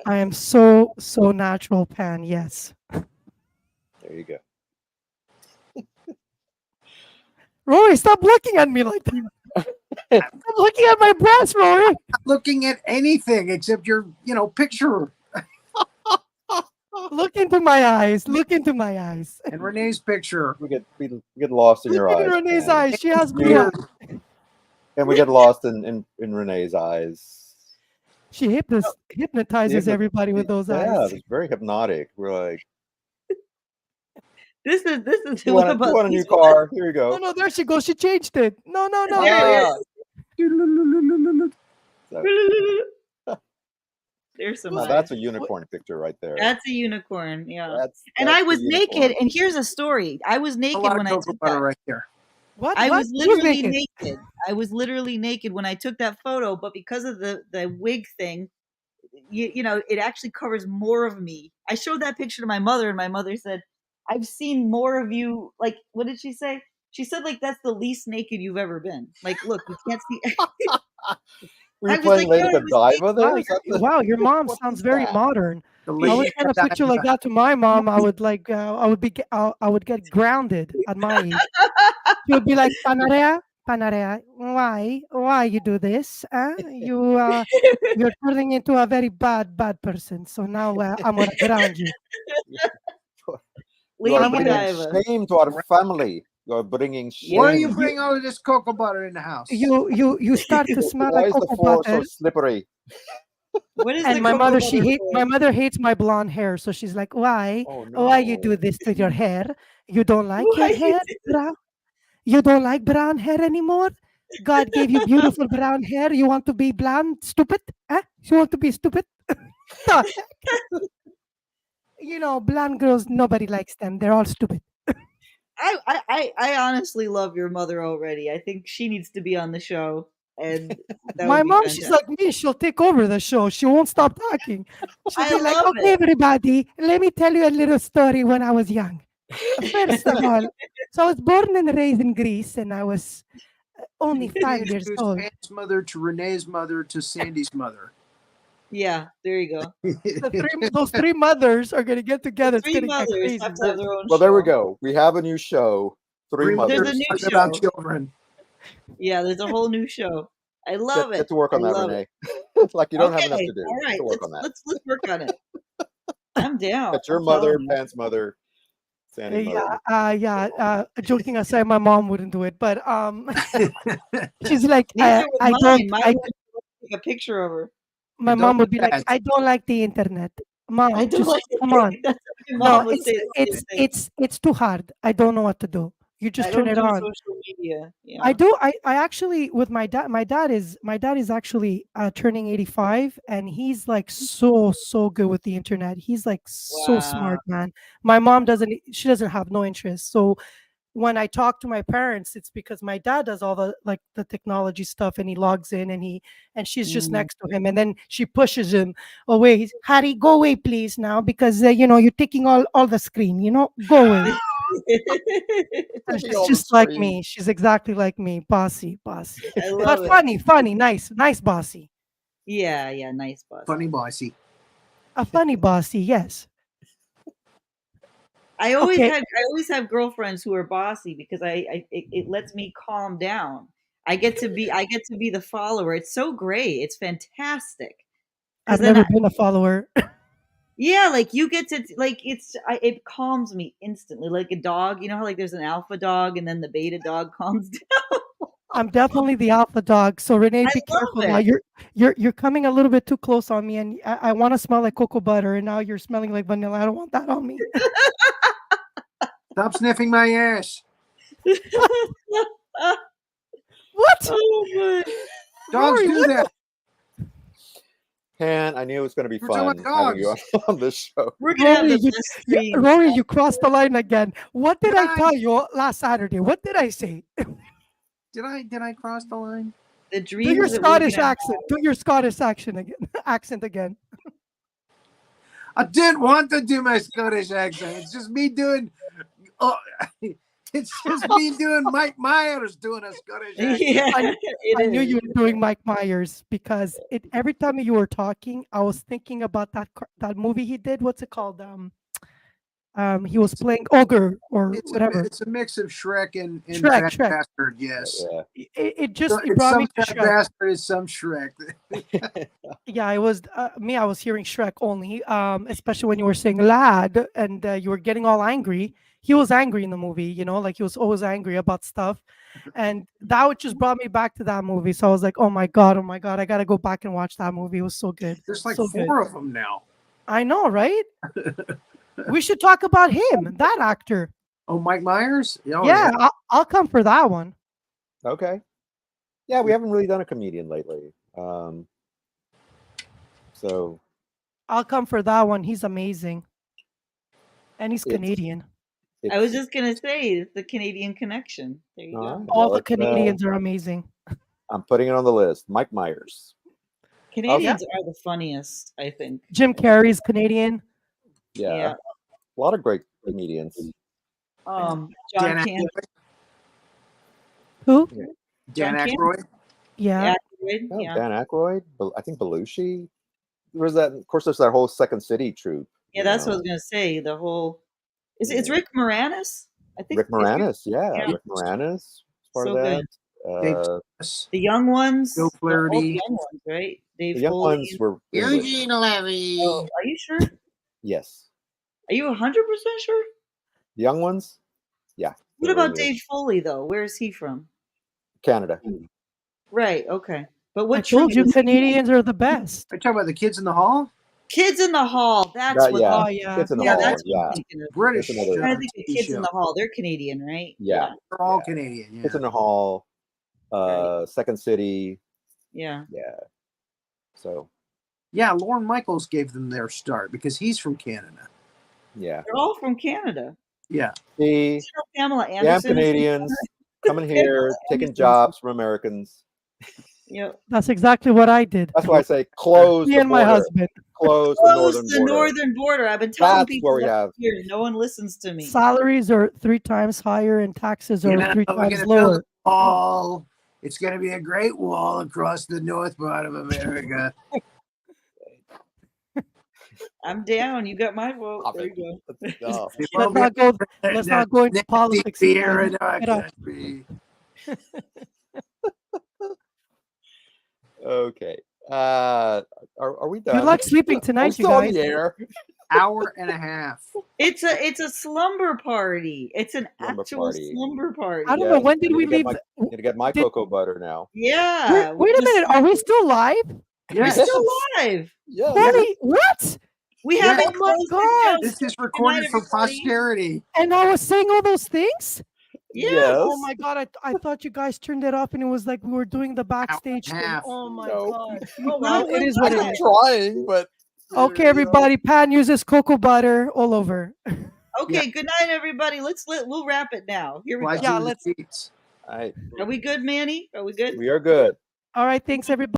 [SPEAKER 4] I am so natural, Pan. Yes.
[SPEAKER 2] There you go.
[SPEAKER 4] Rory, stop looking at me like that. Stop looking at my breast, Rory.
[SPEAKER 3] Not looking at anything except your, picture
[SPEAKER 4] Look into my eyes. Look into my eyes.
[SPEAKER 3] and Renee's picture.
[SPEAKER 2] We get lost in your
[SPEAKER 4] Look
[SPEAKER 2] eyes.
[SPEAKER 4] into Renee's
[SPEAKER 2] man.
[SPEAKER 4] eyes. She has blue
[SPEAKER 3] Weird.
[SPEAKER 4] eyes.
[SPEAKER 2] And we get lost in Renee's eyes.
[SPEAKER 4] She hypnotizes everybody with those
[SPEAKER 2] Yeah,
[SPEAKER 4] eyes.
[SPEAKER 2] it's very hypnotic. We're like,
[SPEAKER 5] This is
[SPEAKER 2] you want a new car? Here you go.
[SPEAKER 4] No, there she goes. She changed it. No.
[SPEAKER 5] There
[SPEAKER 2] Ah, so-
[SPEAKER 5] There's some.
[SPEAKER 2] now
[SPEAKER 5] eyes.
[SPEAKER 2] that's a unicorn picture right there.
[SPEAKER 5] That's a unicorn. Yeah.
[SPEAKER 2] That's
[SPEAKER 5] And
[SPEAKER 2] the
[SPEAKER 5] I was
[SPEAKER 2] unicorn.
[SPEAKER 5] naked. And here's a story. I was
[SPEAKER 3] A
[SPEAKER 5] naked
[SPEAKER 3] lot
[SPEAKER 5] when
[SPEAKER 3] of
[SPEAKER 5] I
[SPEAKER 3] cocoa
[SPEAKER 5] took
[SPEAKER 3] butter
[SPEAKER 5] that.
[SPEAKER 3] right there.
[SPEAKER 4] What?
[SPEAKER 5] I
[SPEAKER 4] What?
[SPEAKER 5] was
[SPEAKER 4] Who's
[SPEAKER 5] literally
[SPEAKER 4] naked?
[SPEAKER 5] naked. I was literally naked when I took that photo, but because of the wig thing, it actually covers more of me. I showed that picture to my mother, and my mother said, "I've seen more of you." Like, what did she say? She said, like, that's the least naked you've ever been. Like, look, you can't see.
[SPEAKER 2] Were
[SPEAKER 5] I
[SPEAKER 2] you
[SPEAKER 5] was
[SPEAKER 2] playing
[SPEAKER 5] like,
[SPEAKER 2] Lady
[SPEAKER 5] no, I was
[SPEAKER 2] Godiva there?
[SPEAKER 4] Wow,
[SPEAKER 2] Is that the-
[SPEAKER 4] wow, your mom
[SPEAKER 2] what
[SPEAKER 4] sounds
[SPEAKER 2] is
[SPEAKER 4] very
[SPEAKER 2] that?
[SPEAKER 4] modern.
[SPEAKER 3] The
[SPEAKER 4] I
[SPEAKER 3] lady
[SPEAKER 4] would send a
[SPEAKER 3] got
[SPEAKER 4] picture like that to my mom. I would I would get grounded at my age. She would be like, Pan Orea, why you do this? You're turning into a very bad person. So now I'm gonna ground you.
[SPEAKER 2] You
[SPEAKER 5] Lady
[SPEAKER 2] are
[SPEAKER 4] I'm
[SPEAKER 2] bringing
[SPEAKER 5] Godiva.
[SPEAKER 2] shame to our family. You are bringing shame.
[SPEAKER 3] Why are you bringing all of this cocoa butter in the house?
[SPEAKER 4] You start to smell
[SPEAKER 2] Why
[SPEAKER 4] like
[SPEAKER 2] is the
[SPEAKER 4] cocoa
[SPEAKER 2] floor
[SPEAKER 4] butter.
[SPEAKER 2] so slippery?
[SPEAKER 5] What is
[SPEAKER 4] And
[SPEAKER 5] the
[SPEAKER 4] my
[SPEAKER 5] cocoa
[SPEAKER 4] mother,
[SPEAKER 5] butter for?
[SPEAKER 4] my mother hates my blonde hair, so she's like, why
[SPEAKER 2] Oh
[SPEAKER 4] you do
[SPEAKER 2] no.
[SPEAKER 4] this to your hair? You don't like
[SPEAKER 5] Why
[SPEAKER 4] your
[SPEAKER 5] you
[SPEAKER 4] hair, brown? You don't like brown hair anymore? God gave you beautiful brown hair. You want to be blonde, stupid? Huh? You want to be stupid? The heck? Blonde girls, nobody likes them. They're all stupid.
[SPEAKER 5] I honestly love your mother already. I think she needs to be on the show, and that
[SPEAKER 4] My
[SPEAKER 5] would be
[SPEAKER 4] mom, she's
[SPEAKER 5] fantastic.
[SPEAKER 4] like me. She'll take over the show. She won't stop talking. She'll
[SPEAKER 5] I
[SPEAKER 4] be like,
[SPEAKER 5] love
[SPEAKER 4] okay,
[SPEAKER 5] it.
[SPEAKER 4] everybody, let me tell you a little story when I was young. First of all, so I was born and raised in Greece, and I was only 5 years
[SPEAKER 3] Introduce
[SPEAKER 4] old.
[SPEAKER 3] Pan's mother to Renee's mother to Sandy's mother.
[SPEAKER 5] Yeah, there you go.
[SPEAKER 4] Those three mothers are gonna get together. It's
[SPEAKER 5] Three
[SPEAKER 4] gonna get
[SPEAKER 5] mothers
[SPEAKER 4] crazy.
[SPEAKER 5] have to have their own
[SPEAKER 2] Well,
[SPEAKER 5] show.
[SPEAKER 2] there we go. We have a new show. Three
[SPEAKER 3] Three
[SPEAKER 2] mothers.
[SPEAKER 5] There's a new
[SPEAKER 3] talking about
[SPEAKER 5] show.
[SPEAKER 3] children.
[SPEAKER 5] Yeah, there's a whole new show. I love
[SPEAKER 2] Get
[SPEAKER 5] it.
[SPEAKER 2] to work on
[SPEAKER 5] I
[SPEAKER 2] that,
[SPEAKER 5] love
[SPEAKER 2] Renee.
[SPEAKER 5] it.
[SPEAKER 2] Like you don't have
[SPEAKER 5] Okay,
[SPEAKER 2] enough to do.
[SPEAKER 5] all right.
[SPEAKER 2] Get to work on that.
[SPEAKER 5] Let's work on it. I'm down.
[SPEAKER 2] That's your
[SPEAKER 5] I'm
[SPEAKER 2] mother,
[SPEAKER 5] telling you.
[SPEAKER 2] Pan's mother. Standing
[SPEAKER 4] Yeah,
[SPEAKER 2] mode.
[SPEAKER 4] joking aside, my mom wouldn't do it, but she's like,
[SPEAKER 5] Neither would
[SPEAKER 4] I don't,
[SPEAKER 5] mine. Mine
[SPEAKER 4] I,
[SPEAKER 5] would take a picture of her.
[SPEAKER 4] my
[SPEAKER 3] Don't
[SPEAKER 4] mom would
[SPEAKER 3] do
[SPEAKER 4] be like,
[SPEAKER 3] that.
[SPEAKER 4] I don't like the internet.
[SPEAKER 5] I
[SPEAKER 4] Mom,
[SPEAKER 5] don't
[SPEAKER 4] just
[SPEAKER 5] like
[SPEAKER 4] come on.
[SPEAKER 5] it. That's what my
[SPEAKER 4] No,
[SPEAKER 5] mom would say. The same thing.
[SPEAKER 4] it's too hard. I don't know what to do. You
[SPEAKER 5] I
[SPEAKER 4] just turn
[SPEAKER 5] don't
[SPEAKER 4] it
[SPEAKER 5] do
[SPEAKER 4] on.
[SPEAKER 5] social media.
[SPEAKER 4] I
[SPEAKER 5] Yeah.
[SPEAKER 4] do. I actually with my dad is actually turning 85, and he's like so good with the internet. He's like so
[SPEAKER 5] Wow.
[SPEAKER 4] smart, man. My mom doesn't. She doesn't have no interest. So when I talk to my parents, it's because my dad does all the technology stuff, and he logs in, and she's just
[SPEAKER 5] Mm.
[SPEAKER 4] next to him, and then she pushes him away. Harry, go away, please, now, because you're taking all the screen. Go away. And
[SPEAKER 2] Taking
[SPEAKER 4] she's
[SPEAKER 2] all the
[SPEAKER 4] just like
[SPEAKER 2] screen.
[SPEAKER 4] me. She's exactly like me. Bossy, bossy.
[SPEAKER 5] I
[SPEAKER 4] But
[SPEAKER 5] love it.
[SPEAKER 4] funny, nice bossy.
[SPEAKER 5] Yeah, nice boss.
[SPEAKER 3] Funny bossy.
[SPEAKER 4] A funny bossy, yes.
[SPEAKER 5] I
[SPEAKER 4] Okay.
[SPEAKER 5] always have girlfriends who are bossy because it lets me calm down. I get to be the follower. It's so great. It's fantastic.
[SPEAKER 4] I've
[SPEAKER 5] Because then
[SPEAKER 4] never been a follower.
[SPEAKER 5] yeah, like you get to like it calms me instantly. Like a dog, you know how like there's an alpha dog and then the beta dog calms down.
[SPEAKER 4] I'm definitely the alpha dog. So Renee,
[SPEAKER 5] I
[SPEAKER 4] be careful
[SPEAKER 5] love
[SPEAKER 4] now.
[SPEAKER 5] it.
[SPEAKER 4] You're coming a little bit too close on me, and I want to smell like cocoa butter, and now you're smelling like vanilla. I don't want that on me.
[SPEAKER 3] Stop sniffing my ass.
[SPEAKER 4] What?
[SPEAKER 5] Oh my.
[SPEAKER 3] Dogs
[SPEAKER 4] Rory,
[SPEAKER 3] do
[SPEAKER 4] what
[SPEAKER 3] that.
[SPEAKER 2] Pan, I knew it was going to be
[SPEAKER 3] We're talking
[SPEAKER 2] fun
[SPEAKER 3] about
[SPEAKER 2] having you
[SPEAKER 3] dogs.
[SPEAKER 2] on this show.
[SPEAKER 5] We're gonna have
[SPEAKER 4] Rory,
[SPEAKER 5] the best stream.
[SPEAKER 4] Rory, you crossed the line again. What did I
[SPEAKER 3] Did
[SPEAKER 4] tell you last Saturday? What did I say?
[SPEAKER 3] Did I cross the line?
[SPEAKER 5] The
[SPEAKER 4] Do your
[SPEAKER 5] dreams that we're
[SPEAKER 4] Scottish
[SPEAKER 5] gonna
[SPEAKER 4] accent. Do your Scottish accent again. Accent again.
[SPEAKER 3] I didn't want to do my Scottish accent. It's just me doing. Oh, it's just me doing Mike Myers doing a Scottish accent.
[SPEAKER 5] Yeah,
[SPEAKER 4] I
[SPEAKER 5] it
[SPEAKER 4] knew
[SPEAKER 5] is.
[SPEAKER 4] you were doing Mike Myers because every time you were talking, I was thinking about that movie he did. What's it called? He was playing ogre or whatever.
[SPEAKER 3] It's a mix of Shrek and
[SPEAKER 4] Shrek,
[SPEAKER 3] Fat
[SPEAKER 4] Shrek.
[SPEAKER 3] Bastard. Yes.
[SPEAKER 2] Yeah.
[SPEAKER 4] It
[SPEAKER 3] So
[SPEAKER 4] just it
[SPEAKER 3] it's
[SPEAKER 4] brought me
[SPEAKER 3] some
[SPEAKER 4] to
[SPEAKER 3] Fat
[SPEAKER 4] Shrek.
[SPEAKER 3] Bastard is some Shrek.
[SPEAKER 4] Yeah, it was me. I was hearing Shrek only, especially when you were saying lad and you were getting all angry. He was angry in the movie, like he was always angry about stuff, and that just brought me back to that movie. So I was like, oh my god, I gotta go back and watch that movie. It was so good,
[SPEAKER 3] There's like
[SPEAKER 4] so good.
[SPEAKER 3] 4 of them now.
[SPEAKER 4] I know, right? We should talk about him, that actor.
[SPEAKER 3] Oh, Mike Myers? Oh,
[SPEAKER 4] Yeah, I'll come for that one.
[SPEAKER 2] Okay. Yeah, we haven't really done a comedian lately. So
[SPEAKER 4] I'll come for that one. He's amazing, and he's
[SPEAKER 2] It's-
[SPEAKER 4] Canadian.
[SPEAKER 5] I was just gonna say it's the Canadian connection. There you
[SPEAKER 2] all
[SPEAKER 5] go.
[SPEAKER 2] right,
[SPEAKER 4] All
[SPEAKER 2] well,
[SPEAKER 4] the
[SPEAKER 2] let's,
[SPEAKER 4] Canadians are amazing.
[SPEAKER 2] I'm putting it on the list. Mike Myers.
[SPEAKER 5] Canadians are the funniest, I think.
[SPEAKER 4] Jim Carrey's Canadian.
[SPEAKER 2] Yeah. A lot of great comedians.
[SPEAKER 5] John
[SPEAKER 3] Dan
[SPEAKER 5] Candy.
[SPEAKER 3] Aykroyd.
[SPEAKER 4] Who?
[SPEAKER 3] Dan
[SPEAKER 5] John Candy?
[SPEAKER 3] Aykroyd.
[SPEAKER 4] Yeah.
[SPEAKER 2] Oh,
[SPEAKER 5] Yeah.
[SPEAKER 2] Dan Aykroyd. I think Belushi. There's that. Of course, there's that whole Second City troupe.
[SPEAKER 5] Yeah, that's what I was gonna say. The whole it's Rick Moranis. I think
[SPEAKER 2] Rick
[SPEAKER 5] it's
[SPEAKER 2] Moranis. Yeah,
[SPEAKER 5] Yeah.
[SPEAKER 2] Rick Moranis is part
[SPEAKER 5] So
[SPEAKER 2] of that.
[SPEAKER 3] Dave
[SPEAKER 2] Uh,
[SPEAKER 3] Thomas.
[SPEAKER 5] The young ones.
[SPEAKER 3] Joe
[SPEAKER 5] All the
[SPEAKER 3] Flaherty.
[SPEAKER 5] young ones, right? Dave
[SPEAKER 2] the young
[SPEAKER 5] Foley.
[SPEAKER 2] ones were English.
[SPEAKER 3] Eugene Levy.
[SPEAKER 5] Oh, are you sure?
[SPEAKER 2] Yes,
[SPEAKER 5] Are you 100% sure?
[SPEAKER 2] the young ones. Yeah.
[SPEAKER 5] What
[SPEAKER 2] they were
[SPEAKER 5] about
[SPEAKER 2] English.
[SPEAKER 5] Dave Foley though? Where is he from?
[SPEAKER 2] Canada.
[SPEAKER 5] Right. Okay. But what
[SPEAKER 4] I told you
[SPEAKER 5] troupe is he?
[SPEAKER 4] Canadians are the best.
[SPEAKER 3] Are you talking about the Kids in the Hall?
[SPEAKER 5] Kids in the Hall. That's what.
[SPEAKER 2] Yeah.
[SPEAKER 4] Oh yeah.
[SPEAKER 2] Kids in the
[SPEAKER 5] Yeah,
[SPEAKER 2] Hall.
[SPEAKER 5] that's what
[SPEAKER 2] Yeah.
[SPEAKER 5] I'm thinking of.
[SPEAKER 3] British.
[SPEAKER 2] That's another-
[SPEAKER 5] I'm trying to think of
[SPEAKER 3] TV
[SPEAKER 5] Kids in
[SPEAKER 3] show.
[SPEAKER 5] the Hall. They're Canadian, right?
[SPEAKER 2] Yeah.
[SPEAKER 3] They're all
[SPEAKER 2] Yeah.
[SPEAKER 3] Canadian. Yeah.
[SPEAKER 2] Kids in the Hall.
[SPEAKER 5] Right.
[SPEAKER 2] Second City.
[SPEAKER 5] Yeah.
[SPEAKER 2] Yeah. So
[SPEAKER 3] Yeah, Lorne Michaels gave them their start because he's from Canada.
[SPEAKER 2] yeah.
[SPEAKER 5] They're all from Canada.
[SPEAKER 3] Yeah.
[SPEAKER 2] See,
[SPEAKER 5] You know Pamela
[SPEAKER 2] damn
[SPEAKER 5] Anderson. is from
[SPEAKER 2] Canadians coming here, taking
[SPEAKER 5] Anderson's-
[SPEAKER 2] jobs from Americans.
[SPEAKER 5] Yep.
[SPEAKER 4] That's exactly what I did.
[SPEAKER 2] That's why I say close
[SPEAKER 4] Me
[SPEAKER 2] the
[SPEAKER 4] and my
[SPEAKER 2] border.
[SPEAKER 4] husband.
[SPEAKER 2] Close the
[SPEAKER 5] Close
[SPEAKER 2] northern
[SPEAKER 5] the
[SPEAKER 2] border.
[SPEAKER 5] northern border. I've been telling
[SPEAKER 2] That's
[SPEAKER 5] people
[SPEAKER 2] where we
[SPEAKER 5] that
[SPEAKER 2] have-
[SPEAKER 5] here. No one listens to me.
[SPEAKER 4] Salaries are 3 times higher and taxes are 3
[SPEAKER 3] we're
[SPEAKER 4] times
[SPEAKER 3] gonna build
[SPEAKER 4] lower.
[SPEAKER 3] a wall. It's going to be a great wall across the north part of America.
[SPEAKER 5] I'm down. You got my vote.
[SPEAKER 2] Stop
[SPEAKER 5] There
[SPEAKER 2] it.
[SPEAKER 5] you go.
[SPEAKER 2] Let's go.
[SPEAKER 4] Let's not go into politics.
[SPEAKER 3] Here
[SPEAKER 4] again.
[SPEAKER 3] in our
[SPEAKER 4] Get up.
[SPEAKER 3] country.
[SPEAKER 2] Okay. Are we done?
[SPEAKER 4] Good luck sleeping
[SPEAKER 2] Are we
[SPEAKER 4] tonight, you
[SPEAKER 2] still on
[SPEAKER 4] guys.
[SPEAKER 2] the air?
[SPEAKER 3] hour and a half.
[SPEAKER 5] It's a slumber party. It's an
[SPEAKER 2] Slumber
[SPEAKER 5] actual
[SPEAKER 2] party.
[SPEAKER 5] slumber party.
[SPEAKER 4] I don't know.
[SPEAKER 2] Yes,
[SPEAKER 4] When did
[SPEAKER 2] I
[SPEAKER 4] we
[SPEAKER 2] need to get
[SPEAKER 4] leave?
[SPEAKER 2] my, need to get my
[SPEAKER 4] Did-
[SPEAKER 2] cocoa butter now.
[SPEAKER 5] Yeah.
[SPEAKER 4] Wait a minute. Are we still live?
[SPEAKER 5] We're
[SPEAKER 3] Yes.
[SPEAKER 5] still live.
[SPEAKER 2] Yes.
[SPEAKER 4] Holy what?
[SPEAKER 5] We
[SPEAKER 3] Yes.
[SPEAKER 5] haven't
[SPEAKER 4] Oh my
[SPEAKER 5] closed
[SPEAKER 4] God.
[SPEAKER 5] this
[SPEAKER 3] This
[SPEAKER 5] down.
[SPEAKER 3] is recorded for
[SPEAKER 5] everybody.
[SPEAKER 3] posterity.
[SPEAKER 4] And I was saying all those things.
[SPEAKER 5] Yes.
[SPEAKER 4] Oh my God! I thought you guys turned it off, and it was like we were doing the backstage thing.
[SPEAKER 3] half.
[SPEAKER 4] Oh my
[SPEAKER 2] No.
[SPEAKER 4] God!
[SPEAKER 5] No,
[SPEAKER 4] Oh well,
[SPEAKER 5] we're
[SPEAKER 4] it is what
[SPEAKER 2] I've
[SPEAKER 4] it
[SPEAKER 2] been
[SPEAKER 4] is.
[SPEAKER 2] trying, but
[SPEAKER 4] Okay, everybody. Pan uses cocoa butter all over.
[SPEAKER 5] Okay, good night, everybody. We'll wrap it now. Here we
[SPEAKER 3] Pledge
[SPEAKER 5] go.
[SPEAKER 4] Yeah,
[SPEAKER 3] of the
[SPEAKER 4] let's-
[SPEAKER 3] seats.
[SPEAKER 2] I,
[SPEAKER 5] Are we good, Manny? Are we good?
[SPEAKER 2] we are good.
[SPEAKER 4] All right. Thanks, everybody.